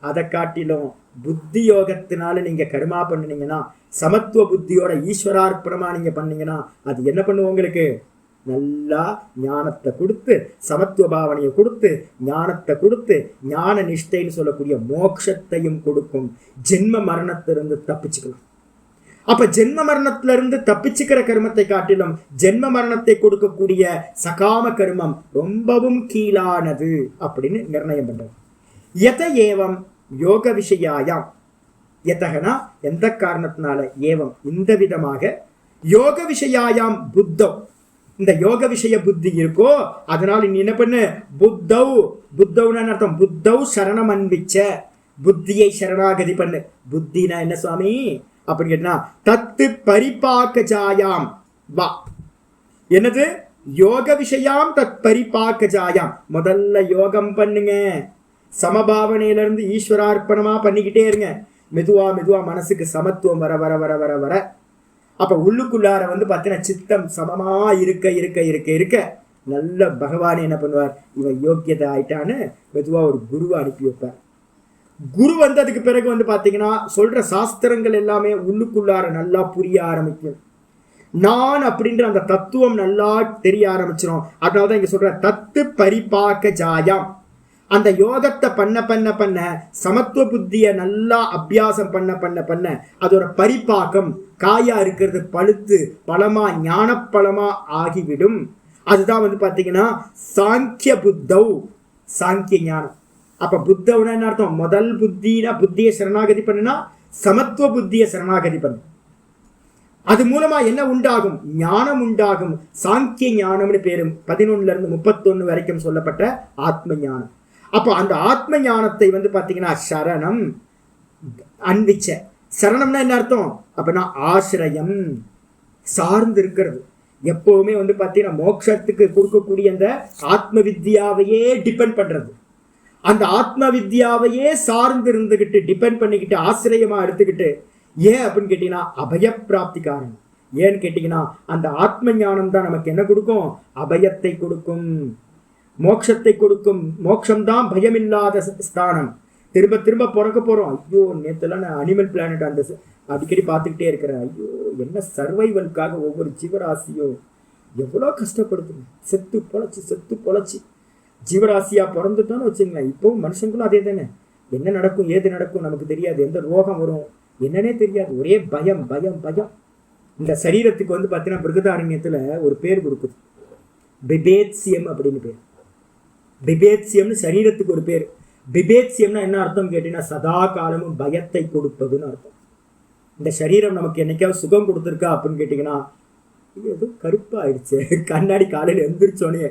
அதை காட்டிலும் புத்தி யோகத்தினால நீங்க கர்மா பண்ணினீங்கன்னா, சமத்துவ புத்தியோட ஈஸ்வரார்ப்பணமா நீங்க பண்ணீங்கன்னா, அது என்ன பண்ணுவோம்? உங்களுக்கு நல்லா ஞானத்தை கொடுத்து, சமத்துவ பாவனையை கொடுத்து, ஞானத்தை கொடுத்து, ஞான நிஷ்டைன்னு சொல்லக்கூடிய மோட்சத்தையும் கொடுக்கும். ஜென்ம மரணத்திலிருந்து தப்பிச்சுக்கலாம். அப்ப ஜென்ம மரணத்திலிருந்து தப்பிச்சுக்கிற கர்மத்தை காட்டிலும் ஜென்ம மரணத்தை கொடுக்கக்கூடிய சகாம கர்மம் ரொம்பவும் கீழானது அப்படின்னு நிர்ணயம் பண்றது. எத ஏவம் யோக விஷயாயாம், எத்தகனா எந்த காரணத்தினால, ஏவம் இந்த விதமாக, யோக விஷயாயாம் புத்தம், இந்த யோக விஷய புத்தி இருக்கோ அதனால நீ என்ன பண்ணு? புத்தவ்னு அர்த்தம், புத்தவ் சரணம் அன்பிச்ச, புத்தியை சரணாகதி பண்ணு. புத்தினா என்ன சுவாமி அப்படின்னு கேட்டா, தத்து பரிபாக்க ஜாயாம் வா. என்னது? யோக விஷயாம் தத் பரிபாக்க ஜாயாம். முதல்ல யோகம் பண்ணுங்க, சமபாவனையிலிருந்து ஈஸ்வரார்ப்பணமா பண்ணிக்கிட்டே இருங்க. மெதுவா மெதுவா மனசுக்கு சமத்துவம் வர வர வர வர வர அப்ப உள்ளுக்குள்ளார பார்த்தீங்கன்னா சித்தம் சமமா இருக்க இருக்க இருக்க இருக்க நல்ல பகவான் என்ன பண்ணுவார்? இவன் யோக்கியதை ஆயிட்டான்னு மெதுவா ஒரு குருவை அனுப்பி வைப்பார். குரு வந்ததுக்கு பிறகு பார்த்தீங்கன்னா சொல்ற சாஸ்திரங்கள் எல்லாமே உள்ளுக்குள்ளார நல்லா புரிய ஆரம்பிக்கும். நான் அப்படின்ற அந்த தத்துவம் நல்லா தெரிய ஆரம்பிச்சிடும். அதனாலதான் இங்க சொல்ற தத்து பரிபாக்க ஜாயாம். அந்த யோகத்தை பண்ண பண்ண பண்ண, சமத்துவ புத்திய நல்லா அபியாசம் பண்ண பண்ண பண்ண அதோட பரிபாக்கம், காயா இருக்கிறது பழுத்து பழமா ஞான பழமா ஆகிவிடும். அதுதான் பாத்தீங்கன்னா சாங்கிய புத்தவ், சாங்கிய ஞானம். அப்ப புத்தவனா என்ன அர்த்தம்? முதல் புத்தினா புத்தியை சரணாகதி பண்ணுனா சமத்துவ புத்தியை சரணாகதி பண்ணு. அது மூலமா என்ன உண்டாகும்? ஞானம் உண்டாகும். சாங்கிய ஞானம்னு பேரும் 11 இருந்து 31 வரைக்கும் சொல்லப்பட்ட ஆத்ம ஞானம். அப்போ அந்த ஆத்ம ஞானத்தை பாத்தீங்கன்னா சரணம் அன்பிச்ச. சரணம்னா என்ன அர்த்தம்? அப்படின்னா ஆசிரியம், சார்ந்து இருக்கிறது. எப்பவுமே பாத்தீங்கன்னா மோட்சத்துக்கு கொடுக்கக்கூடிய அந்த ஆத்ம வித்யாவையே டிபெண்ட் பண்றது. அந்த ஆத்ம வித்யாவையே சார்ந்து இருந்துகிட்டு டிபெண்ட் பண்ணிக்கிட்டு ஆசிரியமா எடுத்துக்கிட்டு, ஏன் அப்படின்னு கேட்டீங்கன்னா அபயப்பிராப்தி காரணம். ஏன்னு கேட்டீங்கன்னா அந்த ஆத்ம ஞானம் தான் நமக்கு என்ன கொடுக்கும்? அபயத்தை கொடுக்கும், மோட்சத்தை கொடுக்கும். மோட்சம்தான் பயமில்லாத ஸ்தானம். திரும்ப திரும்ப பிறக்க போறோம். ஐயோ நேற்றுலாம் நான் அனிமல் பிளானட் அந்த அடிக்கடி பார்த்துக்கிட்டே இருக்கிறேன். ஐயோ என்ன சர்வைவலுக்காக ஒவ்வொரு ஜீவராசியும் எவ்வளோ கஷ்டப்படுத்துங்க. செத்து பொழைச்சி ஜீவராசியா பிறந்துட்டோன்னு வச்சுங்களேன். இப்போவும் மனுஷங்களும் அதே தானே. என்ன நடக்கும் ஏது நடக்கும் நமக்கு தெரியாது. எந்த ரோகம் வரும் என்னன்னே தெரியாது. ஒரே பயம் பயம் பயம். இந்த சரீரத்துக்கு பார்த்தீங்கன்னா பிருகதாரண்யத்துல ஒரு பேர் கொடுக்குது, பிபேத்சியம் அப்படின்னு பேர். பிபேத்சியம்னு சரீரத்துக்கு ஒரு பேர். பிபேத்சியம்னா என்ன அர்த்தம் கேட்டீங்கன்னா சதா காலமும் பயத்தை கொடுப்பதுன்னு அர்த்தம். இந்த சரீரம் நமக்கு என்னைக்காவது சுகம் கொடுத்துருக்கா அப்படின்னு கேட்டீங்கன்னா, ஏதோ கருப்பா ஆயிடுச்சு. கண்ணாடி காலையில் எந்திரிச்சோனே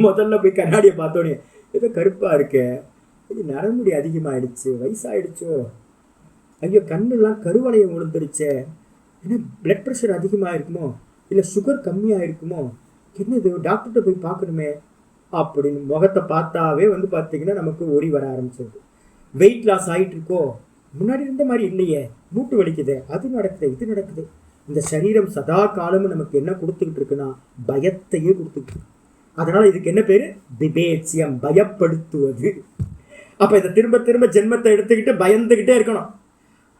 முதல்ல போய் கண்ணாடியை பார்த்தோன்னே ஏதோ கருப்பா இருக்கு, நரமுடி அதிகமாயிடுச்சு, வயசாயிடுச்சோ, ஐயோ கண்ணெல்லாம் கருவளையம் விழுந்துருச்சே, ஏன்னா பிளட் ப்ரெஷர் அதிகமாக இருக்குமோ, இல்லை சுகர் கம்மியாக இருக்குமோ, என்னது டாக்டர்கிட்ட போய் பார்க்கணுமே அப்படின்னு முகத்தை பார்த்தாவே பார்த்தீங்கன்னா நமக்கு ஒரி வர ஆரம்பிச்சிருது. வெயிட் லாஸ் ஆகிட்டு இருக்கோ, முன்னாடி இருந்த மாதிரி இல்லையே, மூட்டு வலிக்குது, அது நடக்குது இது நடக்குது. இந்த சரீரம் சதா காலமும் நமக்கு என்ன கொடுத்துக்கிட்டு இருக்குன்னா பயத்தையே கொடுத்துக்கிட்டு. அதனால இதுக்கு என்ன பேரு? பிபேத்சியம், பயப்படுத்துவது. அப்ப இதை திரும்ப திரும்ப ஜென்மத்தை எடுத்துக்கிட்டு பயந்துகிட்டே இருக்கணும்.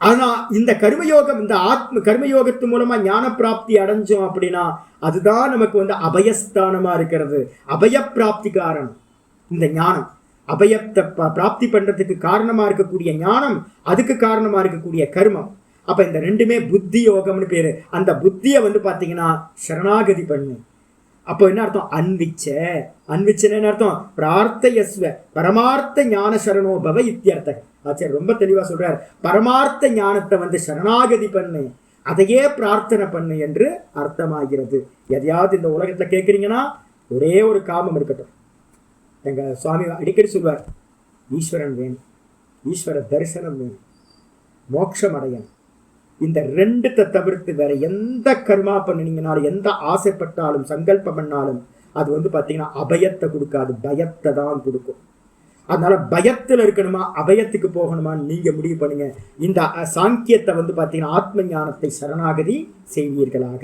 ஆனா இந்த கர்மயோகம், இந்த கர்மயோகத்து மூலமா ஞான பிராப்தி அடைஞ்சோம் அப்படின்னா அதுதான் நமக்கு அபயஸ்தானமா இருக்கிறது. அபய பிராப்தி காரணம் இந்த ஞானம். அபயத்தை பிராப்தி பண்றதுக்கு காரணமா இருக்கக்கூடிய ஞானம், அதுக்கு காரணமா இருக்கக்கூடிய கர்மம். அப்ப இந்த ரெண்டுமே புத்தி யோகம்னு பேரு. அந்த புத்தியை பாத்தீங்கன்னா சரணாகதி பண்ணு. அப்போ என்ன அர்த்தம்? அன்விச்சன்னு என்ன அர்த்தம்? பிரார்த்தயஸ்வ பரமார்த்த ஞான சரணோ பவ இத்தியர்த்தக. ஆச்சார் ரொம்ப தெளிவா சொல்றார். பரமார்த்த ஞானத்தை சரணாகதி பண்ணு, அதையே பிரார்த்தனை பண்ணு என்று அர்த்தமாகிறது. எதையாவது இந்த உலகத்துல கேட்குறீங்கன்னா ஒரே ஒரு காமம் இருக்கட்டும். எங்க சுவாமி அடிக்கடி சொல்வார், ஈஸ்வரன் வேணும், ஈஸ்வர தரிசனம் வேணும், மோட்சம் அடையணும். இந்த ரெண்டுத்தை தவிர்த்து வேற எந்த கர்மா பண்ணினீங்கனாலும், எந்த ஆசைப்பட்டாலும், சங்கல்பம் பண்ணாலும் அது வந்து பார்த்தீங்கன்னா அபயத்தை கொடுக்காது, பயத்தை தான் கொடுக்கும். அதனால பயத்தில் இருக்கணுமா அபயத்துக்கு போகணுமான்னு நீங்க முடிவு பண்ணுங்க. இந்த சாங்கியத்தை வந்து பார்த்தீங்கன்னா ஆத்ம ஞானத்தை சரணாகதி செய்வீர்களாக.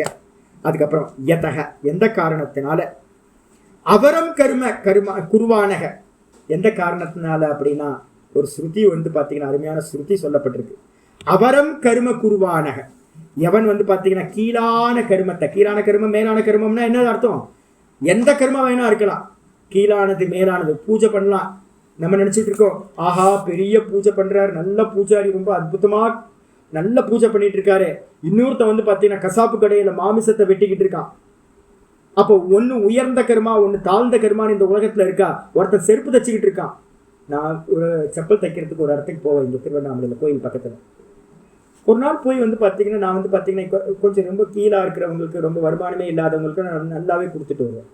அதுக்கப்புறம் யதக, எந்த காரணத்தினால, அவரம் கர்ம குருவானக, எந்த காரணத்தினால அப்படின்னா ஒரு ஸ்ருதி வந்து பார்த்தீங்கன்னா அருமையான ஸ்ருதி சொல்லப்பட்டிருக்கு. அவரம் கர்ம குருவானக, எவன் வந்து பார்த்தீங்கன்னா கீழான கர்மத்தை, கீழான கர்மம் மேலான கர்மம்னா என்ன அர்த்தம்? எந்த கர்மம் வேணா இருக்கலாம், கீழானது மேலானது. பூஜை பண்ணலாம், நம்ம நினைச்சிட்டு இருக்கோம் ஆஹா பெரிய பூஜை பண்றாரு, நல்ல பூஜாரி, ரொம்ப அற்புதமா நல்ல பூஜை பண்ணிட்டு இருக்காரு. இன்னொருத்த வந்து பார்த்தீங்கன்னா கசாப்பு கடையில மாமிசத்தை வெட்டிக்கிட்டு இருக்கான். அப்போ ஒன்று உயர்ந்த கர்மா, ஒன்று தாழ்ந்த கர்மான்னு இந்த உலகத்துல இருக்கா? ஒருத்தன் செருப்பு தைச்சிக்கிட்டு இருக்கான். நான் ஒரு செப்பல் தைக்கிறதுக்கு ஒரு இடத்துக்கு போவேன், இந்த திருவண்ணாமலையில் கோயில் பக்கத்தில். ஒரு நாள் போய் வந்து பார்த்தீங்கன்னா நான் வந்து பார்த்தீங்கன்னா கொஞ்சம் ரொம்ப கீழாக இருக்கிறவங்களுக்கு, ரொம்ப வருமானமே இல்லாதவங்களுக்கு நான் நல்லாவே கொடுத்துட்டு வருவேன்.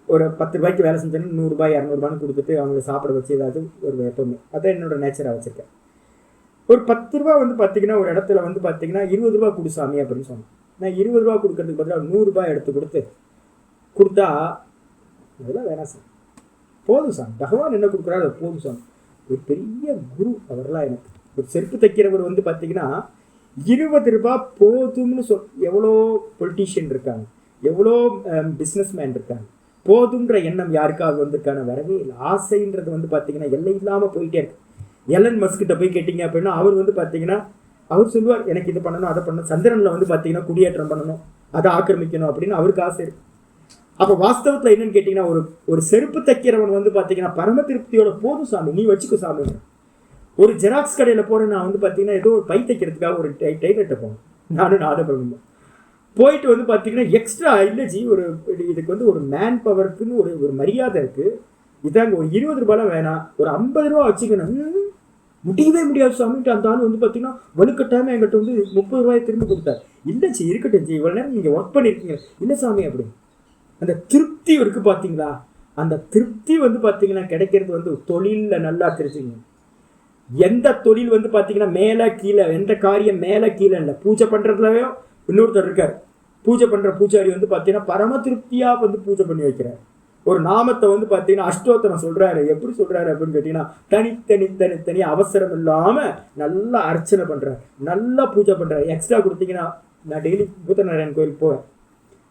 ஒரு 10 ரூபாய்க்கு வேலை செஞ்சேன்னு 100 ரூபாய் 200 ரூபான்னு கொடுத்துட்டு அவங்களை சாப்பிட வச்சு ஏதாவது ஒரு எப்பவுமே அதான் என்னோட நேச்சராக வச்சுருக்கேன். ஒரு 10 ரூபா வந்து பார்த்தீங்கன்னா ஒரு இடத்துல வந்து பார்த்தீங்கன்னா 20 ரூபா கொடு சாமி அப்படின்னு சொன்னேன். நான் 20 ரூபா கொடுக்கறதுக்கு பதிலாக 100 ரூபாய் எடுத்து கொடுத்தா அதெல்லாம் வேணாம் சார், போதும் சாமி, பகவான் என்ன கொடுக்குறாரு அது போதும் சாமி. ஒரு பெரிய குரு அவரெல்லாம் எனக்கு. ஒரு செருப்பு தைக்கிறவர் வந்து பார்த்தீங்கன்னா 20 ரூபாய் போதும்னு எவ்வளோ பொலிட்டீஷியன் இருக்காங்க, எவ்வளோ பிஸ்னஸ் மேன் இருக்காங்க. போதுன்ற எண்ணம் யாருக்காவது வந்திருக்கான? வரவே இல்லை. ஆசைன்றது வந்து பார்த்தீங்கன்னா எல்லை இல்லாமல் போயிட்டே இருக்கு. எலன் மஸ்கிட்ட போய் கேட்டிங்க அப்படின்னா அவர் வந்து பார்த்தீங்கன்னா அவர் சொல்லுவார் எனக்கு இது பண்ணணும் அதை பண்ணணும், சந்திரனில் வந்து பார்த்தீங்கன்னா குடியேற்றம் பண்ணணும், அதை ஆக்கிரமிக்கணும் அப்படின்னு அவருக்கு ஆசை இருக்கு. அப்போ வாஸ்தவத்தில் என்னன்னு கேட்டிங்கன்னா ஒரு செருப்பு தைக்கிறவன் வந்து பார்த்தீங்கன்னா பரம திருப்தியோட போதும் சாமி நீ வச்சுக்கோ சாமி. ஒரு ஜெராக்ஸ் கடையில் போகிறேன் நான் வந்து பார்த்தீங்கன்னா ஏதோ ஒரு பை தைக்கிறதுக்காக ஒரு டைலர்கிட்ட போனேன், நானும் நாதபிரம்மன் போயிட்டு வந்து பார்த்தீங்கன்னா எக்ஸ்ட்ரா இல்லை ஜி, ஒரு இதுக்கு வந்து ஒரு மேன் பவருக்குன்னு ஒரு மரியாதை இருக்குது, இதாங்க ஒரு 20 ரூபாய்லாம் வேணாம், ஒரு 50 ரூபா வச்சுக்கணும். முடியவே முடியாது சாமிட்டு அந்த ஆள் வந்து பார்த்தீங்கன்னா வலுக்கட்டாமல் என்கிட்ட வந்து 30 ரூபாயை திரும்பி கொடுத்தாரு. இல்லை ஜி இருக்கட்டும் ஜி, இவ்வளோ நேரம் நீங்கள் ஒர்க் பண்ணியிருக்கீங்க. இல்லை சாமி அப்படி அந்த திருப்தி இருக்குது பார்த்தீங்களா, அந்த திருப்தி வந்து பார்த்தீங்கன்னா கிடைக்கிறது வந்து தொழிலில் நல்லா தெரிஞ்சுங்க. எந்த தொழில் வந்து பார்த்தீங்கன்னா மேலே கீழே, எந்த காரியம் மேலே கீழே இல்லை. பூஜை பண்ணுறதுலவே இன்னொருத்தர் இருக்கார், பூஜை பண்ணுற பூஜாரி வந்து பார்த்தீங்கன்னா பரம திருப்தியாக வந்து பூஜை பண்ணி வைக்கிறார். ஒரு நாமத்தை வந்து பார்த்தீங்கன்னா அஷ்டோத்தரம் சொல்கிறாரு. எப்படி சொல்கிறாரு அப்படின்னு கேட்டிங்கன்னா தனி அவசரம் இல்லாமல் நல்லா அர்ச்சனை பண்ணுறாரு, நல்லா பூஜை பண்ணுறாரு. எக்ஸ்ட்ரா கொடுத்தீங்கன்னா நான் டெய்லி பூத்தநாராயணன் கோயிலுக்கு போவேன்,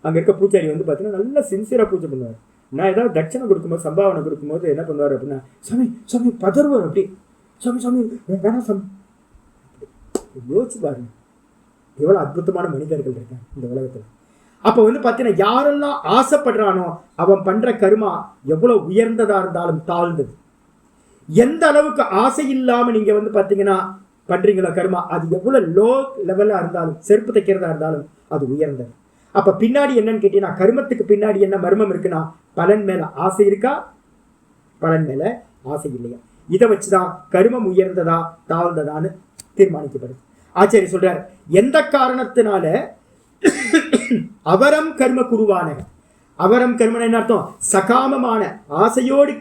அங்கே இருக்க பூஜாரி வந்து பார்த்தீங்கன்னா நல்லா சின்சியராக பூஜை பண்ணுவார். நான் ஏதாவது தட்சணை கொடுக்கும்போது சம்பாவனை கொடுக்கும்போது என்ன பண்ணுவார் அப்படின்னா சாமி சாமி பதறுவார், அப்படி சாமி சாமி வேணாம் சாமி. யோசிச்சு பாருங்க எவ்வளோ அற்புதமான மனிதர்கள் இருக்காங்க இந்த உலகத்தில். அப்போ வந்து பார்த்தீங்கன்னா யாரெல்லாம் ஆசைப்படுறானோ அவன் பண்ணுற கர்மா எவ்வளோ உயர்ந்ததாக இருந்தாலும் தாழ்ந்தது. எந்த அளவுக்கு ஆசை இல்லாமல் நீங்கள் வந்து பார்த்தீங்கன்னா பண்ணுறீங்களோ கர்மா, அது எவ்வளோ லோ லெவலாக இருந்தாலும், செருப்பு தைக்கிறதா இருந்தாலும் அது உயர்ந்தது. அப்போ பின்னாடி என்னன்னு கேட்டீங்கன்னா கர்மத்துக்கு பின்னாடி என்ன மர்மம் இருக்குன்னா பலன் மேலே ஆசை இருக்கா, பலன் மேலே ஆசை இல்லையா, இதை வச்சுதான் கர்மம் உயர்ந்ததா தாழ்ந்ததான்னு தீர்மானிக்கப்படுது. ஆச்சாரிய சொல்றார் எந்த காரணத்தினால அவரம் கர்ம குருவான, அவரம் கர்மன் என்ன அர்த்தம்? சகாமமான ஆசையோடு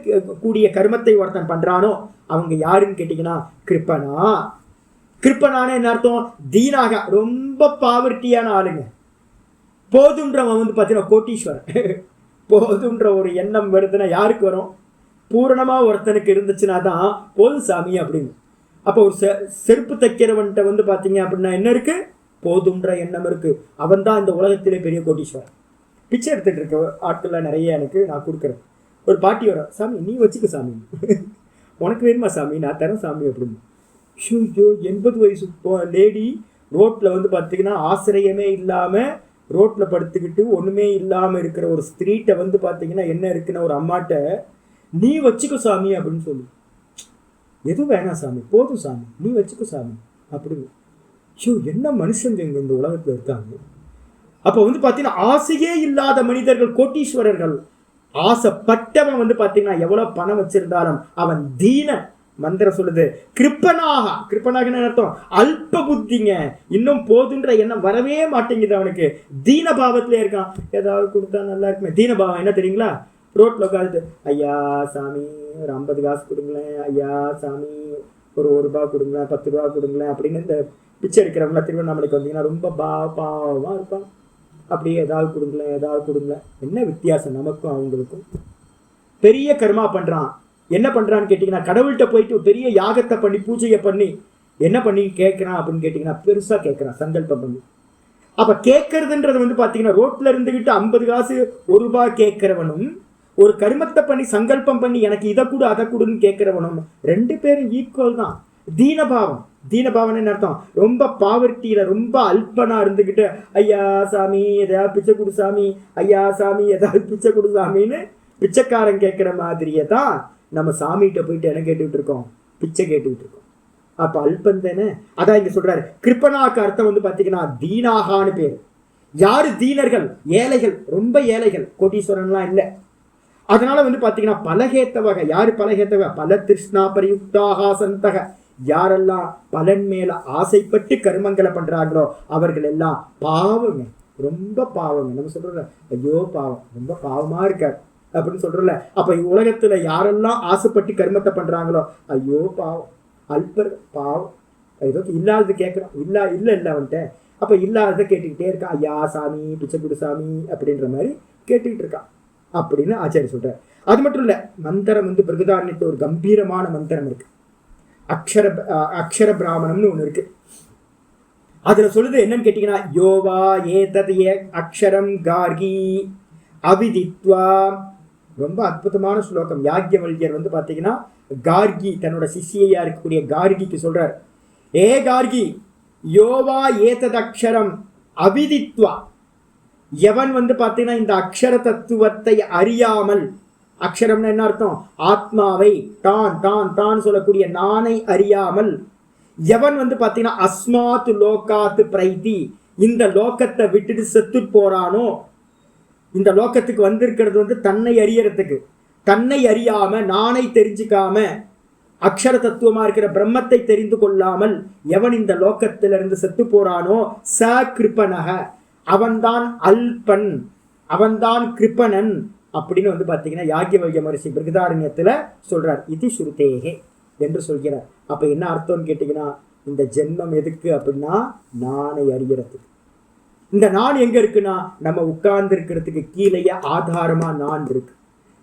கூடிய கர்மத்தை ஒருத்தன் பண்றானோ அவங்க யாருன்னு கேட்டீங்கன்னா கிருப்பனா. கிருப்பனான என்ன அர்த்தம்? தீனாக, ரொம்ப பாவர்ட்டியான ஆளுங்க. போதுன்றவன் வந்து பார்த்தீங்கன்னா கோட்டீஸ்வரன். போதுன்ற ஒரு எண்ணம் வருதுன்னா யாருக்கு வரும்? பூரணமா ஒருத்தனுக்கு இருந்துச்சுன்னா தான் போதும் சாமி அப்படின்னு. அப்போ ஒரு செருப்பு தைக்கிறவன்ட்ட வந்து பார்த்தீங்க அப்படின்னா என்ன இருக்கு? போதுன்ற எண்ணம் இருக்கு. அவன் தான் இந்த உலகத்திலே பெரிய கோட்டீஸ்வரன். பிச்சை எடுத்துட்டு இருக்க ஆட்கள்லாம் நிறைய எனக்கு நான் கொடுக்குறேன். ஒரு பாட்டி வரும், சாமி நீ வச்சுக்க சாமி, உனக்கு வேணுமா சாமி, நான் தரேன் சாமி அப்படின்னு. ஷூ 80 வயசு லேடி ரோட்டில் வந்து பார்த்தீங்கன்னா ஆசிரியமே இல்லாமல் ரோட்டில் படுத்துக்கிட்டு ஒன்றுமே இல்லாமல் இருக்கிற ஒரு ஸ்திரீட்டை வந்து பார்த்தீங்கன்னா என்ன இருக்குன்னா ஒரு அம்மாட்ட நீ வச்சுக்கோ சாமி அப்படின்னு சொல்லு. எதுவும் வேணாம் சாமி, போதும் சாமி நீ வச்சுக்கோ சாமி அப்படின்னு. ஷோ என்ன மனுஷன் எங்க இந்த உலகத்தில் இருக்காங்க. அப்போ வந்து பார்த்தீங்கன்னா ஆசையே இல்லாத மனிதர்கள் கோட்டீஸ்வரர்கள். ஆசைப்பட்டவன் வந்து பார்த்தீங்கன்னா எவ்வளோ பணம் வச்சிருந்தாலும் அவன் தீனன். மந்திரம் சொல்லுது கிருப்பனாக. கிருப்பனாக என்ன அர்த்தம்? அல்ப புத்திங்க. இன்னும் போதுன்ற எண்ணம் வரவே மாட்டேங்குது அவனுக்கு. தீன பாவத்திலே இருக்கான். ஏதாவது கொடுத்தா நல்லா இருக்குமே. தீனபாவம் என்ன தெரியுங்களா? ரோட்டில் உட்காந்து ஐயா சாமி ஒரு 50 காசு கொடுங்களேன், ஐயா சாமி ஒரு 1 ரூபா கொடுங்களேன், 10 ரூபா கொடுங்களேன் அப்படின்னு இந்த பிச்சை எடுக்கிறவங்கள திருவண்ணாமலைக்கு வந்தீங்கன்னா ரொம்ப பாவமாக இருப்பான். அப்படியே ஏதாவது கொடுங்களேன் ஏதாவது கொடுங்களேன். என்ன வித்தியாசம் நமக்கும் அவங்களுக்கும்? பெரிய கர்மா பண்ணுறான். என்ன பண்ணுறான்னு கேட்டிங்கன்னா, கடவுள்கிட்ட போயிட்டு பெரிய யாகத்தை பண்ணி பூஜையை பண்ணி என்ன பண்ணி கேட்குறான் அப்படின்னு கேட்டிங்கன்னா, பெருசாக கேட்குறான் சங்கல்பம் பண்ணி. அப்போ கேட்கறதுன்றது வந்து பார்த்தீங்கன்னா, ரோட்டில் இருந்துக்கிட்டு 50 காசு 1 ரூபாய் கேட்குறவனும், ஒரு கர்மத்தை பண்ணி சங்கல்பம் பண்ணி எனக்கு இதை கொடு அதை கொடுன்னு கேட்குறவனும் 2 பேரும் ஈக்குவல் தான். தீனபாவம். தீனபாவம்னு அர்த்தம் ரொம்ப பாவர்ட்டியில ரொம்ப அல்பனா இருந்துக்கிட்டு, ஐயா சாமி எதாவது பிச்சை கொடு சாமி, ஐயா சாமி ஏதாவது பிச்சை கொடு சாமின்னு பிச்சைக்காரன் கேட்குற மாதிரியே தான் நம்ம சாமிகிட்ட போயிட்டு என்ன கேட்டுக்கிட்டு இருக்கோம்? பிச்சை கேட்டுக்கிட்டு இருக்கோம். அப்போ அல்பன் தானே. அதான் இங்கே சொல்றாரு. கிருப்பனாக்கு அர்த்தம் வந்து பார்த்தீங்கன்னா தீனாகான்னு பேர். யாரு தீனர்கள்? ஏழைகள், ரொம்ப ஏழைகள், கோட்டீஸ்வரன்லாம் இல்லை. அதனால வந்து பார்த்தீங்கன்னா பலகேத்தவக. யாரு பலகேத்தவ? பல திருஷ்ணா பரியுக்தாக சந்தக. யாரெல்லாம் பலன் மேல ஆசைப்பட்டு கர்மங்களை பண்றாங்களோ அவர்கள் எல்லாம் பாவங்க, ரொம்ப பாவங்க. நம்ம சொல்றோம்ல, ஐயோ பாவம், ரொம்ப பாவமா இருக்கார் அப்படின்னு சொல்றோம்ல. அப்ப உலகத்துல யாரெல்லாம் ஆசைப்பட்டு கர்மத்தை பண்றாங்களோ ஐயோ பாவம், அல்பர் பாவம். ஏதோ இல்லாதது கேட்கறோம், இல்லை அவன்கிட்ட. அப்ப இல்லாததை கேட்டுக்கிட்டே இருக்கான். ஐயா சாமி பிச்சை குடு சாமி அப்படின்ற மாதிரி கேட்டுக்கிட்டு இருக்கான் அப்படின்னு ஆச்சாரிய சொல்றார். அது மட்டும் இல்ல, மந்திரம் வந்து பிருகதாரண்யத்துல ஒரு கம்பீரமான மந்திரம் இருக்கு. அக்ஷர பிராமணம்னு ஒண்ணு இருக்கு. அதுல சொல்லுது என்னன்னு கேட்டீங்கன்னா, யோவா ஏதத் அக்ஷரம் கார்கி அவிதித்வா. ரொம்ப அற்புதமான ஸ்லோகம். யாக்ஞவல்யர் வந்து பாத்தீங்கன்னா கார்கி தன்னோட சிஷியா இருக்கக்கூடிய கார்கிக்கு சொல்றார், ஏ கார்கி, யோவா ஏதத் அக்ஷரம் அவிதித்வா. எவன் வந்து பாத்தீங்கன்னா இந்த அக்ஷர தத்துவத்தை அறியாமல், அக்ஷரம்னு என்ன அர்த்தம்? ஆத்மாவை, தான் தான் தான் சொல்லக்கூடிய நானை அறியாமல் எவன் வந்து பாத்தீங்கன்னா அஸ்மாத் லோகாத் பிரைதி, இந்த லோகத்தை விட்டுட்டு செத்து போறானோ. இந்த லோகத்துக்கு வந்திருக்கிறது வந்து தன்னை அறியறதுக்கு. தன்னை அறியாம, நானை தெரிஞ்சுக்காம, அக்ஷர தத்துவமா இருக்கிற பிரம்மத்தை தெரிந்து கொள்ளாமல் எவன் இந்த லோகத்திலிருந்து செத்து போறானோ, ச கிருப்பனக, அவன்தான் அல்பன், அவன்தான் கிருப்பனன் அப்படின்னு வந்து பார்த்தீங்கன்னா யாக்ஞவல்ய மகரிஷி பிருகதாரண்யத்துல சொல்றார். இது ஸ்ருதேகே என்று சொல்கிறார். அப்ப என்ன அர்த்தம்னு கேட்டீங்கன்னா, இந்த ஜென்மம் எதுக்கு அப்படின்னா நானை அறியறதுக்கு. இந்த நான் எங்க இருக்குன்னா நம்ம உட்கார்ந்து இருக்கிறதுக்கு கீழேயே ஆதாரமா நான் இருக்கு.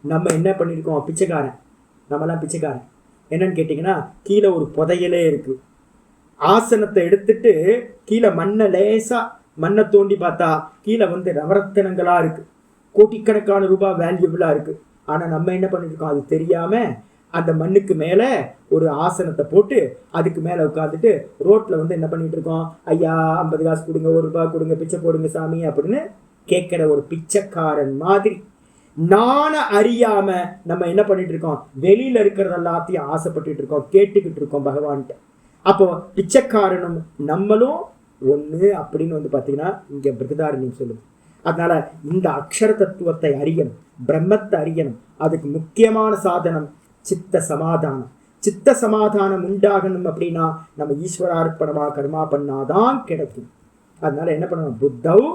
நம்ம என்ன பண்ணிருக்கோம்? பிச்சைக்காரன். நம்மலாம் பிச்சைக்காரன். என்னன்னு கேட்டீங்கன்னா, கீழே ஒரு புதையலே இருக்கு. ஆசனத்தை எடுத்துட்டு கீழே மண்ணை லேசா மண்ணை தோண்டி பார்த்தா கீழே வந்து நவரத்தினங்களா இருக்கு, கோடிக்கணக்கான ரூபாய் வேல்யூபிளா இருக்கு. ஆனா நம்ம என்ன பண்ணிருக்கோம்? அது தெரியாம அந்த மண்ணுக்கு மேல ஒரு ஆசனத்தை போட்டு அதுக்கு மேல உட்காந்துட்டு ரோட்ல வந்து என்ன பண்ணிட்டு இருக்கோம்? ஐயா 50 காசு கொடுங்க, 1 ரூபாய் கொடுங்க, பிச்சை போடுங்க சாமி அப்படின்னு கேட்கிற ஒரு பிச்சைக்காரன் மாதிரி நான அறியாம நம்ம என்ன பண்ணிட்டு இருக்கோம்? வெளியில இருக்கிறது எல்லாத்தையும் ஆசைப்பட்டு இருக்கோம், கேட்டுக்கிட்டு இருக்கோம் பகவான்கிட்ட. அப்போ பிச்சைக்காரனும் நம்மளும் ஒண்ணு அப்படின்னு வந்து பாத்தீங்கன்னா இங்க பிருகதாரண்யம் சொல்லுது. அதனால இந்த அக்ஷர தத்துவத்தை அறியணும், பிரம்மத்தை அறியணும். அதுக்கு முக்கியமான சாதனம் சித்த சமாதானம். சித்த சமாதானம் உண்டாகணும் அப்படின்னா நம்ம ஈஸ்வரார்ப்பணமா கர்மா பண்ணாதான் கிடைக்கும். அதனால என்ன பண்ணணும்? புத்தவ்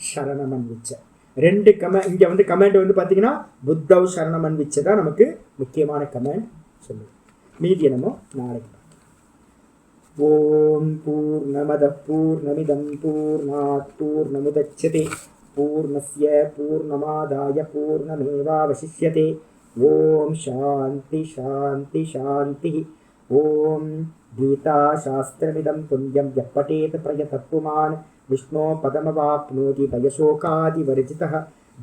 சரணமன் விச்ச. 2 இங்க வந்து கமெண்ட் வந்து பாத்தீங்கன்னா புத்தவ் சரணமன் விச்சதான் நமக்கு முக்கியமான கமெண்ட் சொல்லுது. மீதி என்னமோ நாளைக்கு. ஓம் பூர்ணமத பூர்ணமிதம் பூர்ணாத் பூர்ணமுதச்யதே பூர்ணஸ்ய பூர்ணமாதாய பூர்ணமேவாவசிஷ்யதே. ஓம் சாந்தி சாந்தி சாந்தி. ஓம் கீதா சாஸ்திரமிதம் புண்ணியம் யः படேத் பிரயதः புமான் விஷ்ணோ பதமவாப்னோதி பயசோகாதிவர்ஜிதः.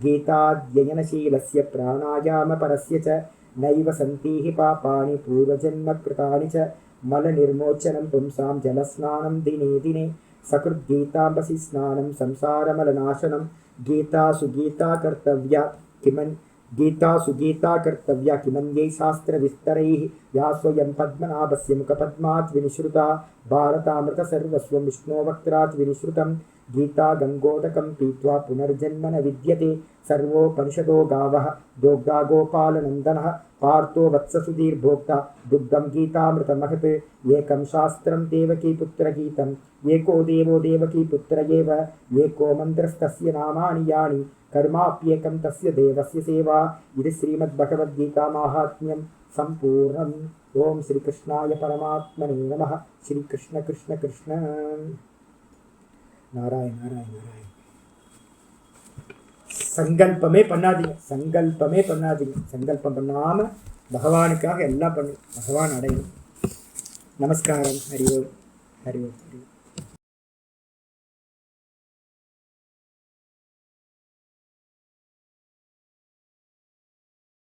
கீதாத்யயனசீலஸ்ய பிராணாயாமபரஸ்ய ச நைவ சந்தீஹி பாபானி பூர்வஜன்ம கிருதானி ச மலநிர்மோச்சனம் பும்சாம் ஜலஸ்நானம் தினே தினே சகிருத்கீதாம்பசி ஸ்நானம் சம்சாரமலநாசனம். கீதா சுகீதா கர்த்தவ்யா கிமன் गीता सुगीता कर्तव्या किमन्यै शास्त्रविस्तरैः या स्वयं पद्मनाभस्य मुखपद्मात् विनिश्रुता भारतामृतसर्वस्वं विष्णोवक्त्रात् विनिश्रुतं. गीता गंगोदकं पीत्वा पुनर्जन्म न विद्यते सर्वोपनिषदो गावः दोग्धा गोपालनन्दनः पार्थो वत्ससुधीर्भोक्ता दुग्धं गीतामृतमहत् एकं शास्त्रं देवकीपुत्रगीतम् एको देवो देवकीपुत्र एव एको मन्त्रस्तस्य नामानि यानि कर्माप्येकं तस्य देवस्य सेवा इति श्रीमद्भगवद्गीता माहात्म्यं सम्पूर्णम्। ओम श्री कृष्णाय परमात्मने नमः। श्री कृष्ण कृष्ण कृष्ण नारायण नारायण नारायण। சங்கல்பமே பண்ணாதீங்க, சங்கல்பமே பண்ணாதீங்க. சங்கல்பம் பண்ணாம பகவானுக்காக எல்லாம் பண்ணு, பகவான் அடையணும். நமஸ்காரம். ஹரி ஓம் ஹரி ஓம் ஹரி ஓம்.